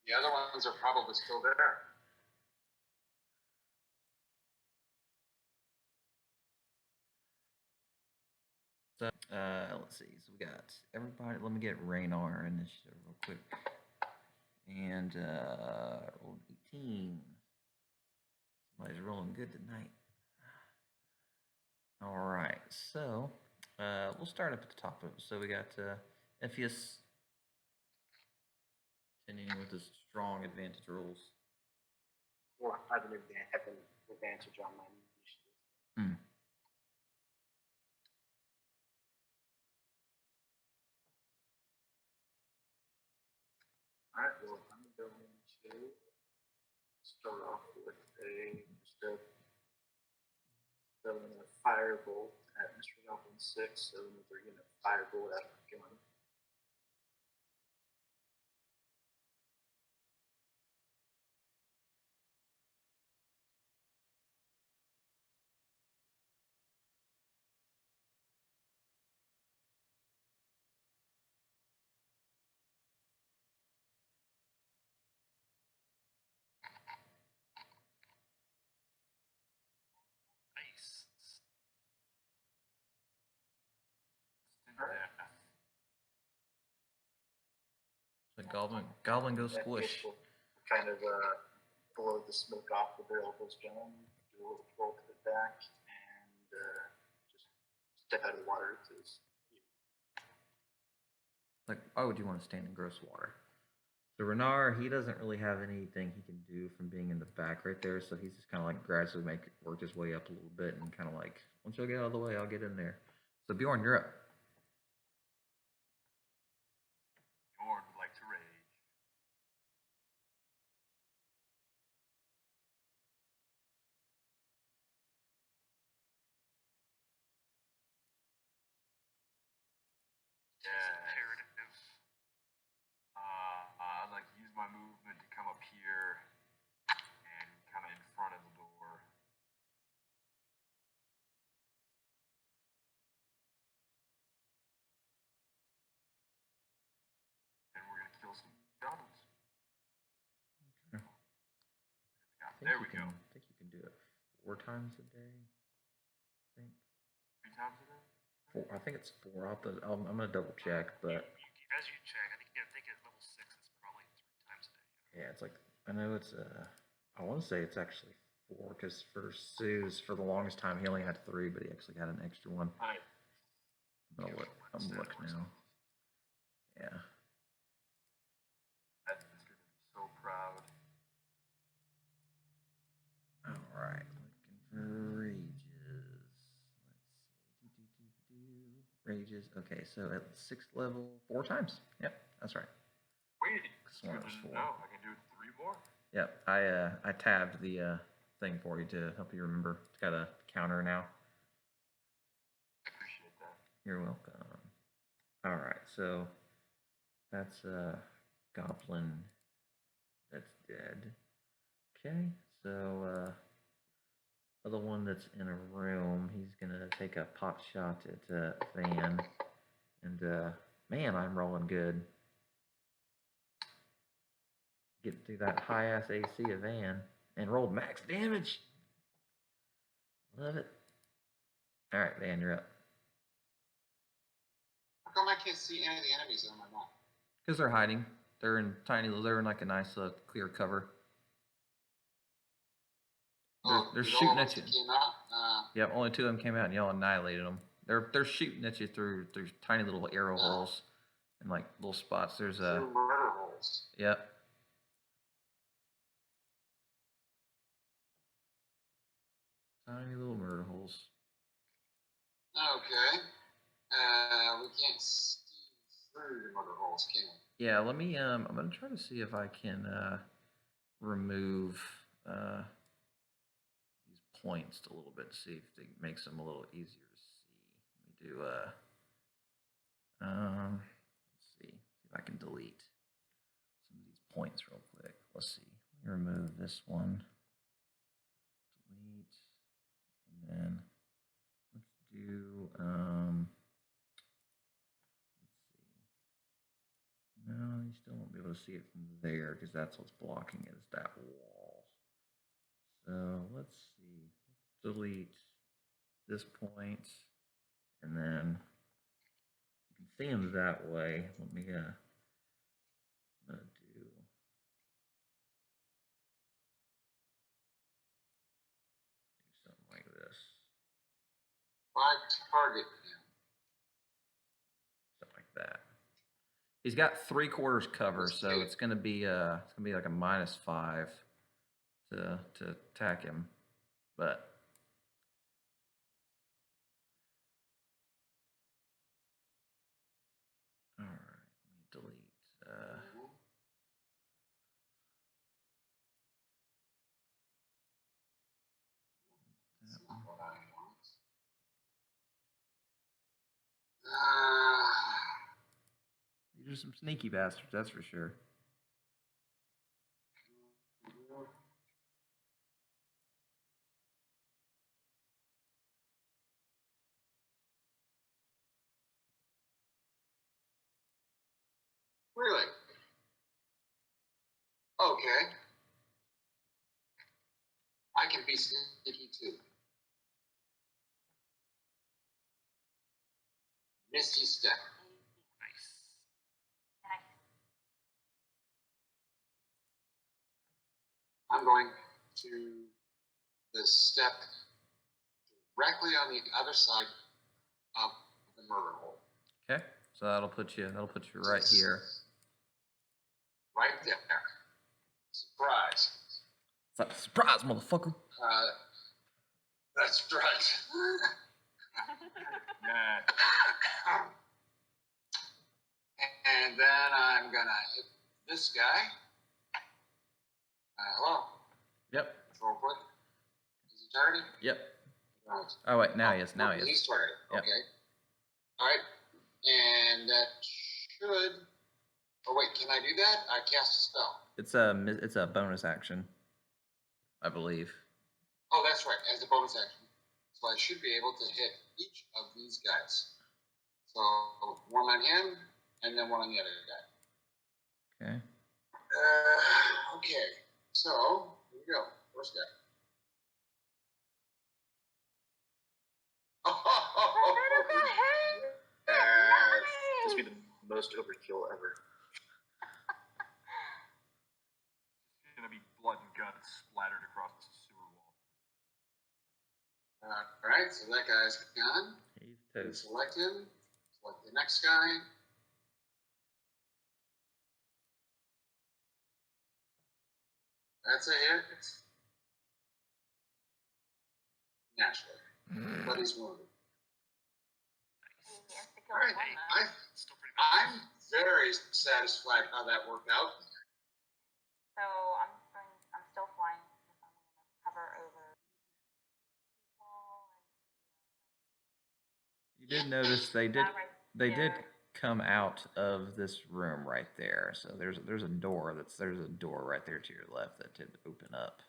The other ones are probably still there. So let's see. So we got everybody. Let me get Raynar initiative real quick. And rolled 18. Somebody's rolling good tonight. All right, so we'll start up at the top of it. So we got Ephius continuing with his strong advantage rules. Well, I have an advantage on my initiative. Alright, well, I'm going to start off with a firebolt at Mr. Goblin 6, so another unit firebolt out of my gun. Nice. Instant death. Goblin goes That squish. will kind of blow the smoke off the barrel of his gun, do a little pull to the back, and just step out of the water to his Like, why would you want to stand in gross water? So Renar, he doesn't really have anything he can do from being in the back right there, so he's just kind of like gradually work his way up a little bit and kind of like, once y'all get out of the way, I'll get in there. So Bjorn, you're up. Bjorn would like to rage. It's Yeah. imperative. I'd like to use my movement to come up here and kind of in front of the door. And we're gonna kill some goblins. Okay. There we go. I think you can do it 4 times a day. I think 3 times a day? 4. I think it's 4. I'm gonna double check, but As you check, I think at level 6 it's probably 3 times a day. yeah, it's like I know it's I want to say it's actually 4 because for Sue's for the longest time he only had 3, but he actually had an extra one. Alright. I'm gonna look now. Yeah. That's gonna be so proud. All right, looking for rages. Let's see. Rages. Okay, so at 6th level, 4 times. Yep, that's right. Wait, Sworn good was to 4. know. I can do 3 more. Yep, I tabbed the thing for you to help you remember. It's got a counter now. I appreciate that. You're welcome. All right, so that's a goblin that's dead. Okay, so other one that's in a room, he's gonna take a pot shot at Van, and man, I'm rolling good. Get through that high ass AC of Van and rolled max damage. Love it. All right, Van, you're up. How come I can't see any of the enemies on my map? Because they're hiding. They're in they're in like a nice clear cover. They're shooting at you. Came out? Yep, only 2 of them came out and y'all annihilated them. They're shooting at you through tiny little arrow holes and like little spots. There's a Through murder holes. yep. Tiny little murder holes. Okay. We can't see through the murder holes, can we? Yeah, let me I'm gonna try to see if I can remove these points a little bit to see if it makes them a little easier to see. Let me do let's see if I can delete some of these points real quick. Let's see. Let me remove this one. Delete, and then let's do no, you still won't be able to see it from there because that's what's blocking it, is that wall. So let's see. Let's delete this point, and then you can see them that way. Let me I'm gonna do something like this. By target. Something like that. He's got 3/4 cover, so it's gonna be like a -5 to attack him, but all right, let me delete. That's not what I want. These are some sneaky bastards, that's for sure. Really? Okay. I can be sneaky too. Misty step. Nice. Nice. I'm going to the step directly on the other side of the murder hole. Okay, so that'll put you right here. Right there. Surprise. Surprise, motherfucker. That's right. Nah. And then I'm gonna hit this guy. Hello. Yep. Control click. Is he targeted? Yep. Right. Oh wait, now he is. Now he is. He's targeted. Yep. Okay. All right. And that should. Oh wait, can I do that? I cast a spell. It's a bonus action, I believe. Oh, that's right. As a bonus action, so I should be able to hit each of these guys. So one on him, and then one on the other guy. Okay. Okay. So here we go. First guy. This would be the most overkill ever. It's gonna be blood and guts splattered across the sewer wall. All right. So that guy's gone. He's toast. Select him. Select the next guy. That's a hit. Naturally. But he's wounded. All right. Still pretty much. I'm very satisfied how that worked out. So I'm still flying. I'm gonna hover over people and You did notice they did come out of this room right there. So there's a door right there to your left that did open up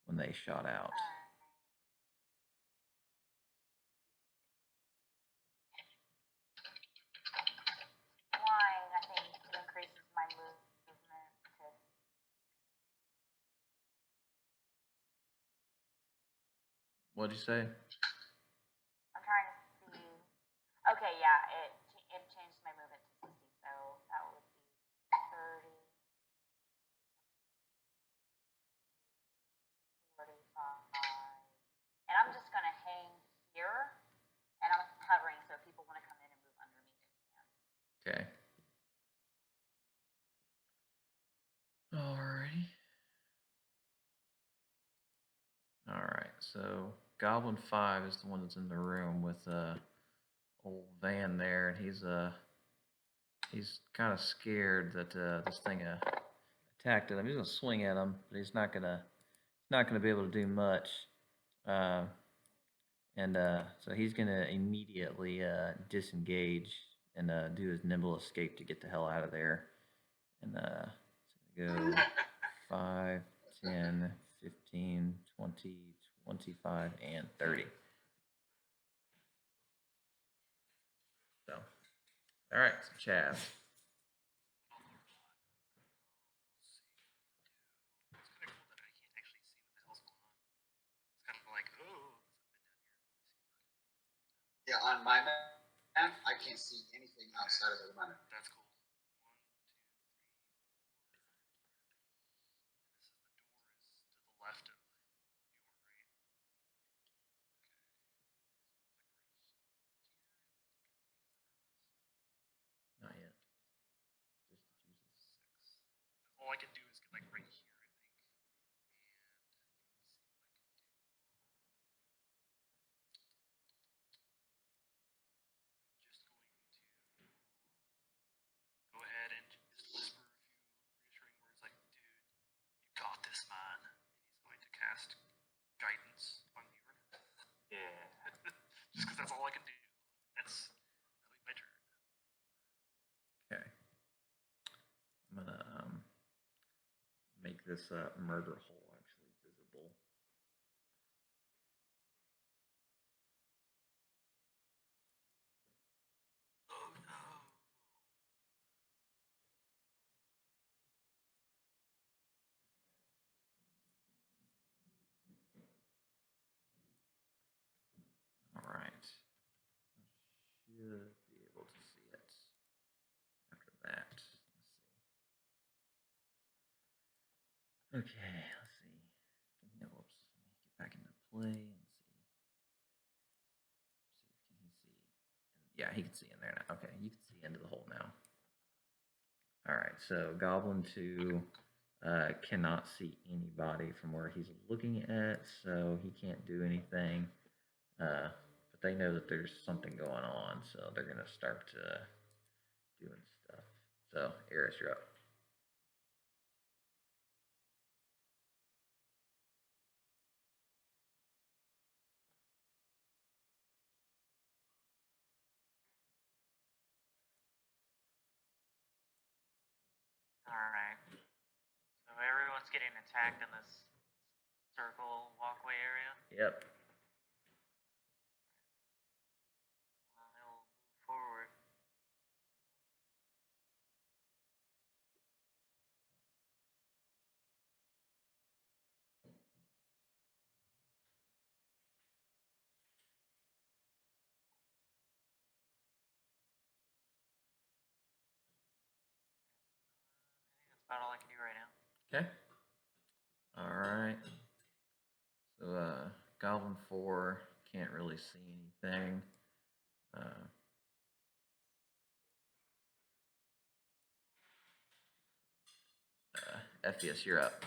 when they shot out. flying. I think it increases my movement to. What'd you say? I'm trying to see. Okay, yeah, it changed my movement to 60, so that would be 30, 45. And I'm just gonna hang here, and I'm hovering, so if people want to come in and move under me, they can. Okay. Alrighty. Alright, so Goblin 5 is the one that's in the room with old Van there, and he's kind of scared that this thing attacked him. He's gonna swing at him, but he's not gonna be able to do much. So he's gonna immediately disengage and do his nimble escape to get the hell out of there. And go 5, 10, 15, 20, 25, and 30. So, all right, so Chav. It's kind of cool that I can't actually see what the hell's going on. It's kind of like, oh, Yeah, on my map, I can't see anything outside of the map. that's cool. 1, 2, 3, 4. And this is the door is to the left of your right. Not yet. Just the juices. 6. All I can do is get like right here, I think. And let's see what I can do. I'm just going to go ahead and just whisper a few reassuring words like, dude, you got this, man. And he's going to cast guidance on you. Yeah. Just because that's all I can do. That'll be my turn. Okay. I'm gonna make this murder hole actually visible. Oh no. All right. Should be able to see it after that. Let's see. Okay, play and see. Can he see? Yeah, he can see in there now. Okay, you can see into the hole now. All right, so Goblin 2 cannot see anybody from where he's looking at, so he can't do anything. But they know that there's something going on, so they're going to start doing stuff. So, Eris, you're up. Alright. So everyone's getting attacked in this circle walkway area. Yep. I will move forward. I think that's about all I can do right now. Okay. All right. So, Goblin 4 can't really see anything. Ephius, you're up.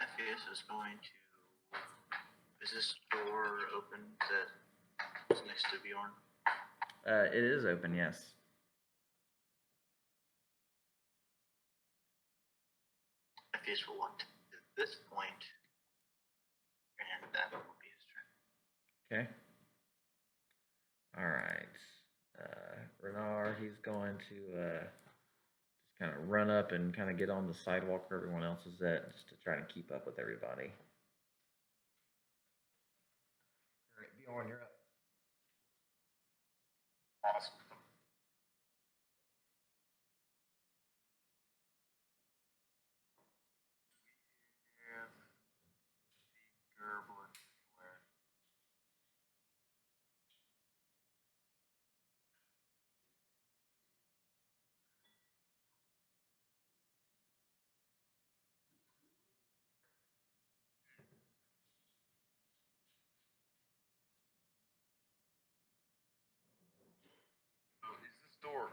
Ephius is going to. Is this door open that is next to Bjorn? It is open, yes. Ephius will want to, at this point, and that will be his turn. Okay. All right. Renard, he's going to just kind of run up and kind of get on the sidewalk where everyone else is at, just to try to keep up with everybody. All right, Bjorn, you're up. Awesome. We have the Gerblin anywhere. So is this door?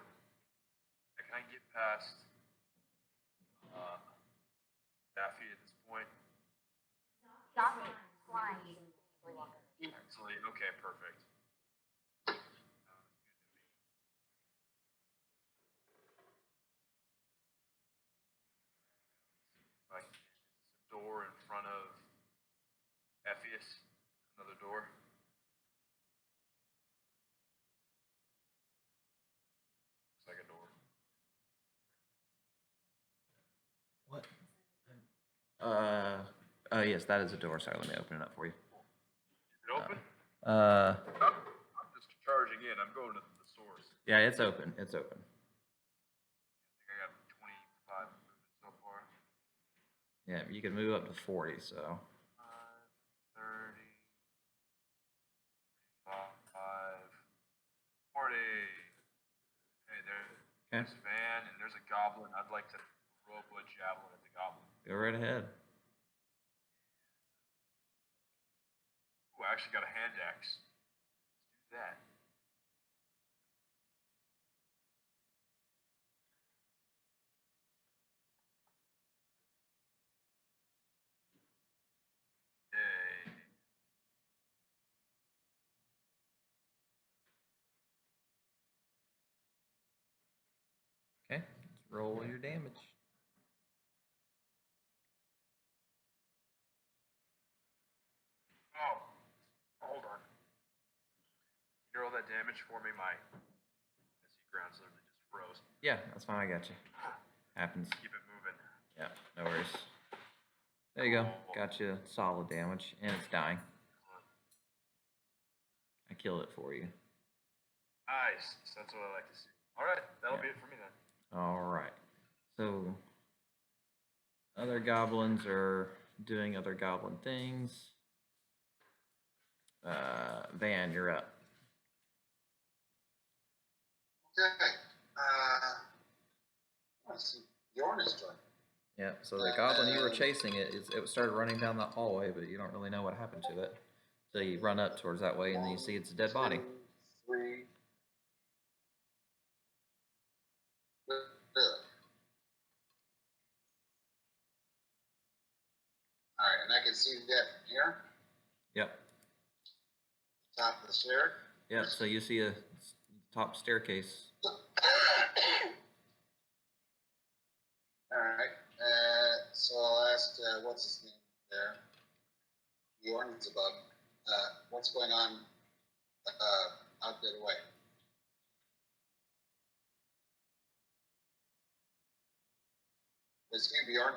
Can I get past Daffy at this point? Zombie flying. Easily walk under. Actually, okay, perfect. Like, is this a door in front of Ephius? Another door? Looks like a door. What? Yes, that is a door. Sorry, let me open it up for you. Is it open? Uh, I'm just charging in. I'm going to the source. yeah, it's open. It's open. I think I got 25 movement so far. Yeah, you can move up to 40, so. 5, 30, 35, 40. Hey, there's Van, and there's a goblin. I'd like to throw a blood javelin at the goblin. Go right ahead. Ooh, I actually got a hand axe. Let's do that. Yay. Okay, let's roll your damage. Oh, hold on. Can you roll that damage for me? My SC grounds literally just froze. Yeah, that's fine. I got you. Happens. Keep it moving. Yeah, no worries. There you go. Got you solid damage, and it's dying. I killed it for you. Nice. That's what I like to see. All right, that'll Yeah. be it for me then. All right. So, other goblins are doing other goblin things. Van, you're up. Okay. Bjorn is joining. Yeah, so the goblin you were chasing, it started running down that hallway, but you don't really know what happened to it. So you run up towards that way, and then you see it's a dead body. 2, 3. Alright, and I can see that from here, Yep. top of the stair. Yep. So you see a top staircase. Alright, so I'll ask, what's his name there? Bjorn's above. What's going on out that way? Is he Bjorn?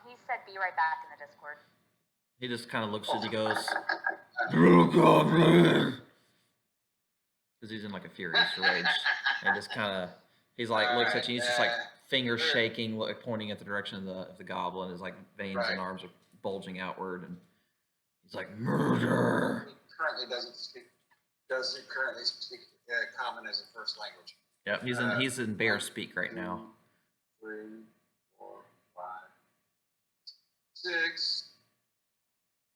He said be right back in the Discord. He just kind of looks as he goes, because he's in like a furious rage, and just kind of he's like looks at you. He's just like fingers shaking, like pointing at the direction of the goblin. His like veins and arms are bulging outward, and he's like murder. He currently doesn't currently speak common as a first language. Yep, he's in bear speak right now. 3, 4, 5, 6.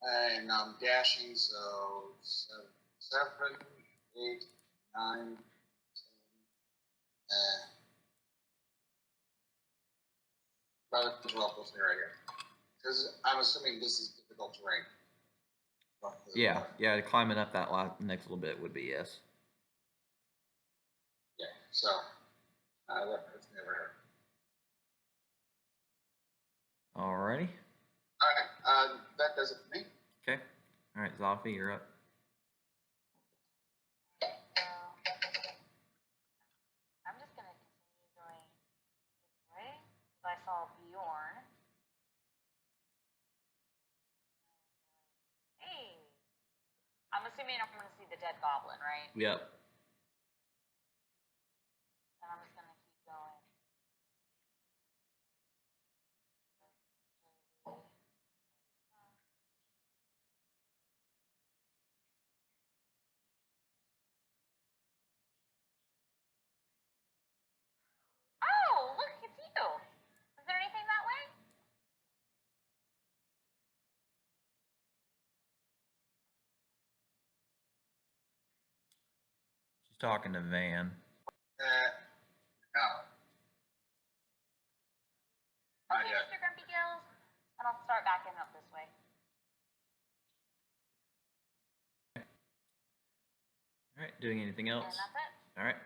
And I'm dashing, so 7, 8, 9, 10. About 12 with me right here. Because I'm assuming this is difficult terrain. Yeah, climbing up that next little bit would be yes. Yeah, so it's never hurt. Alrighty. Alright, that does it for me. Okay. All right, Zoffy, you're up. So I'm just gonna continue going this way because I saw Bjorn. Hey, I'm assuming I'm gonna see the dead goblin, right? Yep. And I'm just gonna keep going. Oh, look, it's you. Is there anything that way? She's talking to Van. No. Okay, Mr. Grumpy Gills. And I'll start backing up this way. All right, doing anything else? And that's it. All right.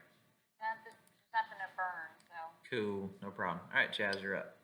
Just nothing to burn, so. Cool, no problem. All right, Chaz, you're up.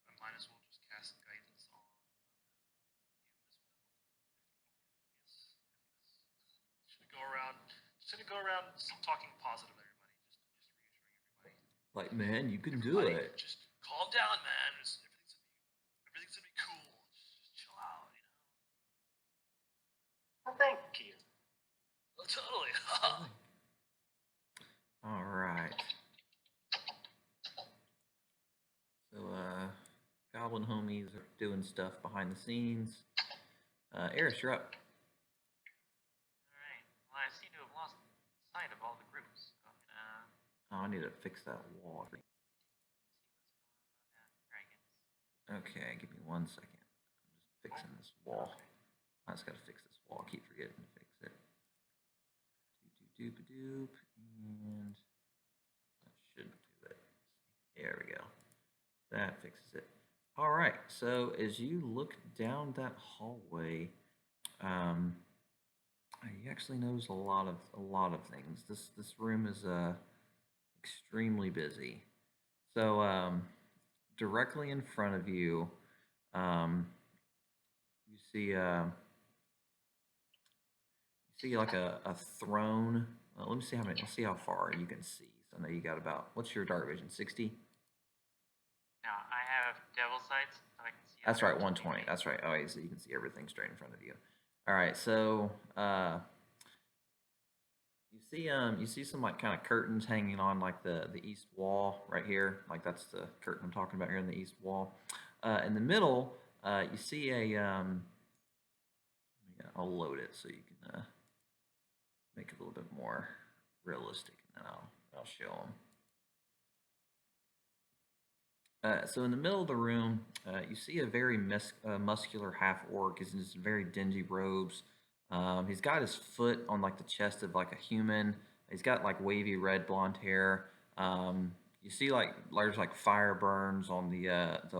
I might as well just cast guidance on you as well. Shouldn't go around talking positive, everybody. Just reassuring everybody. Like, man, you can do it. Just calm down, man. Everything's gonna be cool. Just chill out, you know. Well, thank you. Oh, totally. All right. So, goblin homies are doing stuff behind the scenes. Eris, you're up. Alright. Well, I seem to have lost sight of all the groups. So I'm gonna Oh, I need to fix that wall. see what's going on with that dragons. Okay, give me 1 second. I'm just fixing this wall. I just gotta fix this wall. I keep forgetting to fix it. Doop-a-doop, and that should do it. There we go. That fixes it. All right. So as you look down that hallway, you actually notice a lot of things. This room is extremely busy. So directly in front of you, you see like a throne. Let me see let's see how far you can see. So I know you got about, what's your dark vision? 60? Now, I have devil sights, so I can see. That's right, 120. That's right. Oh, yeah, so you can see everything straight in front of you. All right, so you see some like kind of curtains hanging on like the east wall right here. Like that's the curtain I'm talking about here in the east wall. In the middle, you see a yeah, I'll load it so you can make it a little bit more realistic, and then I'll show them. So in the middle of the room, you see a very muscular half orc. He's in his very dingy robes. He's got his foot on like the chest of like a human. He's got like wavy red blonde hair. You see like there's like fire burns on the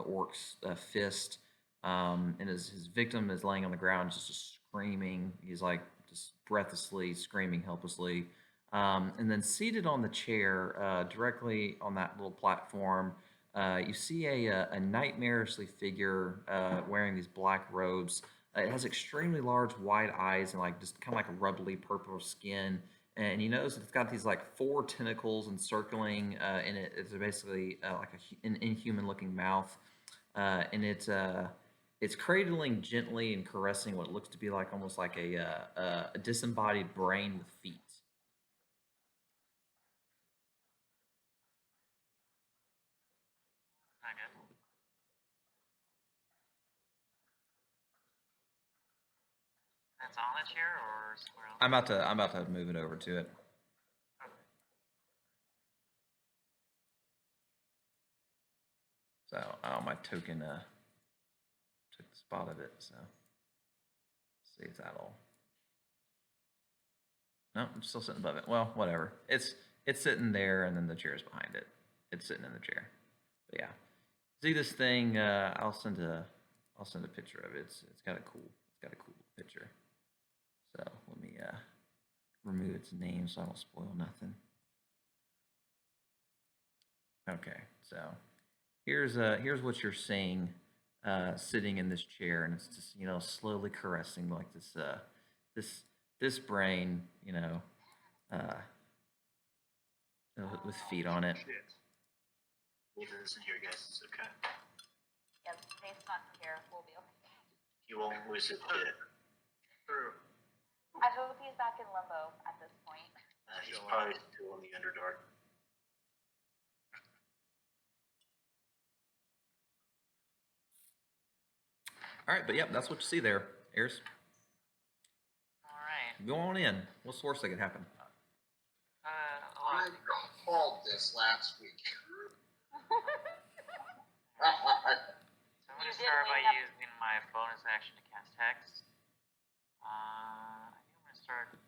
orc's fist, and his victim is laying on the ground just screaming. He's like just breathlessly screaming helplessly. And then seated on the chair, directly on that little platform, you see a nightmarishly figure wearing these black robes. It has extremely large, wide eyes and like just kind of like a rubbly purple skin. And you notice it's got these like four tentacles encircling in it. It's basically like an inhuman-looking mouth, and it's cradling gently and caressing what looks to be like almost like a disembodied brain with feet. Not good. That's on the chair or somewhere else? I'm about to move it over to it. Okay. So, oh, my token took the spot of it. So, let's see if that'll. No, I'm still sitting above it. Well, whatever. It's sitting there, and then the chair's behind it. It's sitting in the chair. But yeah, see this thing? I'll send a picture of it. It's got a cool picture. So let me remove its name so I don't spoil nothing. Okay, so here's what you're seeing sitting in this chair, and it's just slowly caressing like this brain, uh, with feet on it. Shit. Leave this in here, guys. It's okay. Yep, Nate's not here. We'll be okay. He won't lose his shit. True. I hope he's back in limbo at this point. He's probably still in the Underdark. All right, but yep, that's what you see there, Ayers. All right. Go on in. What's the worst that could happen? I called this last week. So I'm You gonna did start by wake up- using my bonus action to cast Hex. I think I'm gonna start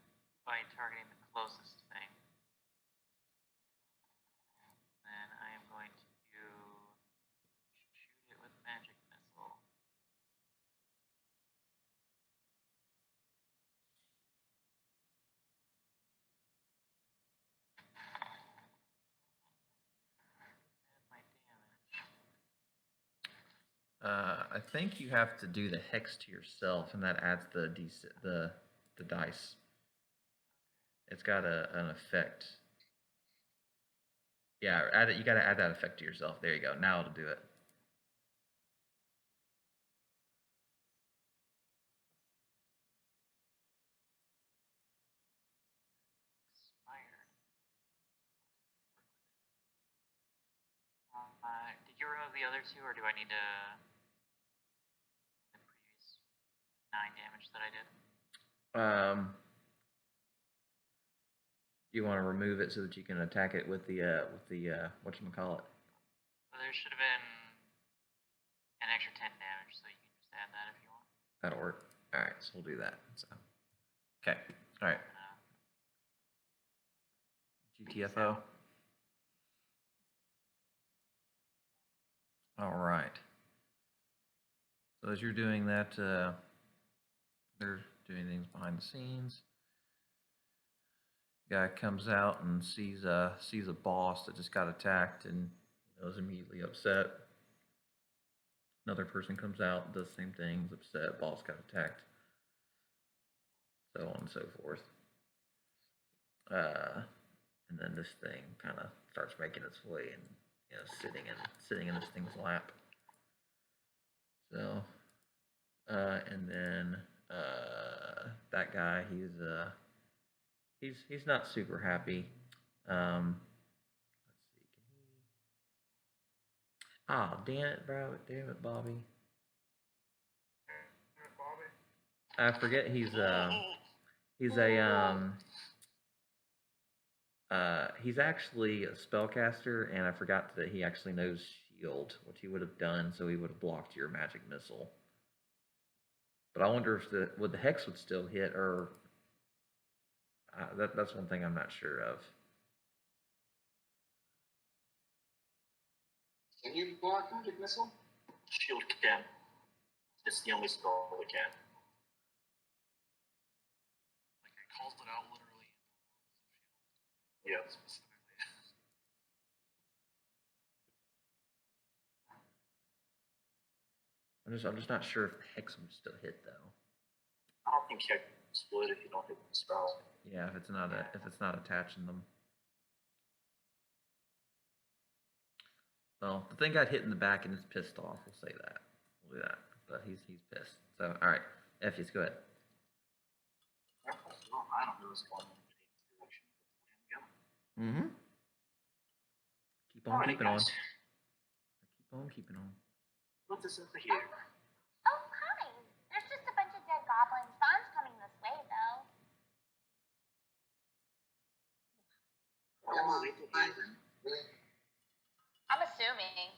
by targeting the closest thing. Then I am going to shoot it with magic missile. And my damage. I think you have to do the hex to yourself, and that adds the dice. It's got an effect. Yeah, add it. You got to add that effect to yourself. There you go. Now it'll do it. Expired. Did you remove the other two, or do I need to the previous 9 damage that I did? You want to remove it so that you can attack it with the whatchamacallit. So there should have been an extra 10 damage, so you can just add that if you want. That'll work. All right, so we'll do that. So, okay. All right. GTFO. All right. So as you're doing that, they're doing things behind the scenes. Guy comes out and sees a boss that just got attacked and is immediately upset. Another person comes out, does the same thing, is upset. Boss got attacked. So on and so forth. And then this thing kind of starts making its way and sitting in this thing's lap. So, and then that guy, He's not super happy. Let's see. Can he? Ah, damn it, bro! Damn it, Bobby! I forget he's actually a spellcaster, and I forgot that he actually knows shield, which he would have done, so he would have blocked your magic missile. But I wonder if the hex would still hit, or that's one thing I'm not sure of. Can you block magic missile? Shield can. It's the only spell that can. Like it calls it out literally in the rules of Shield. Yeah. Specifically. I'm just not sure if the hex would still hit though. I don't think heck split if you don't hit the spell. Yeah, if it's not attaching them. Well, the thing got hit in the back and is pissed off. We'll say that. We'll do that. But he's pissed. So all right, Effie's go ahead. Well, I don't know what's going on in the direction. Mm-hmm. Keep on Alrighty, keeping on. guys. Keep on keeping on. What's this over here? Oh, hi. There's just a bunch of dead goblins. Vaughn's coming this way, though. Come on, wait till Ivan. Really? I'm assuming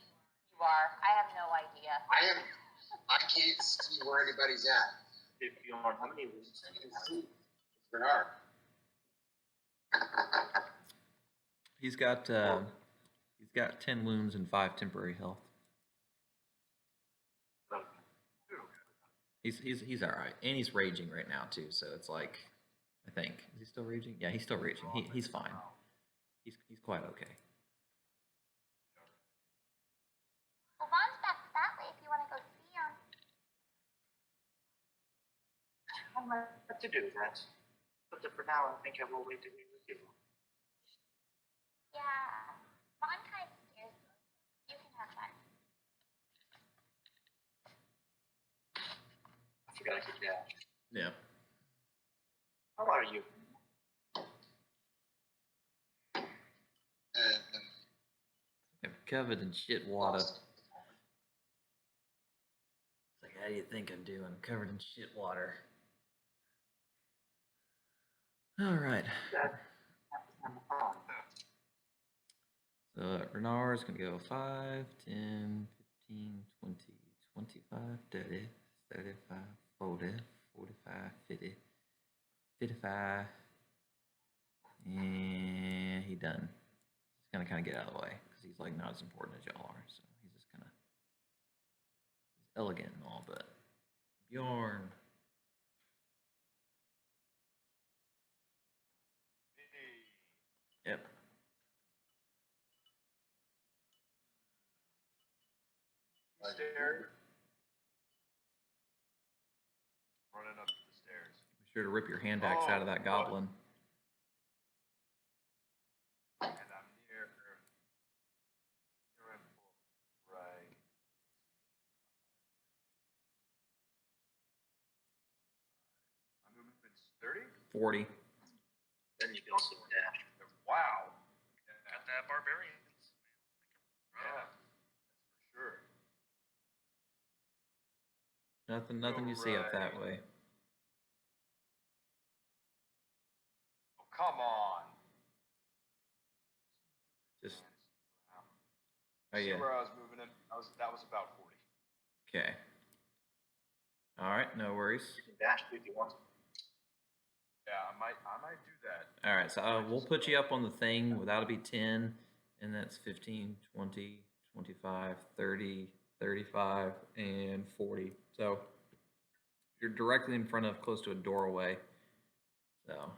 you are. I have no idea. I can't see where anybody's at. If you are, how many wounds I do you can have? see Bernard. He's got 10 wounds and 5 temporary health. He's all right, and he's raging right now too. So it's like, I think, is he still raging? Yeah, he's still raging. He's fine. He's quite okay. Well, Vaughn's back that way if you want to go see him. I'm not to do that. But for now, I think I will wait to be with you. Yeah. Vaughn kind of scares me. You can have fun. I forgot I could dash. Yeah. How are you? I'm covered in shit water. It's like, how do you think I'm doing? I'm covered in shit water. All right. So Renard is going to go 5, 10, 15, 20, 25, 30, 35, 40, 45, 50, 55. And he done. He's going to kind of get out of the way because he's like not as important as y'all are. So he's just kind of, he's elegant and all, but Bjorn. Yep. Stairs. Running up the stairs. Be sure to rip your hand axe out of that goblin. And I'm near her. Here and right. My movement's 30? 40. Then you can also dash. Wow. Got that barbarians. Yeah. That's for sure. Nothing you see up that way. Oh, come on. Just, oh See yeah. where I was moving in? That was about 40. Okay. All right, no worries. You can dash if you want to. Yeah, I might do that. All right, so we'll put you up on the thing without it be 10, and that's 15, 20, 25, 30, 35, and 40. So you're directly in front of close to a doorway. So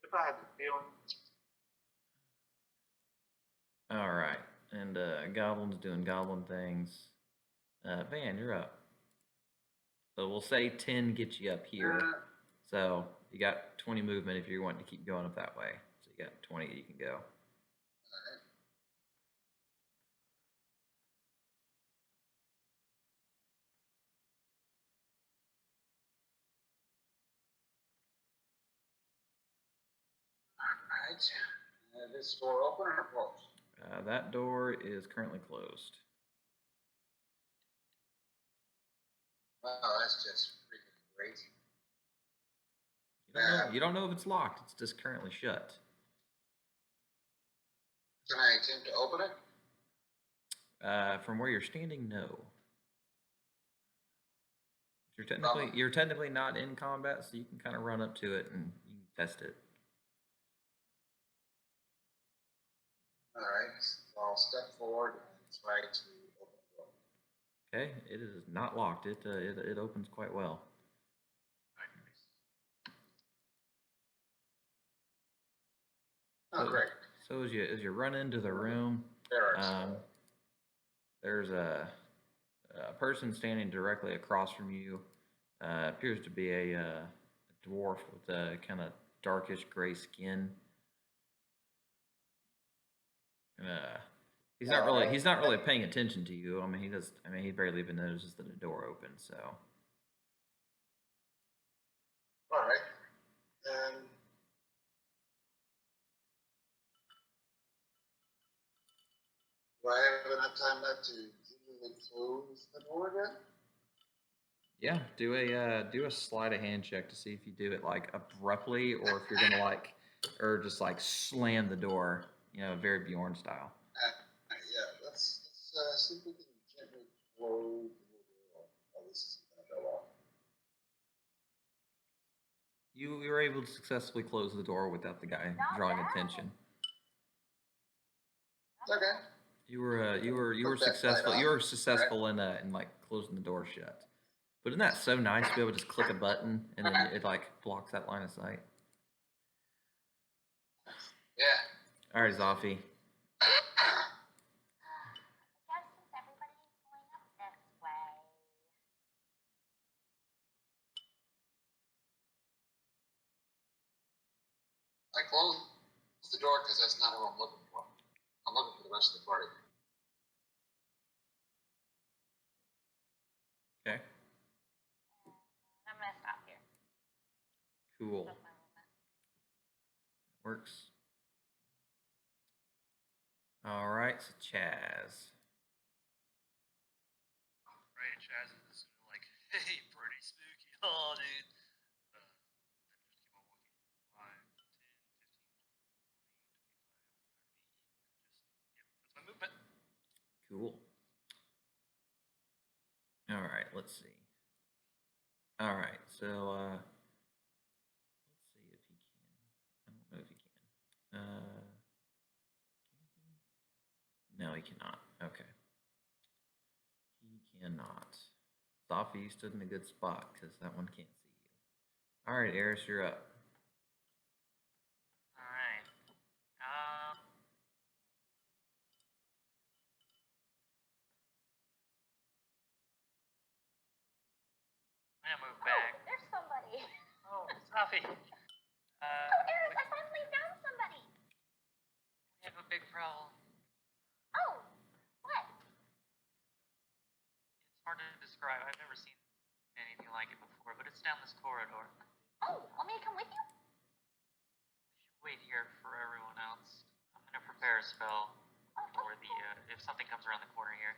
Goodbye, Bill. all right, and Goblin's doing goblin things. Van, you're up. So we'll say 10 gets you up here. So you got 20 movement if you want to keep going up that way. So you got 20 you can go. right. This door open or closed? That door is currently closed. Wow, that's just freaking crazy. You don't know if it's locked. It's just currently shut. Can I attempt to open it? From where you're standing, no. You're technically not in combat, so you can kind of run up to it and you can test it. All right. So I'll step forward and try to open the door. Okay, it is not locked. It opens quite well. Oh, great. So as you run into the room, there's a person standing directly across from you. Appears to be a dwarf with a kind of darkish gray skin. He's not really paying attention to you. I mean, he barely even notices that the door opens. So. All right. Do I have enough time left to gingerly close the door again? Yeah, do a sleight of hand check to see if you do it like abruptly or if you're gonna or just like slam the door, very Bjorn style. Yeah, let's see if we can gently close the door. Oh, this is gonna go off. You were able to successfully close the door without the guy drawing attention. Okay. You were successful. You were successful in like closing the door shut. But isn't that so nice to be able to just click a button and then it like blocks that line of sight? Yeah. All right, Zoffy. I guess since everybody's going up this way. I closed the door because that's not what I'm looking for. I'm looking for the rest of the party. Okay. I'm gonna stop here. Cool. That's my movement. Works. All right, so Chaz. Right, Chaz is like, hey, pretty spooky, oh, dude. Then just keep on walking. 5, 10, 15, 20, 25, 30. Just, yep, that's my movement. Cool. All right, let's see. All right, so let's see if he can. I don't know if he can. No, he cannot. Okay. He cannot. Zoffy, you stood in a good spot because that one can't see you. All right, Eris, you're up. Alright. I'm gonna move back. Oh, there's somebody. Oh, Safi. Oh, Eris, I finally found somebody. We have a big problem. Oh, what? It's hard to describe. I've never seen anything like it before, but it's down this corridor. Oh, want me to come with you? We should wait here for everyone else. I'm gonna prepare a spell for the if something comes around the corner here.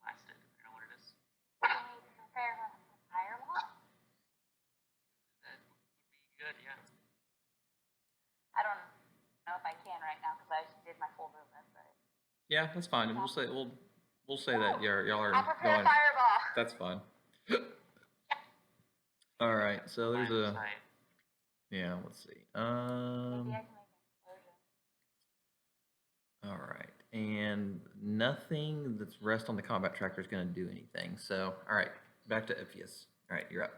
Blast it. I don't know what it is. Can we prepare a fireball? That would be good, yeah. I don't know if I can right now because I just did my full movement, but. Yeah, that's fine. We'll say that y'all are I'll prepare a going. fireball. That's fine. All right, so there's Line of a sight. yeah. Let's see. Maybe I can make an explosion. All right, and nothing that's rest on the combat tractor is going to do anything. So, all right, back to Iphias. All right, you're up.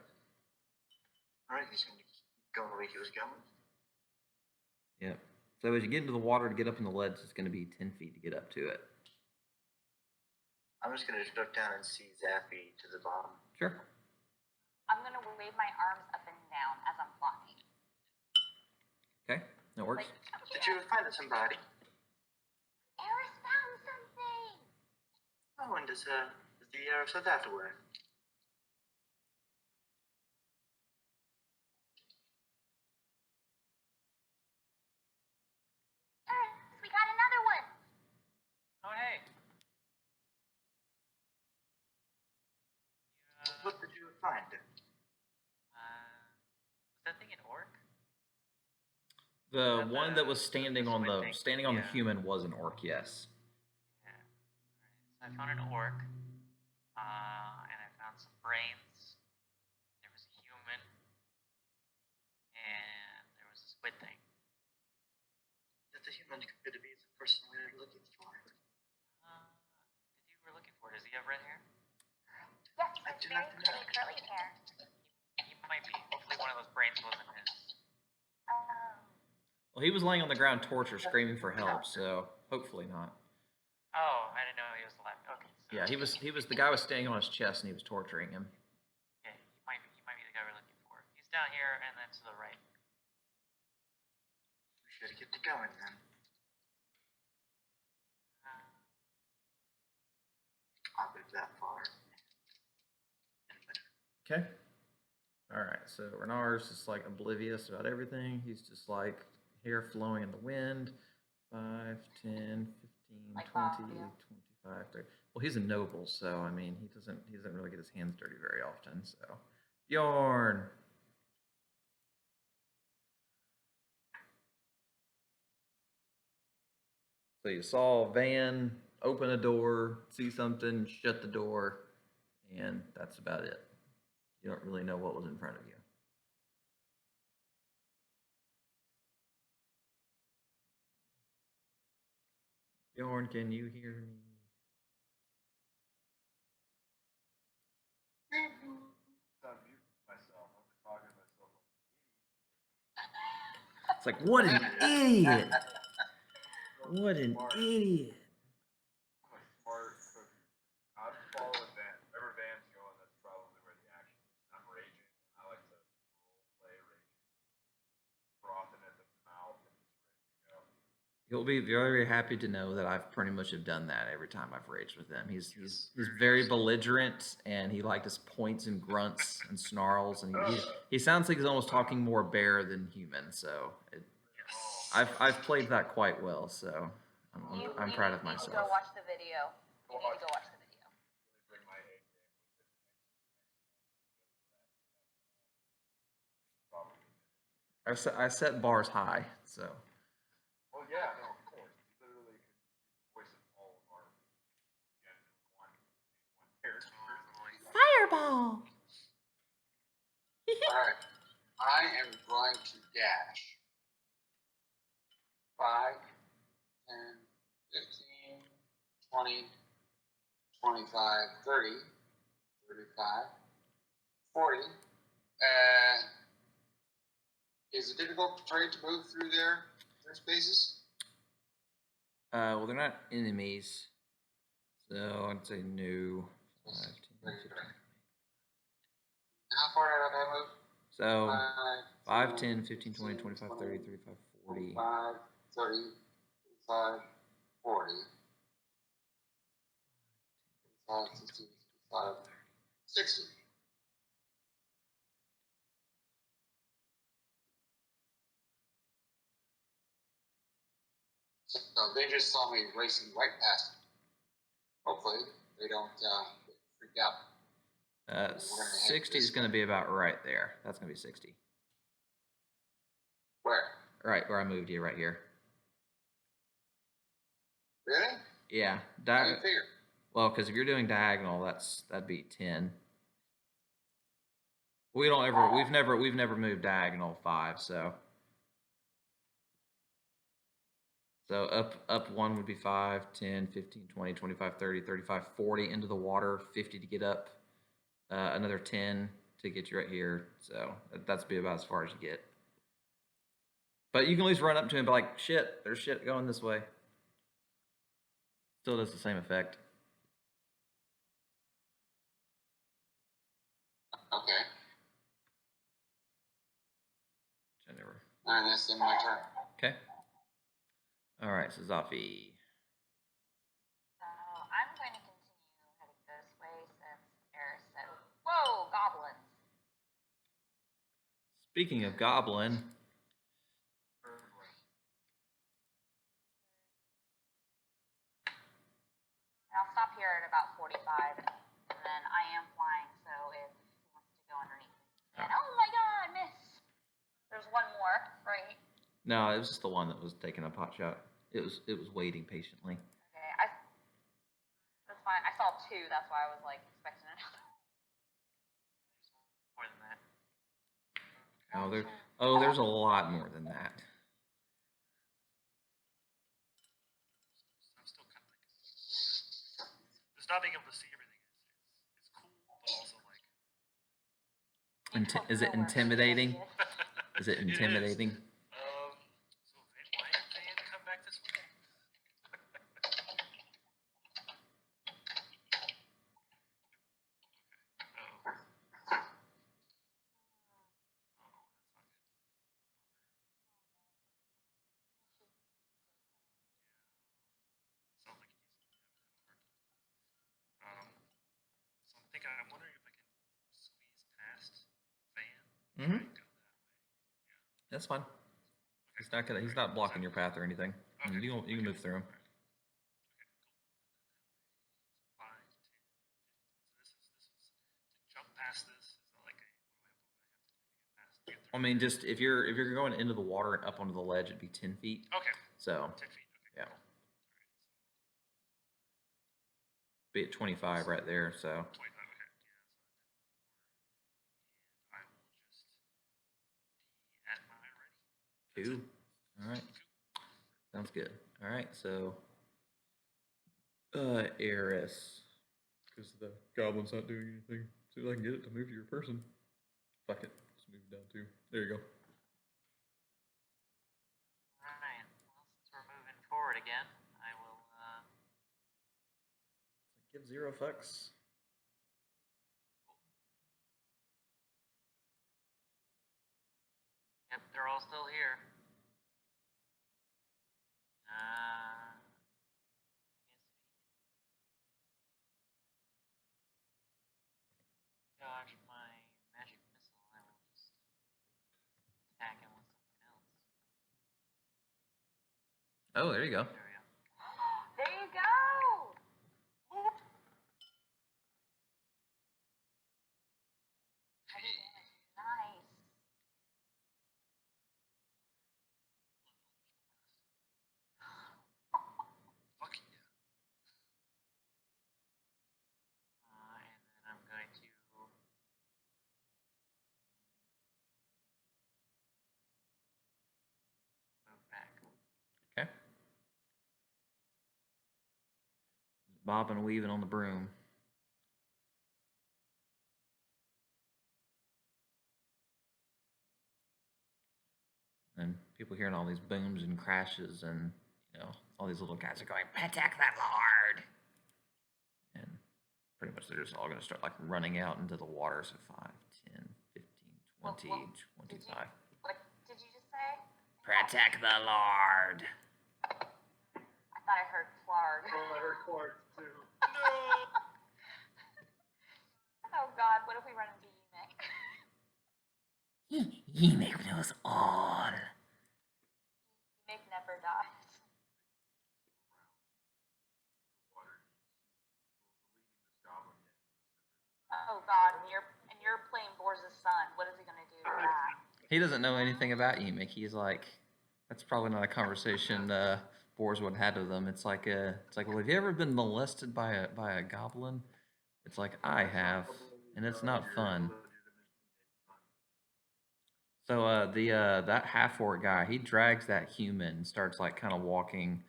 Alright, he's gonna keep going the way he was going. Yep. So as you get into the water to get up in the ledge, it's going to be 10 feet to get up to it. I'm just gonna look down and see Zappy to the bottom. Sure. I'm gonna wave my arms up and down as I'm blocking. Okay, that works. Like, Did you find somebody? Eris found something. Oh, and does the Eris of that work? find? Was that thing an orc? The That one that was the standing on squid the thing? standing on the Yeah. human was an orc, yes. Yeah. Alright, so I found an orc. And I found some brains. There was a human. And there was a squid thing. That the human could be the person we were looking for. The dude we're looking for, does he have red hair? Yes, I it's do very not know. pretty curly hair. He might be. Hopefully one of those brains wasn't his. Well, he was laying on the ground, tortured, screaming for help. So hopefully not. Oh, I didn't know he was alive. Okay. So Yeah, he was. The guy was standing on his chest and he was torturing him. Okay, he might be the guy we're looking for. He's down here and then to the right. We should get to going then. I'll move that far. Okay. All right. So Renard's just like oblivious about everything. He's just like hair flowing in the wind. 5, 10, 15, Like 20, Fabio. 25, 30. Well, he's a noble, so I mean, he doesn't really get his hands dirty very often. So, Bjorn. So you saw Van open a door, see something, shut the door, and that's about it. You don't really know what was in front of you. Bjorn, can you hear me? It's on mute myself. I'm talking to myself It's like, what an idiot! What an idiot! I'm a smart cookie. I'm following Van. Wherever Van's going, that's probably where the action is. I'm raging. I like to role play raging. Frothing at the mouth and just ready to go. You'll be very happy to know that I've pretty much have done that every time I've raged with him. He's very belligerent and he like just points and grunts and snarls and he sounds like he's almost talking more bear than human. So I've played that quite well. So I'm proud of You need myself. to go watch the video. You need to go watch the video. Really bring my A game with it next probably. I set bars high. So Well, yeah, no, of course. You literally could be the voice of all of our one character. fireball. Alright. I am going to dash. 5, 10, 15, 20, 25, 30, 35, 40. Is it difficult for it to move through their spaces? Well, they're not enemies, so I'd say no. 5, 10, 15. How far did I move? So 5, 10, 15, 20, 25, 30, 35, 40. 25, 30, 35, 40. 55, 60, 55, 60. So they just saw me racing right past them. Hopefully they don't get freaked out. 60 is going to be about right there. That's going to be 60. Where? Right where I moved you, right here. Really? Yeah. How do you figure? Well, because if you're doing diagonal, that'd be 10. We've never moved diagonal 5, so up 1 would be 5, 10, 15, 20, 25, 30, 35, 40 into the water, 50 to get up, another 10 to get you right here. So that's be about as far as you get. But you can at least run up to him and be like, shit, there's shit going this way. Still does the same effect. Okay. Never. And that's then my turn. Okay. All right, so Zafi. So I'm going to continue heading this way since Eris said, "Whoa, goblins!" Speaking of goblin, And I'll stop here at about 45, and then I am flying. So if he wants to more, right? No, it was just the one that was taking a pot shot. It was waiting patiently. Okay, that's fine. I saw 2, that's why I was like expecting another. More than that. There's a lot more than that. I'm still kind of like, just not being able to see everything is cool, but also like. Is it intimidating? Is it It is. intimidating? So why did Van come back this way? Oh. Oh, that's not good. Sounds like he's having a hard time. So I'm thinking, I'm wondering if I can squeeze past Van. Mhm. Try and go that way. Yeah. That's fine. Okay. He's not blocking your path or anything. Okay. You can move through him. Okay, cool. 5, 10, 15. So this is to jump past this. Is that like a what do I have to do to get past? I mean, just if you're going into the water and up onto the ledge, it'd be 10 feet. Okay. So 10 feet. Okay. yeah, Cool. be at 25 right there. So 25. Okay. Yeah. So I will just be at my ready. cool. All right, sounds good. All right, so Eris, because the goblin's not doing anything. See if I can get it to move to your person. Fuck it, just move it down too. There you go. Alright, well, since we're moving forward again, I will, Give 0 fucks. yep, they're all still here. I guess if he can dodge my magic missile, I will just attack him with something else. Oh, there you go. There we go. There you go! Nice. Fuck yeah. And then I'm going to move back. Okay. Bobbing and weaving on the broom. And people hearing all these booms and crashes, and all these little guys are going, "Attack that lord!" And pretty much they're just all going to start like running out into the water. So 5, 10, 15, 20, Well, 25. What did you just say? Attack the lord! I thought I heard Clark. Oh, I heard Clark too. Oh God, what if we run into Yemek? Yemek knows all. Yemek never dies. Oh God, and you're playing Bor's son. What is he gonna do to that? He doesn't know anything about Yemek. He's like, that's probably not a conversation Boars would have had with them. It's like, well, have you ever been molested by a goblin? It's like, I have, and it's not fun. So that half orc guy, he drags that human and starts like kind of walking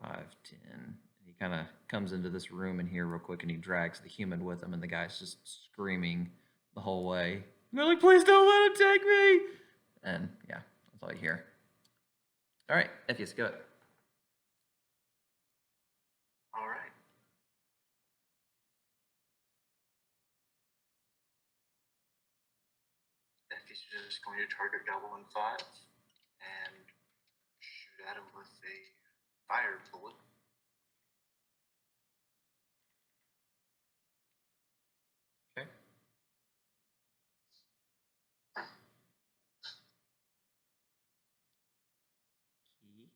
5, 10. He kind of comes into this room in here real quick, and he drags the human with him, and the guy's just screaming the whole way. And they're like, "Please don't let him take me!" And yeah, that's all you hear. All right, Ephius, go. All right. He's just going to target Goblin 5 and shoot at him with a fire bullet. Okay. Key.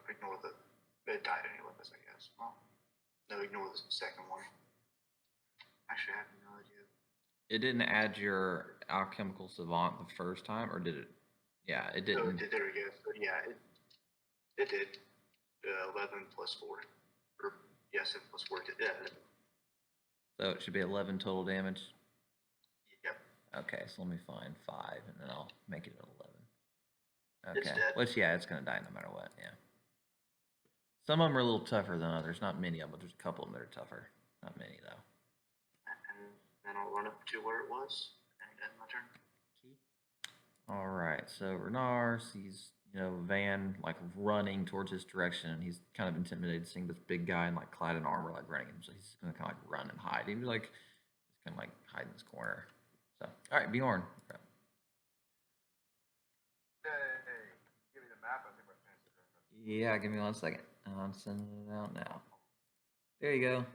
ignore the. It died anyways, I guess. Well, no, ignore the second one. Actually, I have no idea. It didn't add your alchemical savant the first time, or did it? Yeah, it No, didn't. there we go. So, yeah, it did. 11 plus 4. Or, yeah, 7 plus 4. Yeah. So it should be 11 total damage. Yep. Okay, so let me find 5, and then I'll make it 11. It's Okay, dead. which yeah, it's gonna die no matter what. Yeah. Some of them are a little tougher than others. Not many of them, but there's a couple of them that are tougher. Not many though. And then I'll run up to where it was and end my turn. All right, so Renar sees Van like running towards his direction, and he's kind of intimidated seeing this big guy and like clad in armor like running him. So he's gonna kind of like run and hide. He's like he's kind of like hide in this corner. So all right, Bjorn. Give me the map. I think my fancy drink. Yeah, give me 1 second. I'm sending it out now. There you go.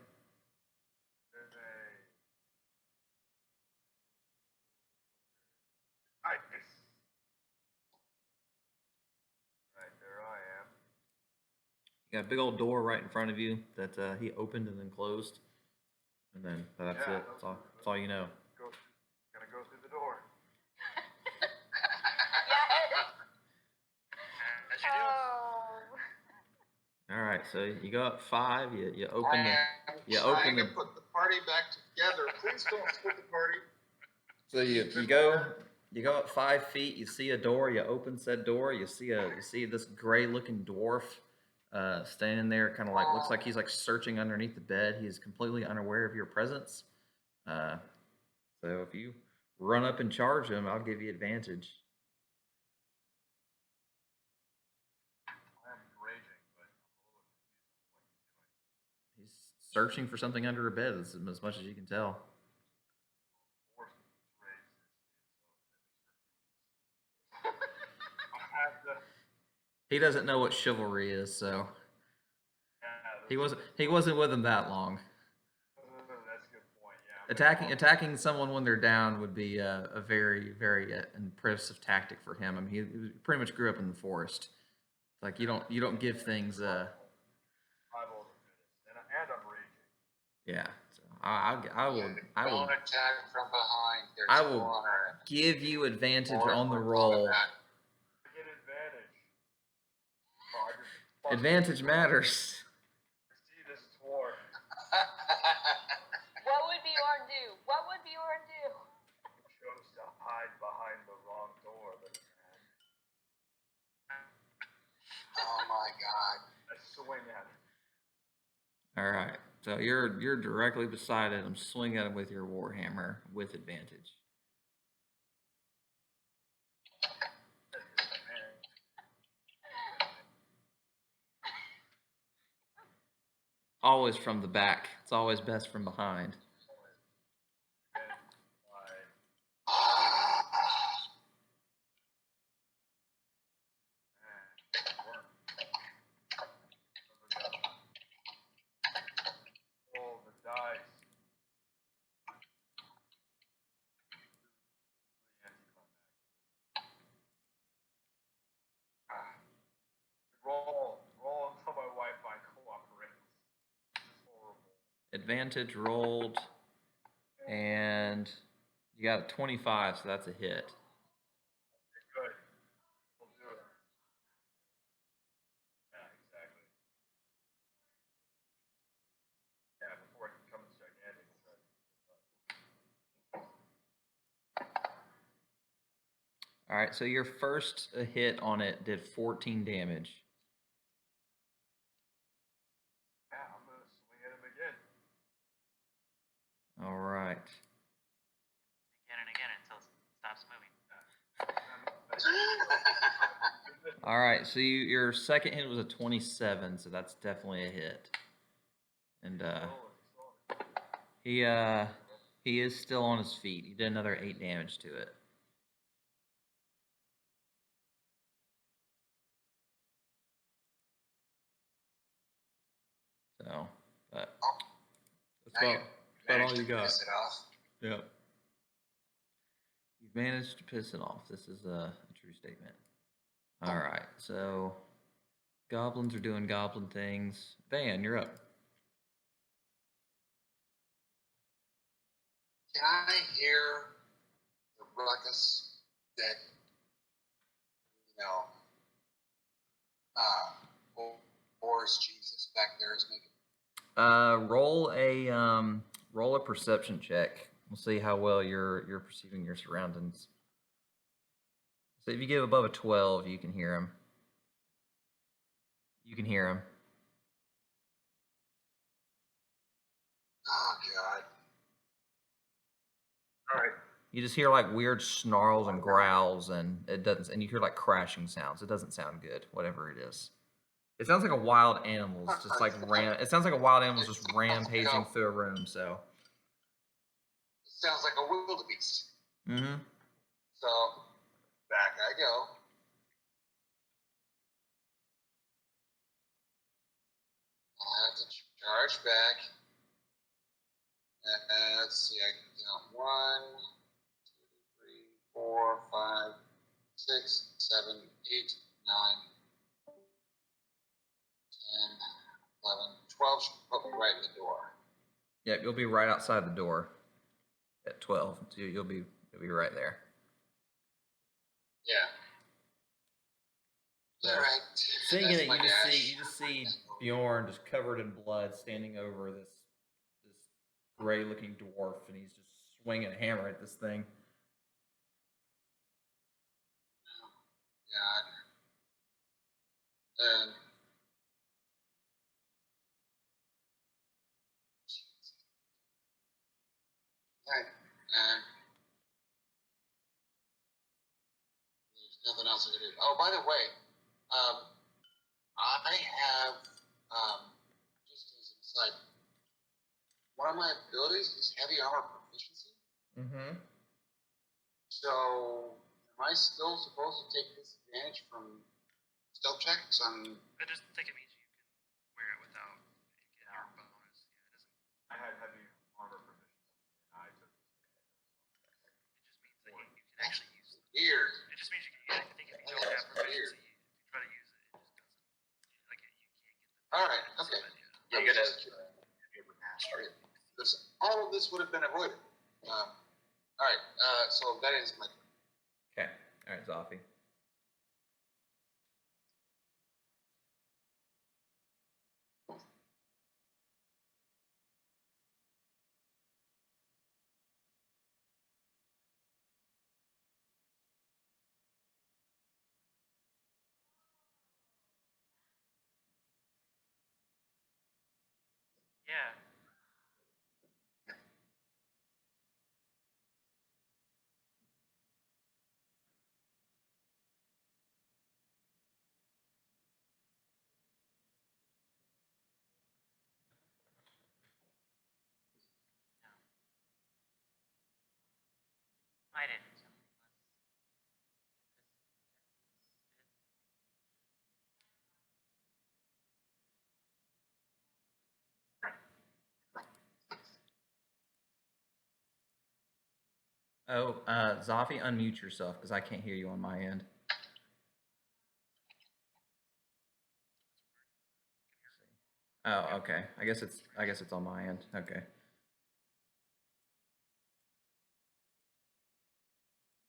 There's a. Nice. Right there I am. You got a big old door right in front of you that he opened and then closed, and then that's Yeah, it. That's all you know. Gotta go through the door. Yes. As you do. Oh. All right, so you go up 5. You open the. I'm You trying open to the. put the party back together. Please don't split the party. So you go up 5 feet. You see a door. You open said door. You see this gray looking dwarf standing there, kind of like looks like he's like searching underneath the bed. He is completely unaware of your presence. So if you run up and charge him, I'll give you advantage. I am raging, but I'm a little confused on what he's doing. He's searching for something under a bed, as much as you can tell. Forced rage this game, so at least for 2 weeks. I have to. He doesn't know what chivalry is, so Yeah, he wasn't with him that long. that's a good point. Yeah. Attacking someone when they're down would be a very impressive tactic for him. I mean, he pretty much grew up in the forest. Like you don't give things. Survival of the fittest, and I'm raging. Yeah. So I will Don't attack from behind. There's I will water. give you advantage Or on the we're roll. going back. I get advantage. Oh, I just Advantage matters. see this dwarf. What would Bjorn do? What would Bjorn do? Chose to hide behind the wrong door, but Oh my god. I swing at it. All right. So you're directly beside it. I'm swinging at him with your warhammer with advantage. Always from the back. It's always best from behind. Roll the dice. Roll until my Wi-Fi cooperates. This is horrible. Advantage rolled, and you got a 25, so that's a hit. Good. We'll do it. Yeah, exactly. Yeah, before it becomes gigantic. All right, so your first hit on it did 14 damage. Yeah, I'm gonna swing at him again. All right. Again and again until it stops moving. All right, so your second hit was a 27, so that's definitely a hit. And he is still on his feet. He did another 8 damage to it. So, but that's about all you got. Piss it off. Yep. You've managed to piss it off. This is a true statement. All right, so Goblins are doing goblin things. Van, you're up. Can I hear the ruckus that, you know, Boris Jesus back there is making? Roll a perception check. We'll see how well you're perceiving your surroundings. So if you get above a 12, you can hear him. You can hear him. Oh God! All right. You just hear like weird snarls and growls, and it doesn't. And you hear like crashing sounds. It doesn't sound good, whatever it is. It sounds like a wild animal's just like It sounds like a wild animal's just rampaging through a room. So. It sounds like a wildebeest. Mm-hmm. So back I go. I have to charge back. Let's see, I can count 1, 2, 3, 4, 5, 6, 7, 8, 9, 10, 11, 12 should put me right in the door. Yep, you'll be right outside the door at 12. So you'll be right there. Yeah. All right. Seeing That's it, my you dash. just see Bjorn just covered in blood, standing over this gray-looking dwarf, and he's just swinging a hammer at this thing. God. Alright. There's nothing else I can do. Oh, by the way, I have, just as an aside, one of my abilities is heavy armor proficiency. Mm-hmm. So, am I still supposed to take disadvantage from stealth checks on? I just think it means you can wear it without getting your bonus. Yeah, it doesn't. I had heavy armor proficiency, and I took this. It just means that you can actually use it. Weird. It just means you can. I think if you don't have proficiency, if you try to use it, it just doesn't. Like you can't get the. All right. Okay. You're gonna be able to master it. All of this would have been avoided. All right. So that ends my turn. Okay. All right, Zoffy. Yeah. No. I didn't. Oh, Zoffy, unmute yourself because I can't hear you on my end. Oh, okay. I guess it's on my end. Okay.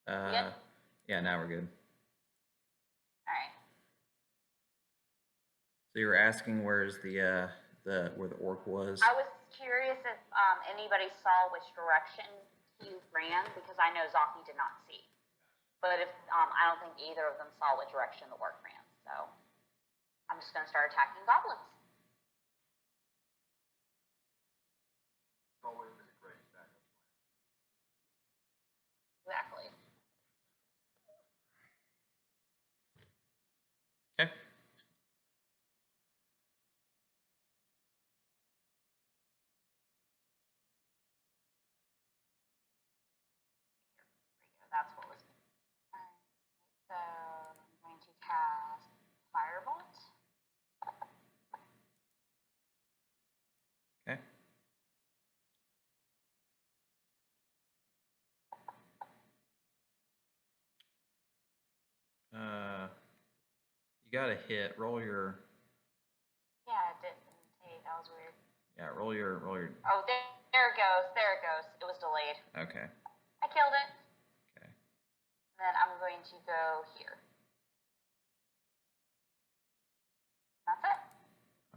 Yep. Yeah, now we're good. All right. So you were asking where's where the orc was? I was curious if anybody saw which direction he ran, because I know Zaki did not see. But if I don't think either of them saw which direction the orc ran, so I'm just going to start attacking goblins. Always a great backup plan. Exactly. Okay. That's what was. Alright, so I'm going to cast Firebolt. Okay. You got a hit. Roll your Yeah, roll your. Oh, there it goes. There it goes. It was delayed. Okay. I killed it. Okay. And then I'm going to go here. That's it.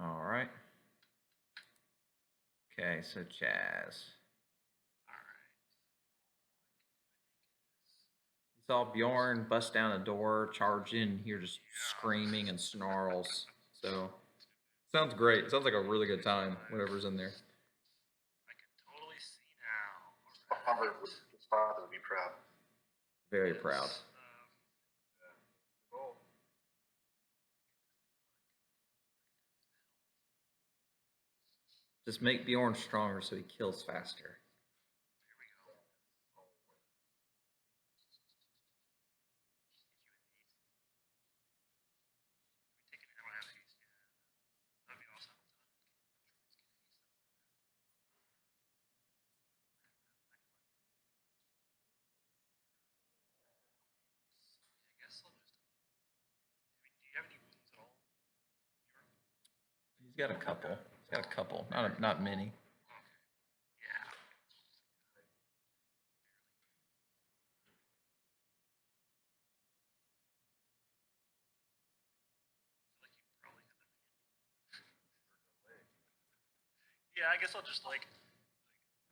All right. Okay, so Chaz. Alright. You saw Bjorn bust down a door, charge in here, just screaming and snarls. So, sounds great. Sounds like a really good time. Whatever's in there. I can totally see now. His father would be proud. Very proud. Goal. Just make Bjorn stronger so he kills faster. Here we go. We take it. I don't have haste yet. That'd be awesome. I guess I'll just. I mean, do you have any wounds at all? He's got a couple. He's got a couple. Not many. Yeah. I feel like you probably have them handled. Yeah, I guess I'll just like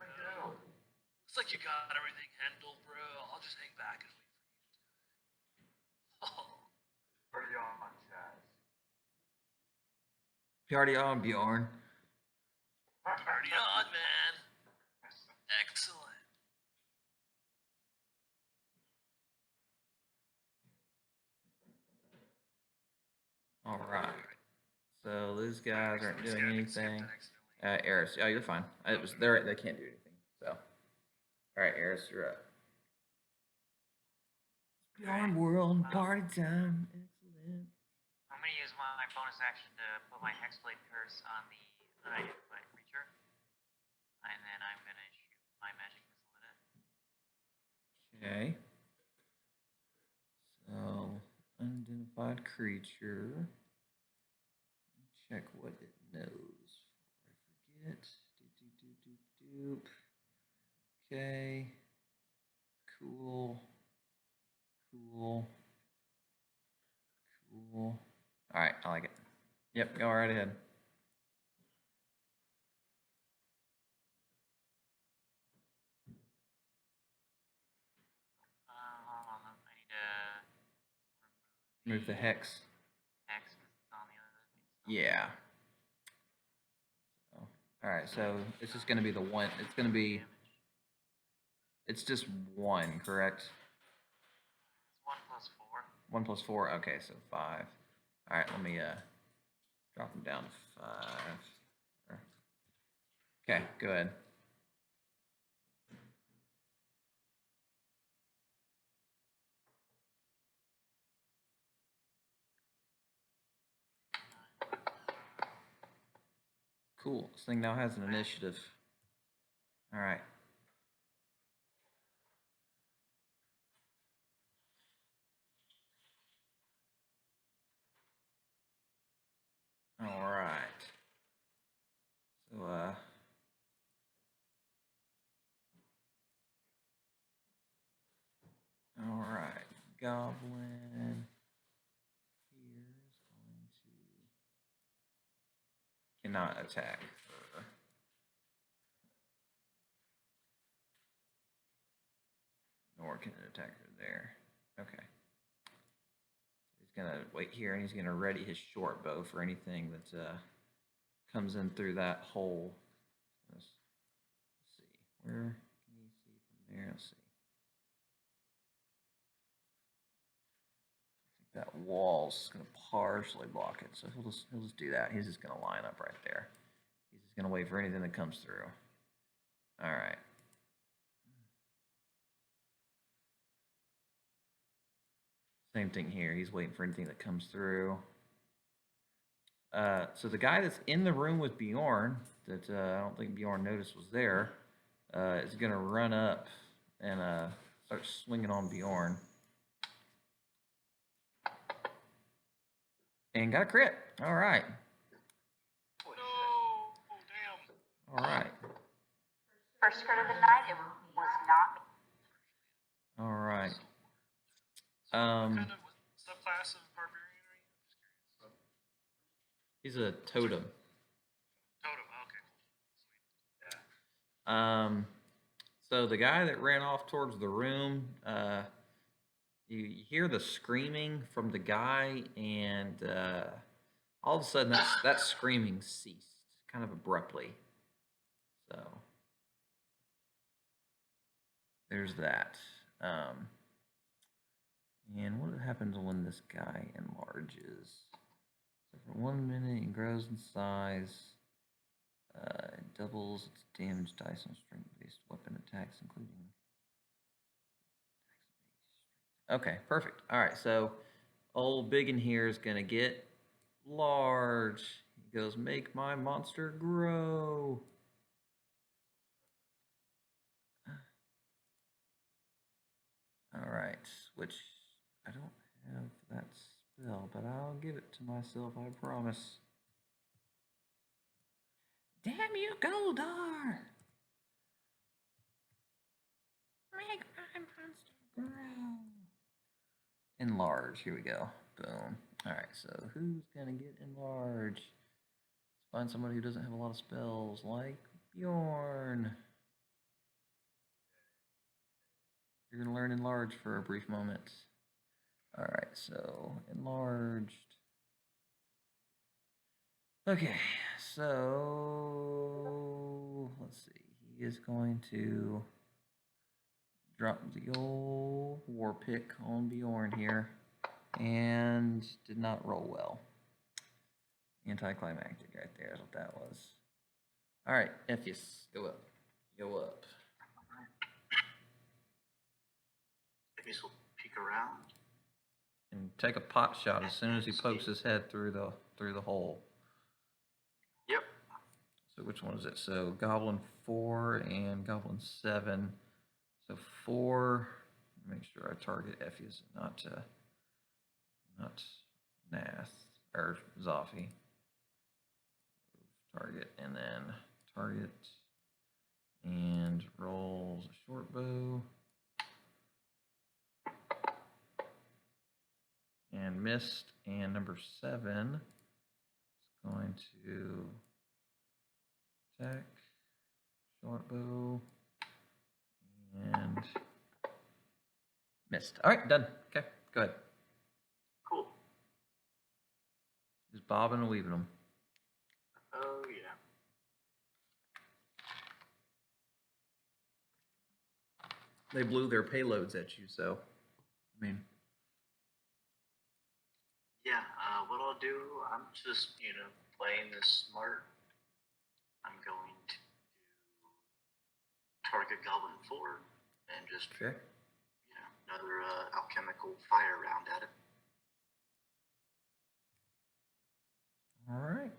looks like you got everything handled, bro. I'll just hang back and wait for you to do it. Oh, Party on, Chaz. Party on, Bjorn. party on, man. Excellent. All right. So those guys aren't This doing guy anything. skipped accidentally. Eris, oh, you're fine. It was they can't do anything. So, all right, Eris, you're up. Bjorn world party time. Excellent. I'm gonna use my bonus action to put my Hexblade Curse on the unidentified creature, and then I'm gonna shoot my magic missile at it. Okay. So, unidentified creature. Let me check what it knows before I forget. Doop. Okay. Cool. Alright, I like it. Yep, go right ahead. Hold on, I need to Move the hex. Hex because it's on the other. Yeah. So, alright, so it's just gonna be the one. It's gonna be. It's just one, correct? It's 1+4. 1 plus 4. Okay, so 5. All right, let me drop them down to 5. Okay, go ahead. Cool. This thing now has an initiative. All right. All right. So, all right. Goblin here is going to cannot attack her. Nor can it attack her there. Okay. He's gonna wait here and he's gonna ready his short bow for anything that comes in through that hole. Let's see. Where can you see from there? Let's see. I think that wall's gonna partially block it, so he'll just do that. He's just gonna line up right there. He's just gonna wait for anything that comes through. All right. Same thing here. He's waiting for anything that comes through. So the guy that's in the room with Bjorn, that I don't think Bjorn noticed was there, is going to run up and start swinging on Bjorn. And got a crit. All right. No! Oh, damn. All right. First crit of the night, it was not me. All right. So what kind of subclass of barbarian are you? I'm just curious. He's a totem. Totem. Okay, cool. Sweet. Yeah. So the guy that ran off towards the room, you hear the screaming from the guy, and all of a sudden that screaming ceased, kind of abruptly. So there's that. And what happens when this guy enlarges? So for 1 minute, it grows in size. It doubles its damage dice on strength-based weapon attacks, including. Okay, perfect. All right, so old Biggin here is gonna get large. He goes, make my monster grow. All right, which I don't have that spell, but I'll give it to myself, I promise. Damn you, Goldar! Make my monster grow. Enlarge, here we go. Boom. Alright, so who's gonna get enlarge? Let's find somebody who doesn't have a lot of spells, like Bjorn. You're gonna learn enlarge for a brief moment. Alright, so enlarged. Okay, so let's see. He is going to drop the old war pick on Bjorn here, and did not roll well. Anticlimactic right there is what that was. All right, Epheus, go up. Go up. Epheus will peek around. And take a pot shot as soon as he pokes his head through the hole. Yep. So which one is it? So Goblin 4 and Goblin 7. So 4. Make sure I target Epheus, not Nath or Zoffy. Target and then target and rolls a short bow and missed. And number 7 is going to attack short bow and missed. All right, done. Okay, go ahead. Cool. Just bobbing and weaving them. Oh, yeah. They blew their payloads at you, so I mean. Yeah, what I'll do, I'm just, playing this smart. I'm going to target Goblin 4 and just, Okay. Another alchemical fire round at it. All right.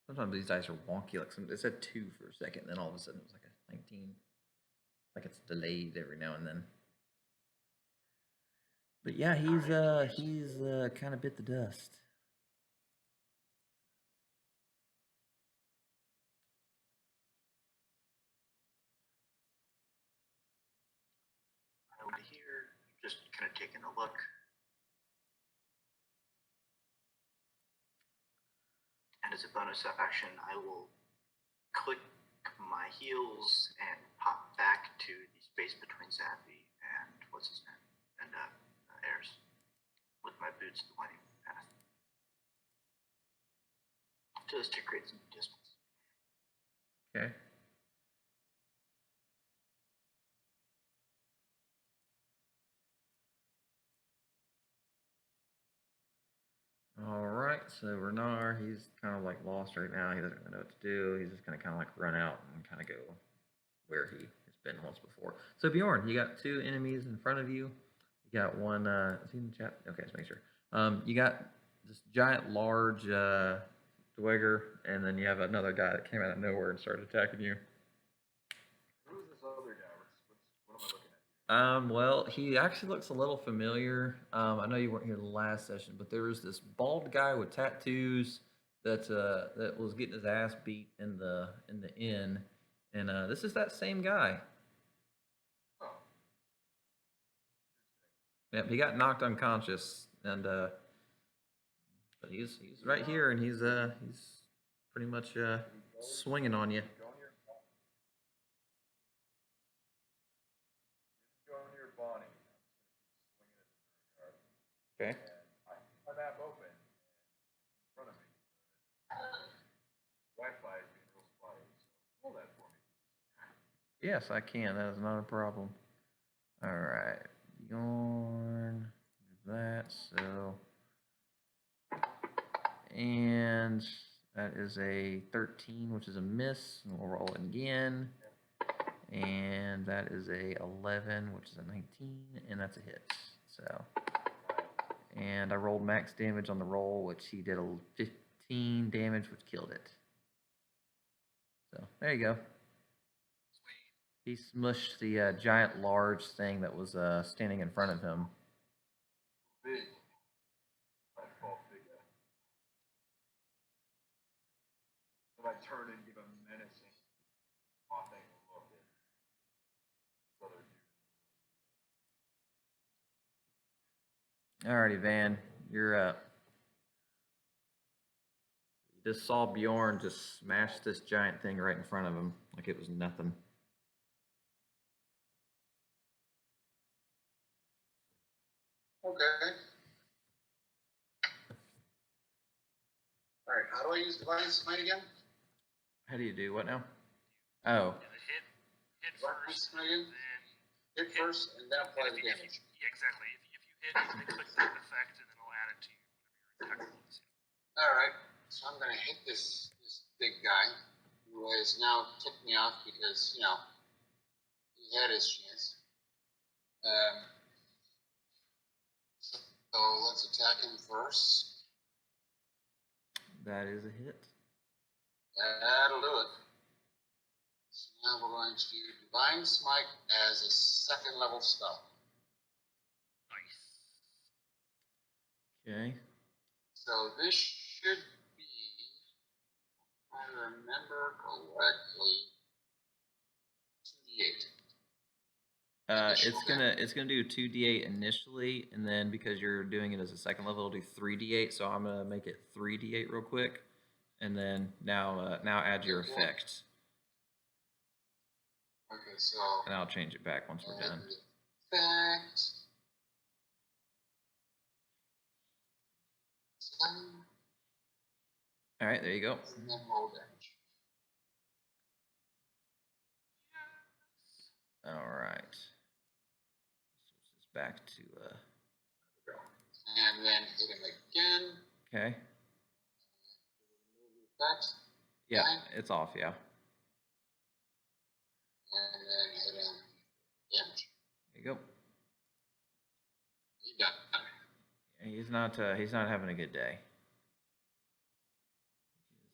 Sometimes these dice are wonky. Like it said 2 for a second, then all of a sudden it was like a 19. Like it's delayed every now and then. But yeah, he's kind of bit the dust. Over here, just kind of taking a look. And as a bonus action, I will click my heels and pop back to the space between Zappy and what's his name? And Ayers. With my boots winding path. Just to create some distance. Okay. All right, so Renar, he's kind of like lost right now. He doesn't really know what to do. He's just gonna kind of like run out and kind of go where he has been once before. So Bjorn, you got 2 enemies in front of you. You got one. Is he in the chat? Okay, let's make sure. You got this giant, large Dweger, and then you have another guy that came out of nowhere and started attacking you. Who is this other guy? What am I looking Well, he actually looks a little familiar. I know you weren't here the last session, but there was this bald guy with tattoos that was getting his ass beat in the inn, and this is that same guy. Oh, Yep, he got knocked unconscious, and but he's right here, and he's pretty much swinging on you. Go near Bonnie. Okay. I have my map open in front of me. Wi-Fi is being real spotty, so pull that for me. Yes, I can. That is not a problem. All right, Bjorn, that so, and that is a 13, which is a miss. And we'll roll it again, and that is a 11, which is a 19, and that's a hit. So, and I rolled max damage on the roll, which he did a 15 damage, which killed it. So there you go. He smushed the giant large thing that was standing in front of him. Big. I fall figure. Then I turn and give a menacing, mocking look at this other dude. Alrighty, Van, you're up. You just saw Bjorn just smash this giant thing right in front of him like it was nothing. okay. All right, how do I use Divine Smite again? How do you do what now? Oh, Hit Divine first, Smite again? then Hit first, and then apply the damage. yeah, exactly. If you hit, then click that effect, and then it'll add it to you whenever you're impeccable. All right, so I'm gonna hit this big guy who has now tipped me off because he had his chance. So let's attack him first. that is a hit. That'll do it. So now we're going to Divine Smite as a second level spell. Nice. Okay. So this should be, if I remember correctly, 2d8. It's gonna do 2d8 initially, and then because you're doing it as a second level, it'll do 3d8. So I'm gonna make it 3d8 real quick, and then now add your effect, Okay, so and I'll change it back once we're done. effect. 7, All right, there you go. and then roll damage. All right. Switch this back to And then hit him again. okay. Effect. Yeah, it's off. Yeah. And then hit him damage. There you go. He got it. He's not having a good day.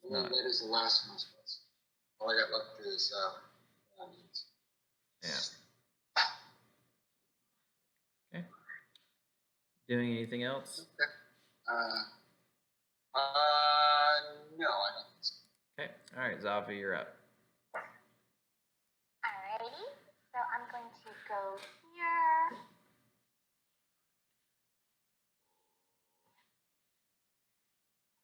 He's And not. that is the last of my spells. All I got left is Yeah. Okay. Doing anything else? Okay. No, I don't think so. Okay. All right, Zavi, you're up. Alrighty, so I'm going to go here.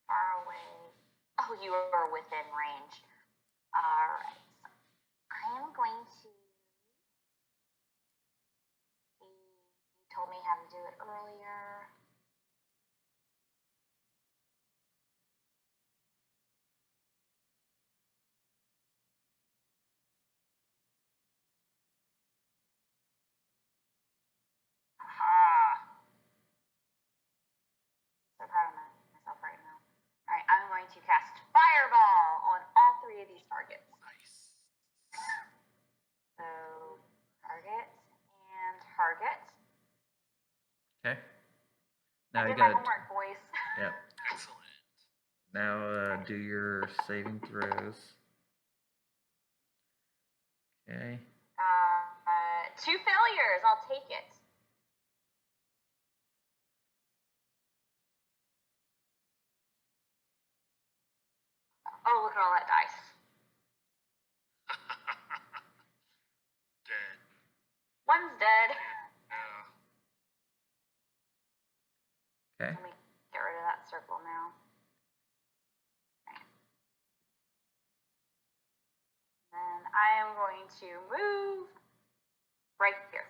Far away. Oh, you are within range. Alright, so I am going to see. You told me how to do it earlier. So proud of myself right now. Alright, I'm going to cast Fireball on all 3 of these targets. Nice. So, target and target. Okay. I Now you did my gotta. homework, boys. Yep. Excellent. Now do your saving throws. Okay. 2 failures. I'll take it. Oh, look at all that dice. Dead. One's dead. Yeah. Okay. Let me get rid of that circle now. Okay. Then I am going to move right here.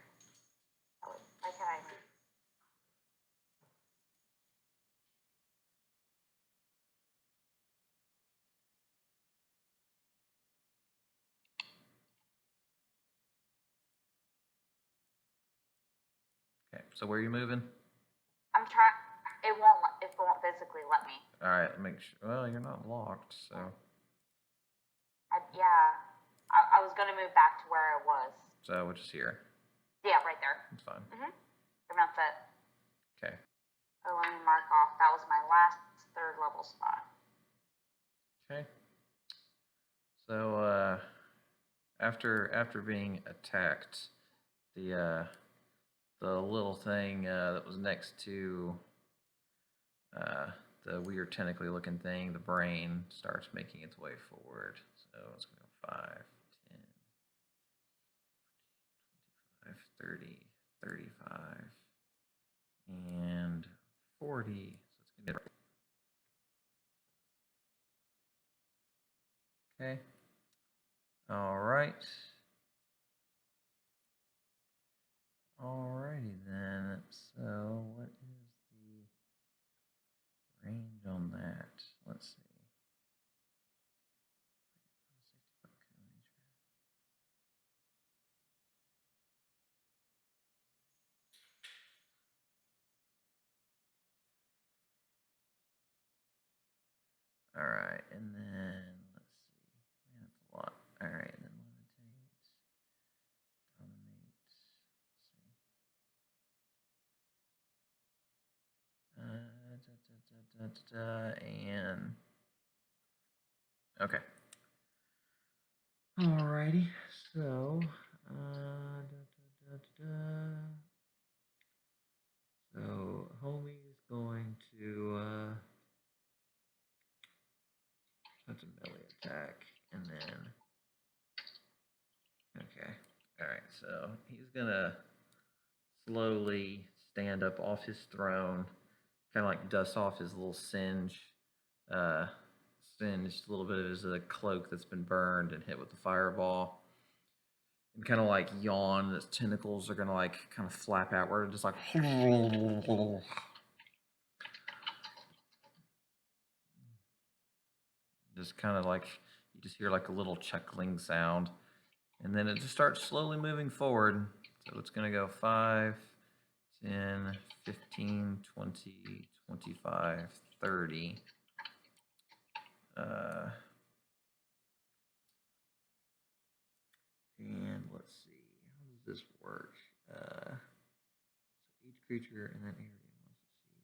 Oh, why can I move? Okay. So where are you moving? I'm trying. It won't physically let me. All right. Make sure. Well, you're not locked, so. I was gonna move back to where I was. So which is here. Yeah, right there. It's fine. And that's it. Okay. Oh, let me mark off. That was my last 3rd level spot. Okay. So after being attacked, the little thing that was next to the weird tentacly looking thing, the brain, starts making its way forward. So it's going to go 5, 10, 25, 30, 35, and 40. So it's going to okay. All right. Alrighty then. So what is the range on that? Let's see. All right, and then let's see. Man, that's a lot. All right, and then levitate, dominate. Let's see. And okay. Alrighty, so so homie is going to that's a melee attack, and then okay, all right, so he's gonna slowly stand up off his throne, kind of like dust off his little singed a little bit of his cloak that's been burned and hit with the fireball, and kind of like yawn. His tentacles are gonna like kind of flap outward, just like just kind of like you just hear like a little chuckling sound, and then it just starts slowly moving forward. So it's gonna go 5, 10, 15, 20, 25, 30. And let's see, how does this work? So each creature in that area wants to see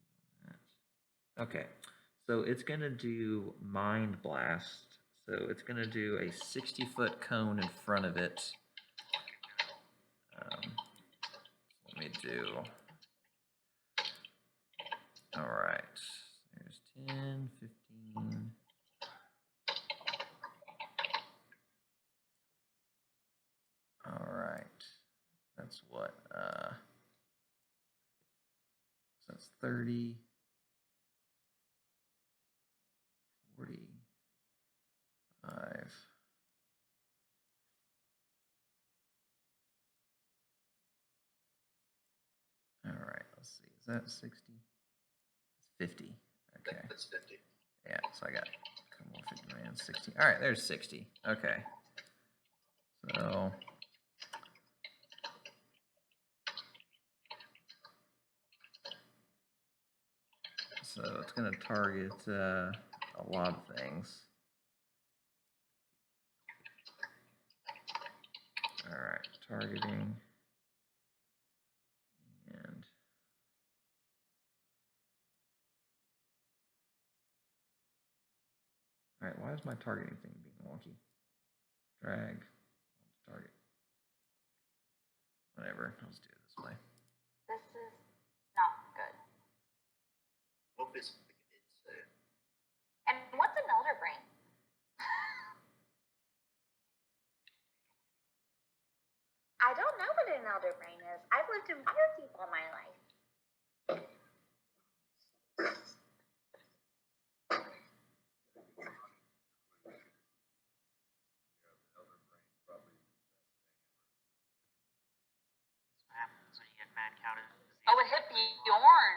on that. Okay, so it's gonna do Mind Blast. So it's gonna do a 60-foot cone in front of it. Let me do. All right, there's 10, 15. All right, that's what, so that's 30, 45. All right, let's see, is that 60? It's 50, okay. That's 50. Yeah, so I got, come on, 50 man, 60. All right, there's 60, okay. So it's going to target a lot of things. All right, targeting. And all right, why is my targeting thing being wonky? Drag, target. Whatever. Let's do it this way. This is not good. Hope it's And what's an elder brain? I don't know what an elder brain is. I've lived in Waterdeep all my life. What happens when you get mad cow disease? Oh, it hit Bjorn.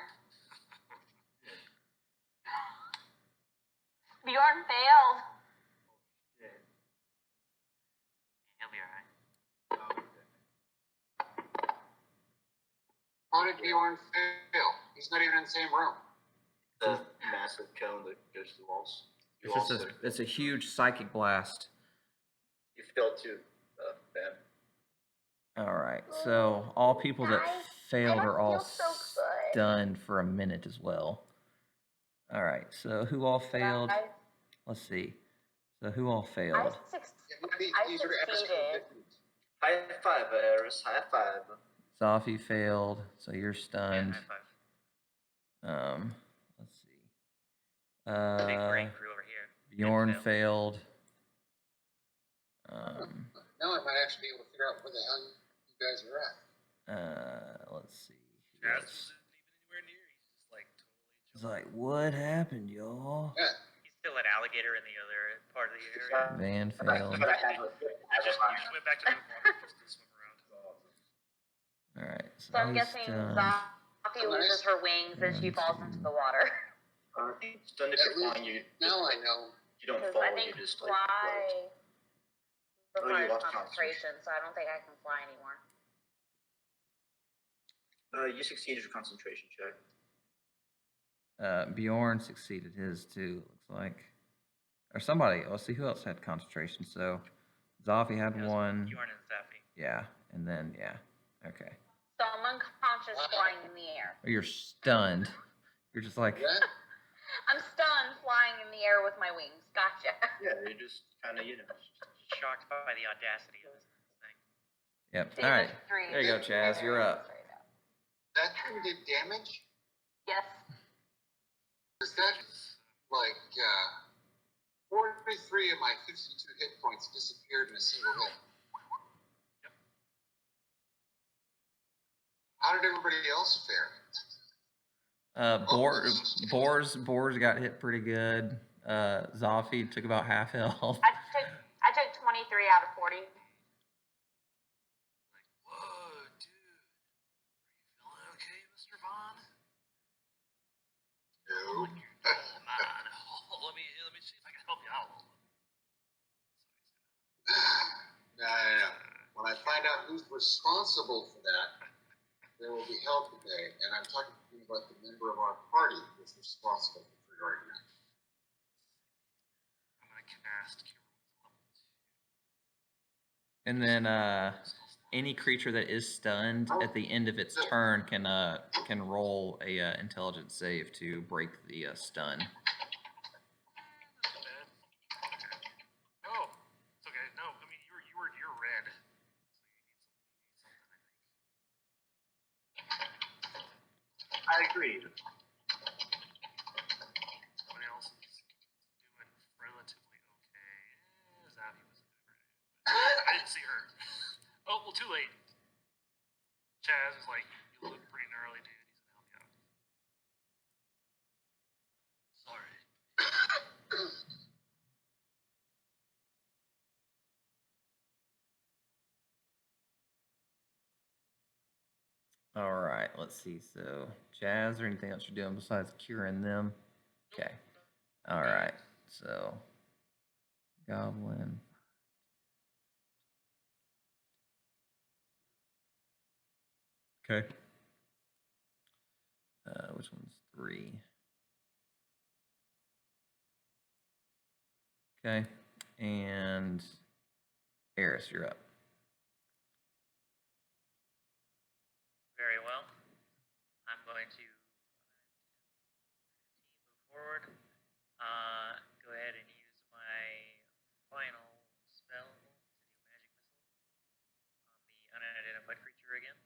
Bjorn failed. He'll be alright. How did Bjorn fail? He's not even in the same room. the massive cone that goes through walls. You It's just also it's a huge psychic blast. you failed too, Ben. All right, so all people that Guys, failed I don't are all feel so good. stunned for a minute as well. All right, so who all failed? Let's see. So who all I failed? It might be I easier to ask succeeded. High five, Eris. High five. Zafi failed, so you're Yeah, stunned. high five. Let's see. Big brain crew over here. Bjorn Failed. failed. Now I might actually be able to figure out where the hell you guys are at. Let's see. who Jazz else? wasn't even anywhere near. He's just like totally. It's like, what happened, y'all? Yeah. He's still an alligator in the other part of the area. Van failed. But I have a, I just went back to the water just to swim around. All right, so, So I'm he's guessing stunned. Zafi loses her wings and she falls into the water. stunned if At you're least flying, you now I know. you don't Because fall, I think you just like fly float. Oh, you requires lost concentration, so I don't think I can fly anymore. You succeeded your concentration check. Bjorn succeeded his too. Looks like, or somebody. Let's see who else had concentration. So, Zafi had one. Bjorn and Zafi. Yeah, and then yeah. Okay. So I'm unconscious flying in the air. Or you're stunned. You're just like, Yeah. I'm stunned flying in the air with my wings. Gotcha. Yeah, you're just kind of Shocked by the audacity of this thing. yep. All right. Three. There you go, Chaz. You're up. That thing did damage? Yes. Is that like 43 of my 52 hit points disappeared in a single hit? How did everybody else fare? Boars got hit pretty good. Zafi took about half health. I took 23 out of 40. Like, whoa, dude. Are you feeling okay, Mr. Vaughn? No. Oh, man. Oh, let me see if I can help you out a little bit. No. When I find out who's responsible for that, there will be hell today. And I'm talking about the member of our party who's responsible for triggering that. I'm gonna cast Cure Wounds level 2. And then any creature that is stunned at the end of its turn can roll a intelligence save to break the stun. Not too bad. Okay. No, it's okay. No, I mean you're red, so you need something. I think. I agree. Somebody else is doing relatively okay. Zavi wasn't doing very good. I didn't see her. Oh, well, too late. Chaz is like, you look pretty gnarly, dude. He's gonna help you out. Sorry. All right, let's see. So, Jazz, or anything else you're doing besides curing them? Okay. All right. So, Goblin. Okay. Which one's 3? Okay. And Eris, you're up. Very well. I'm going to move forward. Go ahead and use my final spell to do magic missile on the unidentified creature again.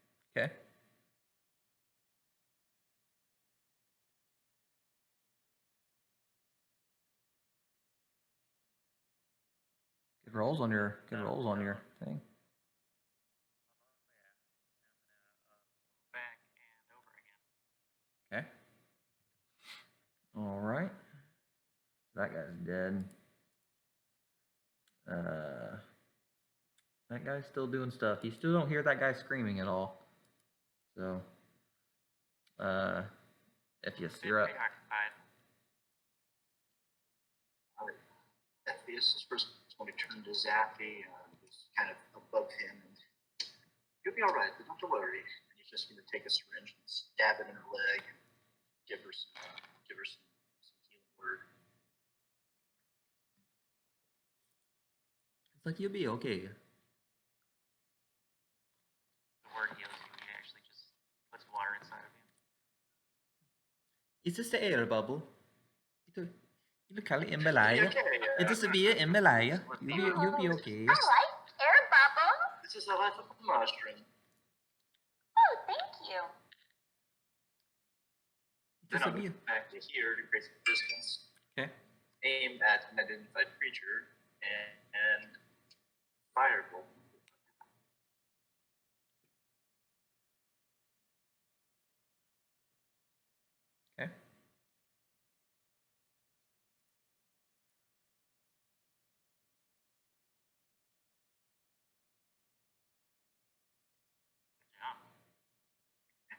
Good rolls on your thing. Move back and over again. Okay. All right. That guy's dead. That guy's still doing stuff. You still don't hear that guy screaming at all. So, if you you're up. Preoccupied. Ephius is first going to turn to Zappy, who's kind of above him, and you'll be all right, but don't worry. And he's just going to take a syringe and stab it in her leg and give her some healing word. It's like you'll be okay. The word heals you. He actually just puts water inside of you. It's just the air bubble. You'll call it Himalaya. Okay, It's just a beer Himalaya. You'll be okay. I like air bubble. this is the life of a mushroom. Oh, thank you. It's Then just a I'll beer. move back to here to create some distance. Okay. Aim at an identified creature and firebolt. Okay.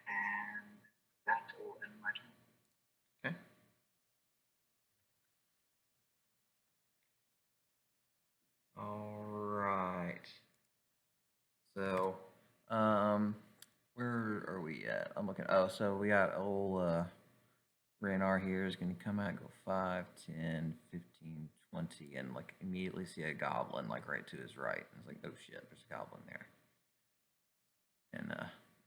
And that will end my turn. Okay. All right. So, where are we at? I'm looking. Oh, so we got old Ranar here is going to come out and go 5, 10, 15, 20, and like immediately see a goblin like right to his right. It's like, oh shit, there's a goblin there. And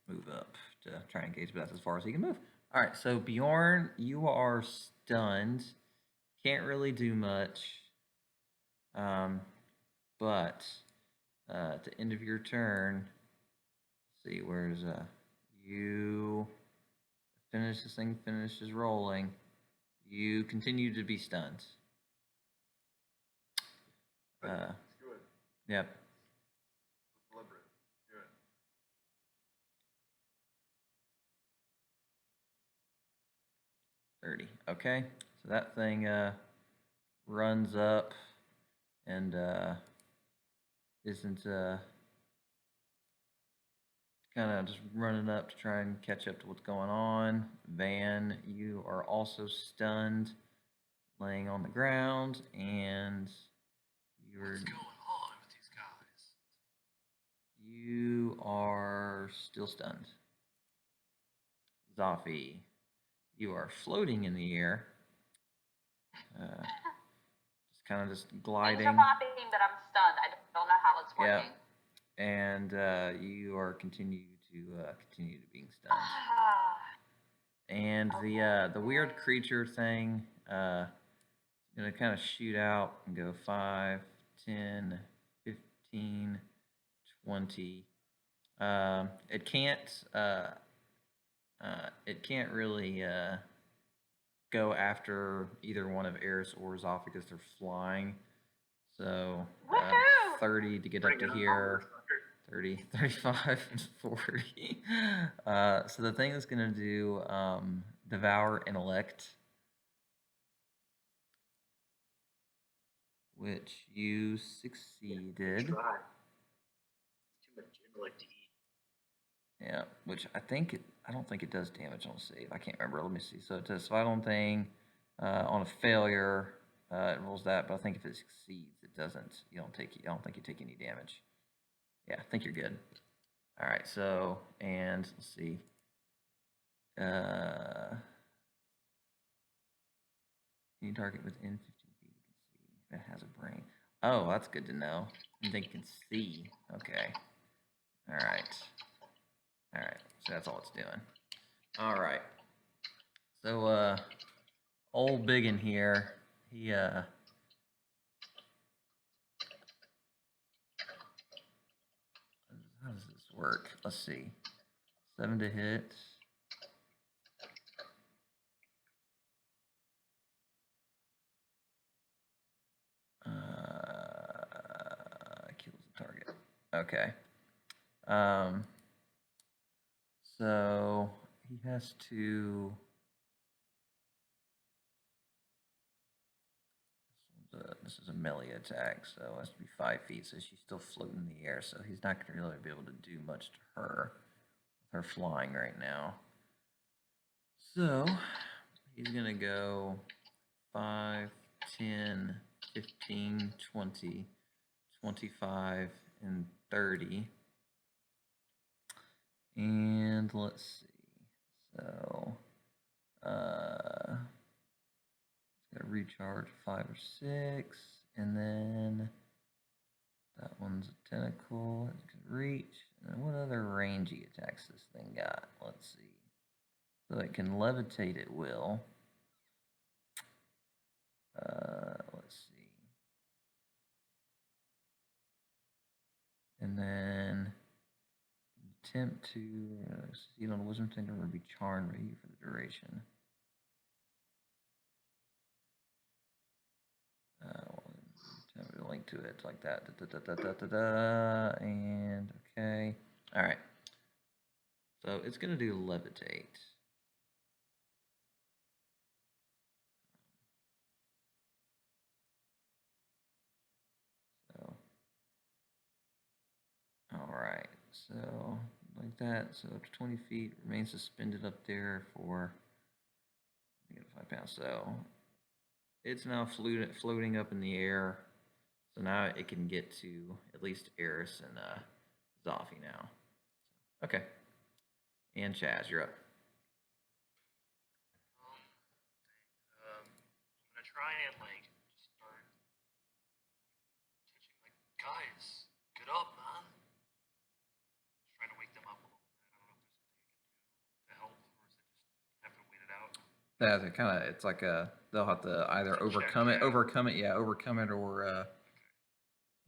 move up to try and engage, but that's as far as he can move. All right, so Bjorn, you are stunned. Can't really do much. But at the end of your turn, let's see, where's you finish this thing, finishes rolling. You continue to be stunned. It's good. Yep. It's deliberate. Good. Okay, so that thing runs up and isn't kind of just running up to try and catch up to what's going on. Van, you are also stunned, laying on the ground, and you're What's going on with these guys? you are still stunned. Zafi, you are floating in the air. Just kind of just Things gliding. are popping, but I'm stunned. I don't know how it's Yeah. working. And you are continue to being stunned. And the weird creature thing gonna kind of shoot out and go 5, 10, 15, 20. It can't really go after either one of Eris or Zoff because they're flying. So Woohoo! 30 to get up to here. 30, 35, and 40. So the thing is going to do Devour Intellect, which you succeeded. Try. Too much intellect to eat. Yeah, which I don't think it does damage on save. I can't remember. Let me see. So it does vital thing on a failure. It rolls that, but I think if it succeeds, it doesn't. I don't think you take any damage. Yeah, I think you're good. All right, so, and let's see. Any target within 15 feet you can see that has a brain. Oh, that's good to know. And they can see. Okay. All right. All right, so that's all it's doing. All right. So, old Biggin here, he, how does this work? Let's see. 7 to hit. Okay. Um, so he has to. This is a melee attack, so it has to be 5 feet. So she's still floating in the air, so he's not going to really be able to do much to her with her flying right now. So he's going to go 5, 10, 15, 20, 25, and 30. And let's see. So, it's got to recharge 5 or 6. And then that one's a tentacle. It can reach. And what other rangey attacks this thing got? Let's see. So it can levitate at will. Let's see. And then attempt to succeed on a wisdom thing or be charmed by you for the duration. Have a link to it like that. And okay. All right. So it's going to do levitate. So, all right. So like that. So up to 20 feet, remains suspended up there for 5 pounds. So it's now floating up in the air. So now it can get to at least Eris and Zoffy now. Okay. And Chaz, you're up. I'm gonna try and like just start touching like, guys, get up, man. Just trying to wake them up a little bit. I don't know if there's anything I can do to help, or is it just have to wait it out? Yeah, it kind of it's like they'll have to either overcome it, or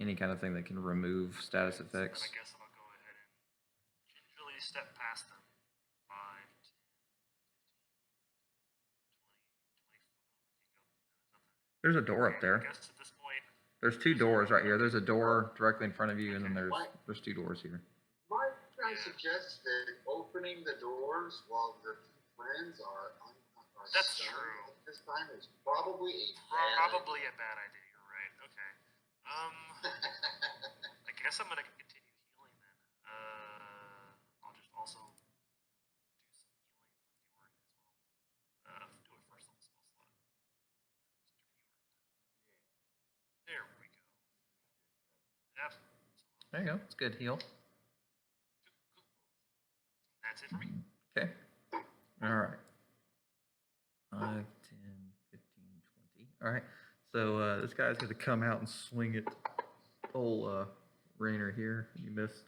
any kind of thing that can remove status effects. So I guess I'll go ahead and gingerly step past them. 5, 10, 15, 20, 25. There's a door up I there. guess at this point, There's 2 doors right here. There's a door directly in front of you, and then there's 2 doors here. Might I suggest that opening the doors while the two friends are That's stunned true. at this time is probably probably a bad idea. You're right. Okay. I guess I'm gonna continue healing then. I'll just also do some healing for Bjorn as well. Do it first on the spell slot. Mr. Bjorn. There we go. Absolutely. There you go. It's good heal. That's it for me. Okay. All right. 5, 10, 15, 20. All right. So this guy's going to come out and swing at old Rainer here. You missed.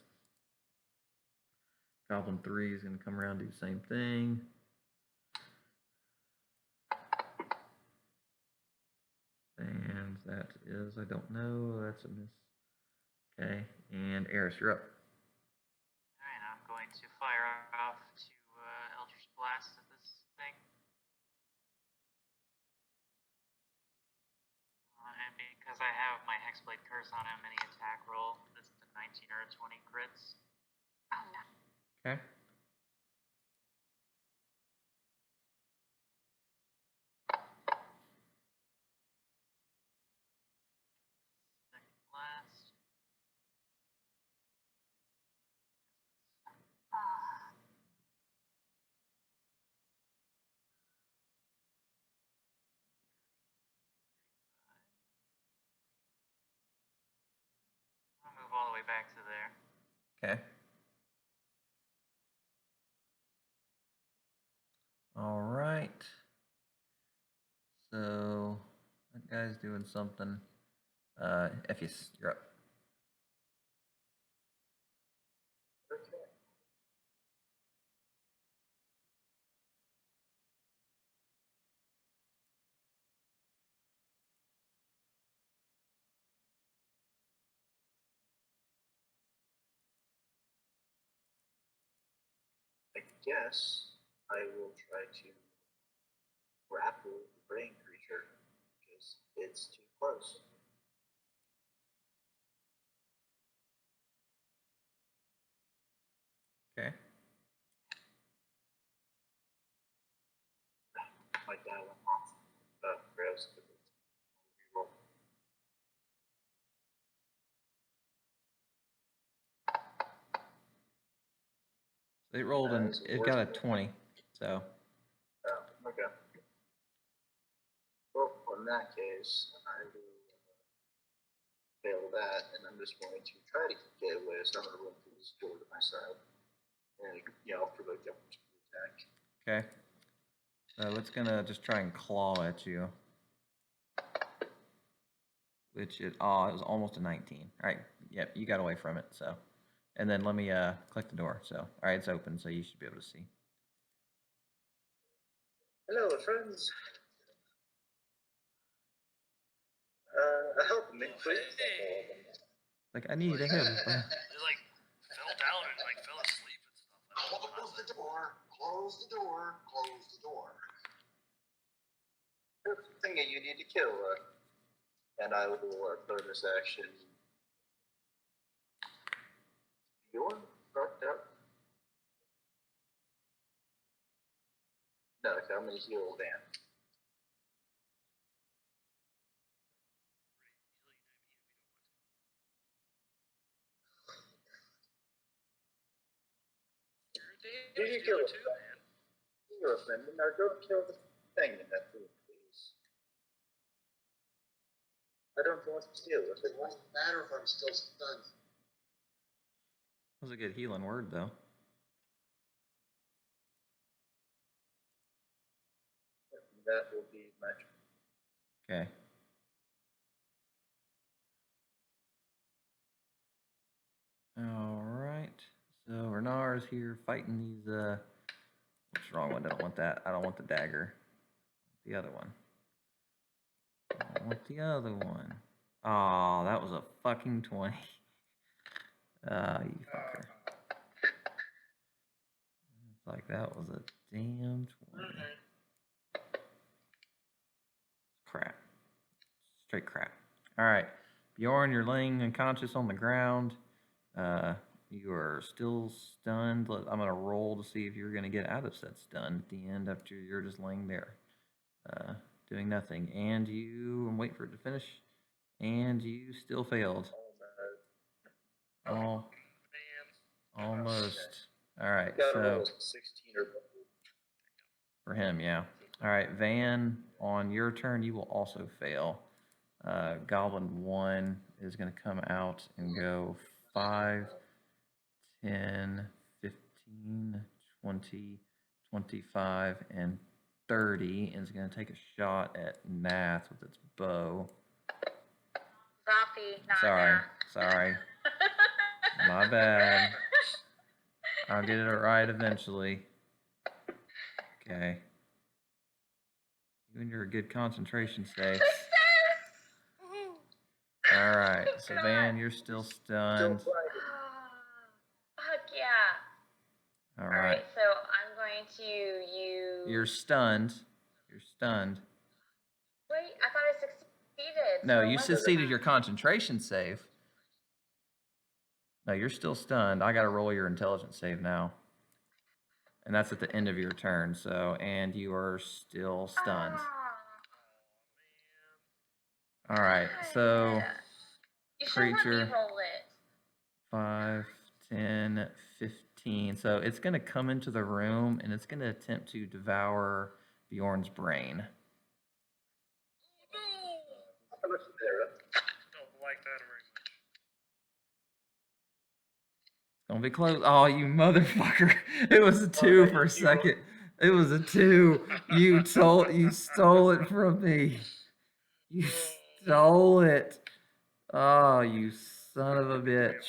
Goblin 3 is going to come around and do the same thing. And that is, I don't know. That's a miss. Okay. And Eris, you're up. Alright, I'm going to fire off to Eldritch Blast at this thing. And because I have my Hexblade Curse on him, any attack roll, this is a 19 or a 20 crits. Oh no. Okay. Second blast. I'll move all the way back to there. Okay. All right. So that guy's doing something. Epheus, you're up. I guess I will try to grapple the brain creature because it's too close. my die went off. Graves. Reroll. It rolled and it's it worse got a than- 20. So Okay. Well, in that case, I will fail that, and I'm just going to try to get away. So I'm going to run through this door to my side, and provoke the opportunity attack. okay. So it's gonna just try and claw at you. Which it was almost a 19. All right. Yep, you got away from it. So, and then let me click the door. So, all right, it's open, so you should be able to see. Hello, friends. Help me, please. Like I need a help. They like fell down and like fell asleep and stuff. Close the door. Close the door. Close the door. There's a thing that you need to kill, and I will bonus action. You're fucked up. No, okay, I'm gonna heal Van. Did you kill too, man? You're offended. Now go kill the thing in that food, please. I don't want to deal with it. It doesn't matter if I'm still stunned. That was a good healing word, though. That will be my turn. Okay. All right. So Renar is here fighting these. What's the wrong one? I don't want that. I don't want the dagger. The other one. I want the other one. Oh, that was a fucking 20. You fucker. It's like that was a damn 20. Crap. Straight crap. All right. Bjorn, you're laying unconscious on the ground. You are still stunned. I'm going to roll to see if you're going to get out of said stun at the end after you're just laying there. Doing nothing. And I'm waiting for it to finish. And you still failed. Oh, almost. All right. So 16 or better. for him, yeah. All right, Van, on your turn, you will also fail. Goblin 1 is going to come out and go 5, 10, 15, 20, 25, and 30. And is going to take a shot at Nath with its bow. Zoffy, not Sorry, Nath. sorry. My bad. I'll get it right eventually. Okay. You and your good concentration save. All right, so Van, you're still stunned. Fuck yeah. All All right. right, so I'm going to use. You're stunned. You're stunned. Wait, I thought I succeeded. No, so you what- succeeded your concentration save. No, you're still stunned. I got to roll your intelligence save now. And that's at the end of your turn. So, and you are still stunned. All right, so You should let creature me roll it. 5, 10, 15. So it's going to come into the room and it's going to attempt to devour Bjorn's brain. How much is there? Don't like that very much. It's going to be close. Oh, you motherfucker. It was a 2 for a second. It was a 2. You stole it from me. You stole it. Oh, you son of a bitch.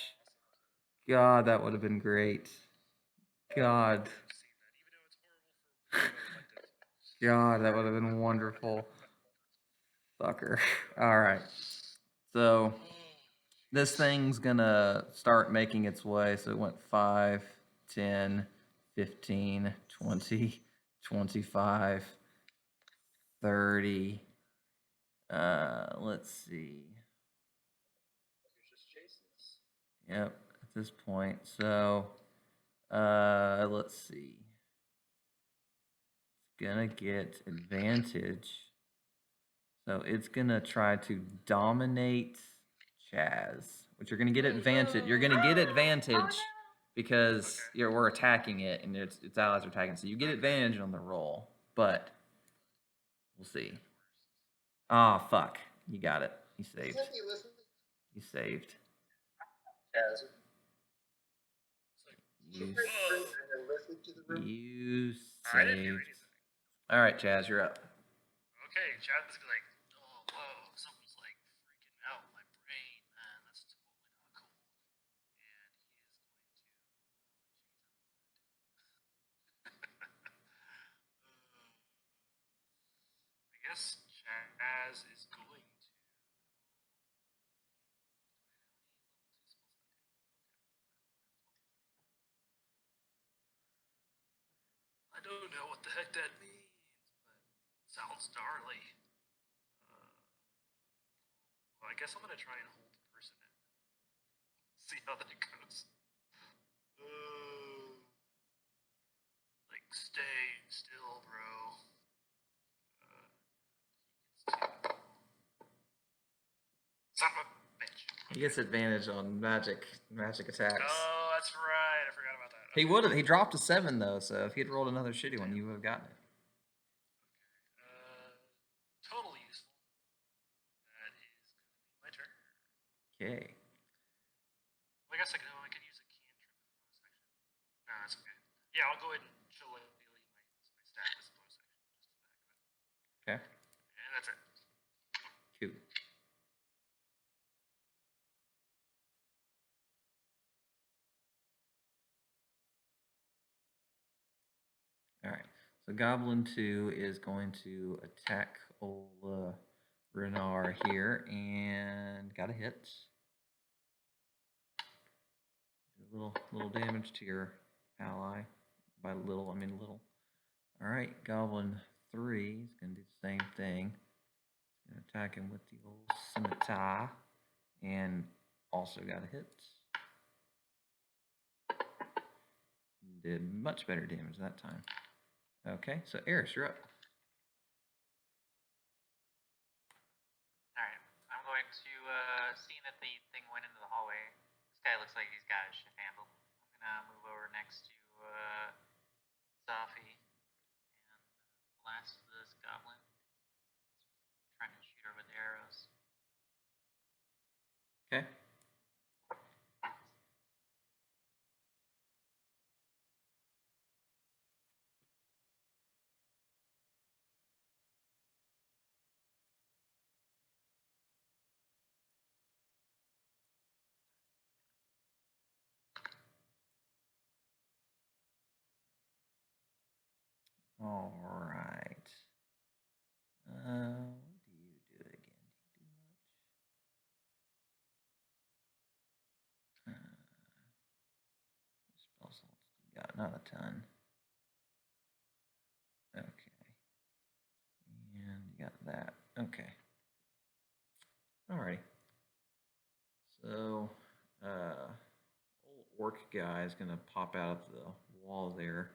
God, that would have been great. God. God, that would have been wonderful. Fucker. All right. So this thing's gonna start making its way. So it went 5, 10, 15, 20, 25, 30. Let's see. Just chasing us. Yep, at this point. So let's see. gonna get advantage. So it's gonna try to dominate Chaz, which you're gonna get advantage. You're gonna get advantage because we're attacking it, and its allies are attacking. So you get advantage on the roll, but we'll see. Ah, fuck! You got it. You saved. You saved. You I didn't do saved. anything. All right, Chaz, you're up. Okay, Chad's like, oh, whoa, something's like freaking out my brain, man. That's totally not cool. And he is going to, I guess Chaz is going to. I don't know what the heck that means, but it sounds gnarly. Well, I guess I'm gonna try and hold the person in. See how that goes. Like, stay still, bro. Son of a bitch. He gets advantage on magic attacks. Oh, that's right. I forgot about that. He would have. He dropped a 7 though, so if he had rolled another shitty one, you would have gotten it. Totally useful. That is gonna be my turn. Okay. Well, I guess I could use a cantrip as a bonus action. No, that's okay. Yeah, I'll go ahead and chill my stat as a bonus action, just for the heck of it. Okay. And that's it. Cool. All right. So Goblin 2 is going to attack old Renar here and got a hit. Do a little damage to your ally. By little, I mean little. All right, Goblin 3 is going to do the same thing. He's going to attack him with the old scimitar and also got a hit. Did much better damage that time. Okay, so Eris, you're up. Alright, I'm going to, seeing that the thing went into the hallway, this guy looks like he's got his shit handled. I'm gonna move over next to, Zafi and blast this goblin. It's trying to shoot her with arrows. Okay. All right. What do you do again? Do you do much? Spell slots you got? Not a ton. Okay. And you got that. Okay. Alrighty. So, old orc guy is gonna pop out of the wall there.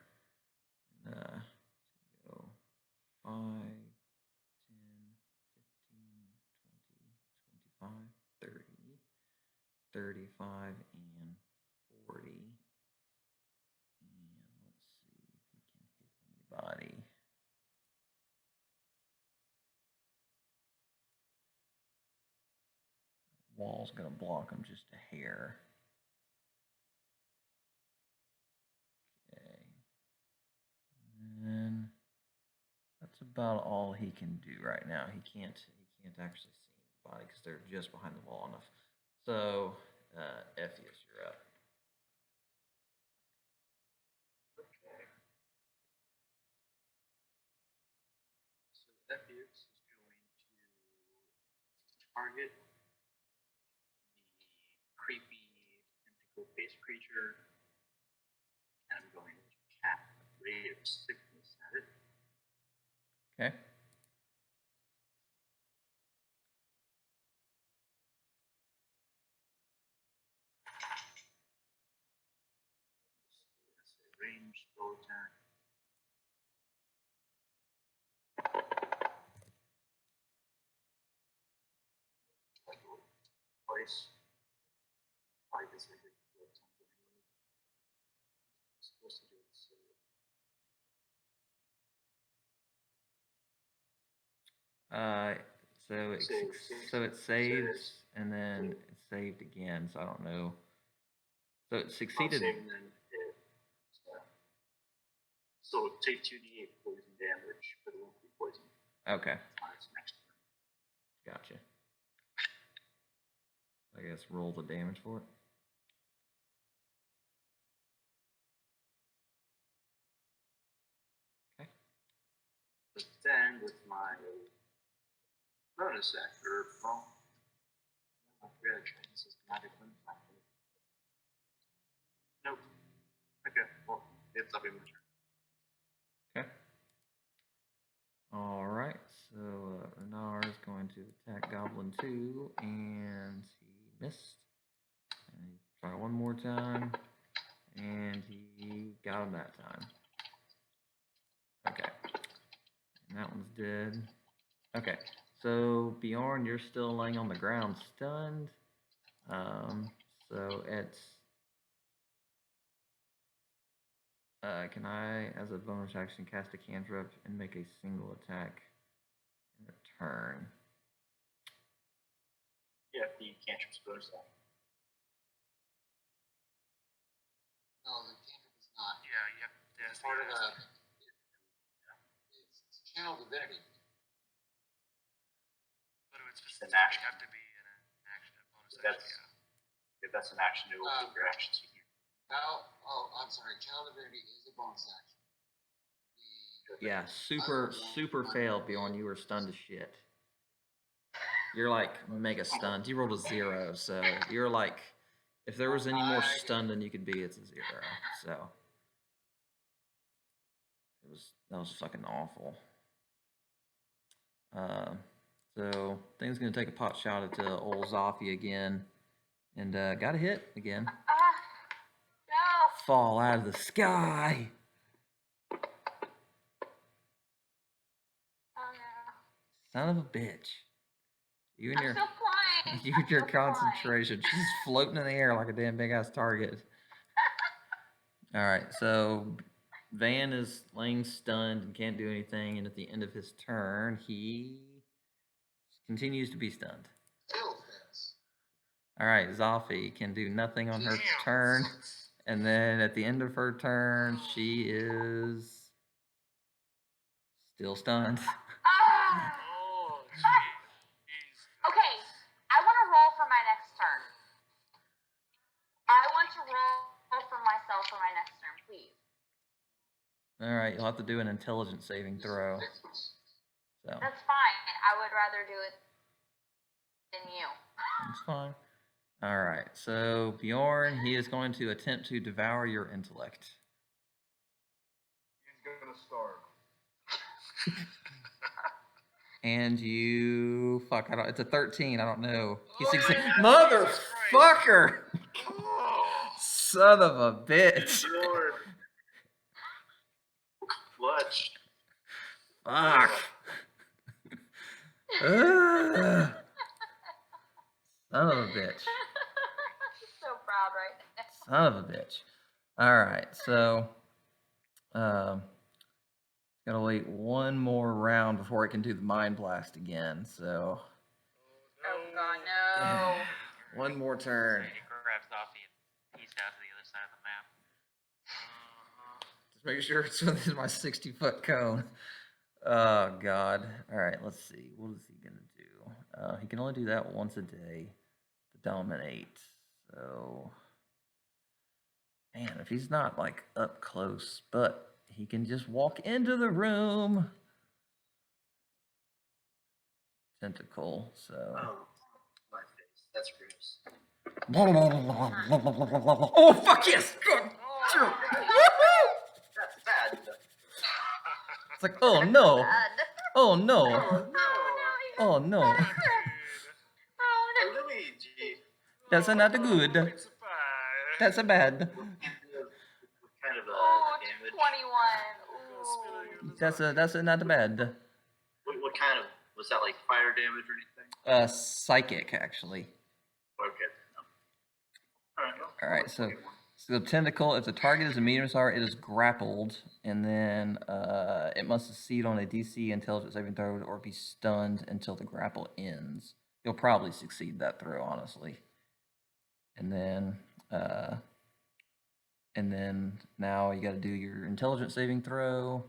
And, go 5, 10, 15, 20, 25, 30, 35, and 40. And let's see if he can hit anybody. Wall's gonna block him just a hair. Okay. And that's about all he can do right now. He can't actually see anybody because they're just behind the wall enough. So, Ephius, you're up. Okay. So Ephius is going to target the creepy tentacle-based creature. I'm going to cast a ray of sickness at it. Okay. It's a ranged spell attack. twice. Probably this week. Supposed to do it. So it Save, so it saves. saves and then it saved again. So I don't know. So it I'll succeeded. save and then hit. So take 2d8 poison damage, but it won't be poison. Okay, On its next turn. gotcha. I guess roll the damage for it. Okay. But then with my bonus action, well, I forgot to try and systematically. Nope. Okay, well, it's up in my turn. Okay. All right. So Renar is going to attack Goblin 2, and he missed. And he try one more time, and he got him that time. Okay. And that one's dead. Okay. So Bjorn, you're still laying on the ground, stunned. So it's. Can I, as a bonus action, cast a cantrip and make a single attack in a turn? Yeah, the cantrip's bonus action. No, the cantrip is not. Yeah, you have to. It's part of it's channel divinity. But it would An specifically action. have to be an action, a bonus That's action. if that's an action, it will take your actions. I'm sorry. Channel divinity is a bonus action. Yeah, super fail, Bjorn. You were stunned to shit. You're like mega stunned. You rolled a 0, so you're like, if there was any more stunned than you could be, it's a 0. So that was fucking awful. So thing's gonna take a pot shot at old Zoffy again, and got a hit again. No. Fall out of the sky. Oh no. Son of a bitch. You and I'm your still flying. you and your I'm still flying. concentration. She's floating in the air like a damn big ass target. Alright, so Van is laying stunned and can't do anything, and at the end of his turn, he continues to be stunned. Still fails. Alright, Zoffy can do nothing on her turn, and then at the end of her turn, she is still stunned. Ah. Oh, jeez. Okay, I want to roll for my next turn. I want to roll for myself for my next turn, please. Alright, you'll have to do an intelligence saving throw. So That's fine. I would rather do it than you. that's fine. Alright, so Bjorn, he is going to attempt to devour your intellect. He's gonna starve. And you fuck, it's a 13, I don't know. He Oh succeeds. my Motherfucker! Oh. Son of a bitch. Lord. Clutch. Fuck. Ugh. Son of a bitch. So proud right now. Son of a bitch. Alright, so gotta wait one more round before I can do the mind blast again, so Oh god, no. one more turn. He grabs Zoffy and peace out to the other side of the map. Just make sure it's within my 60-foot cone. Oh god. Alright, let's see. What is he gonna do? He can only do that once a day. The dominate. So man, if he's not like up close, but he can just walk into the room. Tentacle, so. Oh, my face. That's gross. Oh, fuck yes! Good. Sure. That's bad. It's like, oh no. Bad. Oh no. Oh, Oh no. Oh no. no. Luigi. That's not good. It's a pie. That's a bad. What kind of Oh, damage? 21. Ooh. That's a not bad. What kind of, was that like fire damage or anything? Psychic actually. Okay. All right, so the tentacle, if the target is a medium size, it is grappled, and then it must succeed on a DC intelligence saving throw or be stunned until the grapple ends. You'll probably succeed that throw, honestly. And then now you got to do your intelligence saving throw,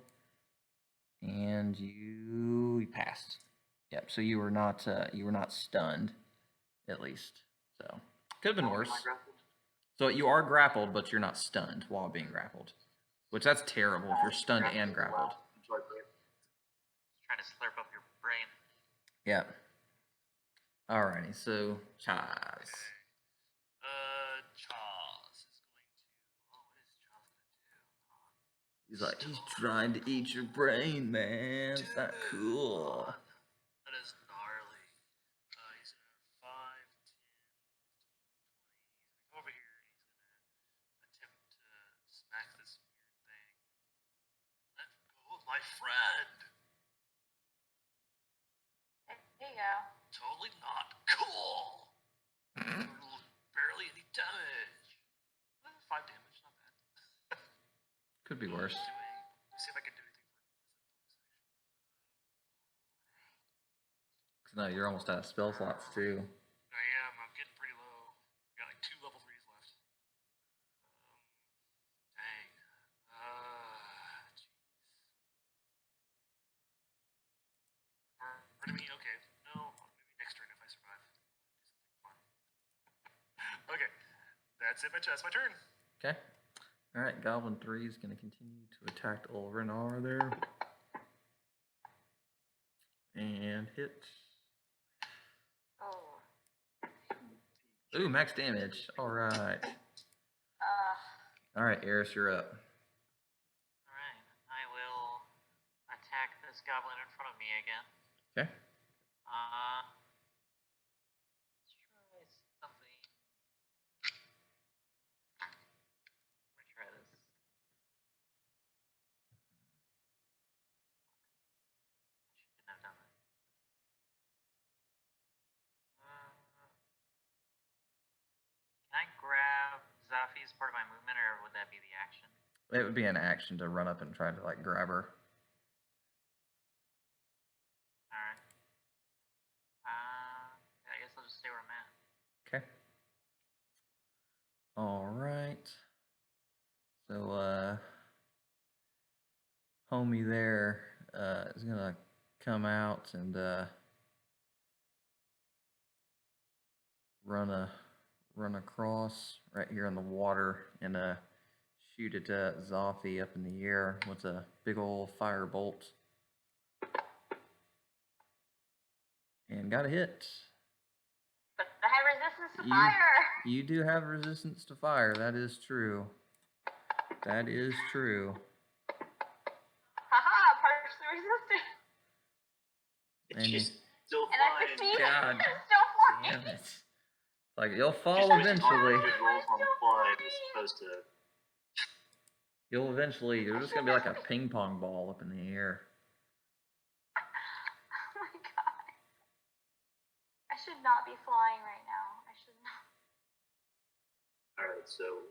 and you passed. Yep. So you were not stunned, at least. So could have been worse. So you are grappled, but you're not stunned while being grappled, which that's terrible if you're stunned and grappled. Trying to slurp up your brain. Yeah. Alrighty, so Chaz. Chaz is going to. Oh, what is Chaz gonna do? He's like, he's trying to eat your brain, man. It's not cool. That is gnarly. He's gonna 5, 10, 15, 20. He's gonna come over here and he's gonna attempt to smack this weird thing. Let go of my friend. There you go. Totally not cool. Barely any damage. 5 damage, not bad. Could be worse. Let's see if I can do anything for this bonus action. No, you're almost out of spell slots too. I am. I'm getting pretty low. I got like 2 level 3s left. Dang. Jeez. Pardon me. Okay. No. Maybe next turn if I survive. Do something fun. Okay. That's it. That's my turn. Okay. All right, Goblin 3 is going to continue to attack old Renar there. And hit. Oh. Ooh, max damage. All right. All right, Eris, you're up. Alright, I will attack this goblin in front of me again. Okay. Let's try something. I'm gonna try this. Shouldn't have done that. Can I grab Zafi as part of my movement, or would that be the action? It would be an action to run up and try to like grab her. Alright. I guess I'll just stay where I'm at. Okay. All right. So, homie there is gonna come out and run across right here in the water and shoot at Zoffy up in the air with a big old fire bolt. And got a hit. But I have resistance to fire. You do have resistance to fire. That is true. That is true. Haha, partially resistant. And she's still And I flying. succeeded. God I'm still flying. Damn it. Like, you'll fall Just eventually. good rolls on the fly as opposed to. You'll eventually, you're just gonna be like a ping pong ball up in the air. Oh my god. I should not be flying right now. I should not. Alright, so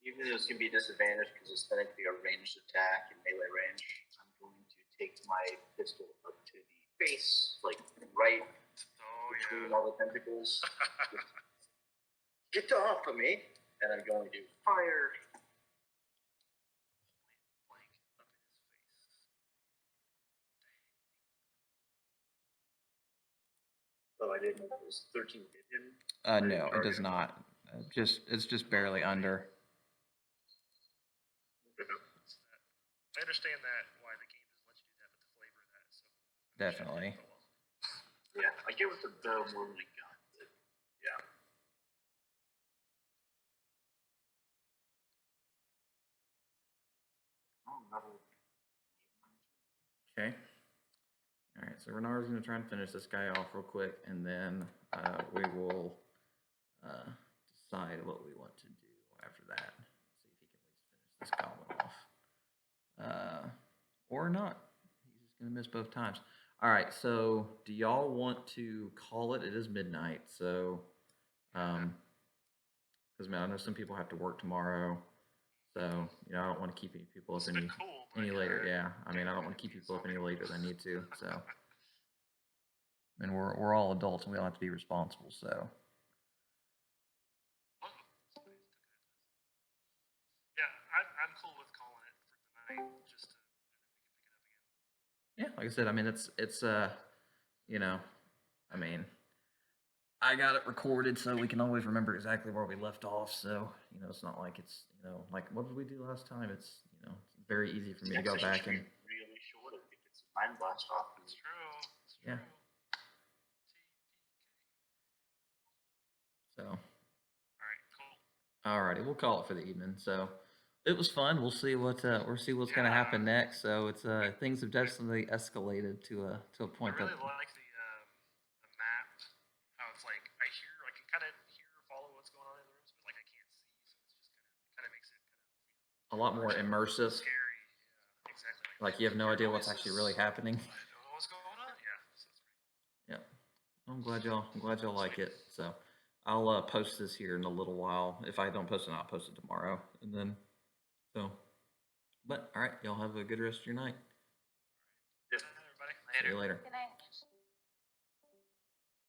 even though it's going to be a disadvantage because it's technically a ranged attack in melee range, I'm going to take my pistol up to the face, like right between all the tentacles. Get off of me! And I'm going to fire. Blank up in his face. Oh, I didn't know it was 13 hit him. No, it does not. It's just barely under. I understand that why the game doesn't let you do that, but the flavor of that is so cool. Definitely. Yeah, I get with the bow more than a gun, but yeah. Okay. All right. So Renard's gonna try and finish this guy off real quick, and then we will decide what we want to do after that. See if he can at least finish this goblin off, or not. He's just gonna miss both times. All right. So do y'all want to call it? It is midnight, so because Because man, I know some people have to work tomorrow, so you know I don't want to keep any people up It's been cool, but any later. yeah, Yeah, I mean I don't want to keep people up any later than I need to. So, yeah, and we're all adults and we all have to be responsible. So, I'm cool with calling it for tonight, just to, and then we can pick it up again. yeah, like I said, I mean it's you know, I mean I got it recorded so we can always remember exactly where we left off. So you know it's not like it's you know like what did we do last time? It's you know it's very easy for me to go Next session back should and be really short if we get some time blast off. It's true. It's Yeah. true. so. All right, cool. Alrighty, we'll call it for the evening. So it was fun. We'll see what's gonna happen next. So it's things have definitely escalated to a I point really that like the map. How it's like I can kind of hear, follow what's going on in the rooms, but like I can't see, so it's just kind of makes it a lot more immersive. scary. Yeah, exactly. Like you have no idea what's actually really happening. I don't know what's going on. Yeah, so it's pretty cool. Yeah, I'm glad y'all like it. So I'll post this here in a little while. If I don't post it, I'll post it tomorrow. And then so, but all right, y'all have a good rest of your night. Yes. Everybody. See you later. Good night.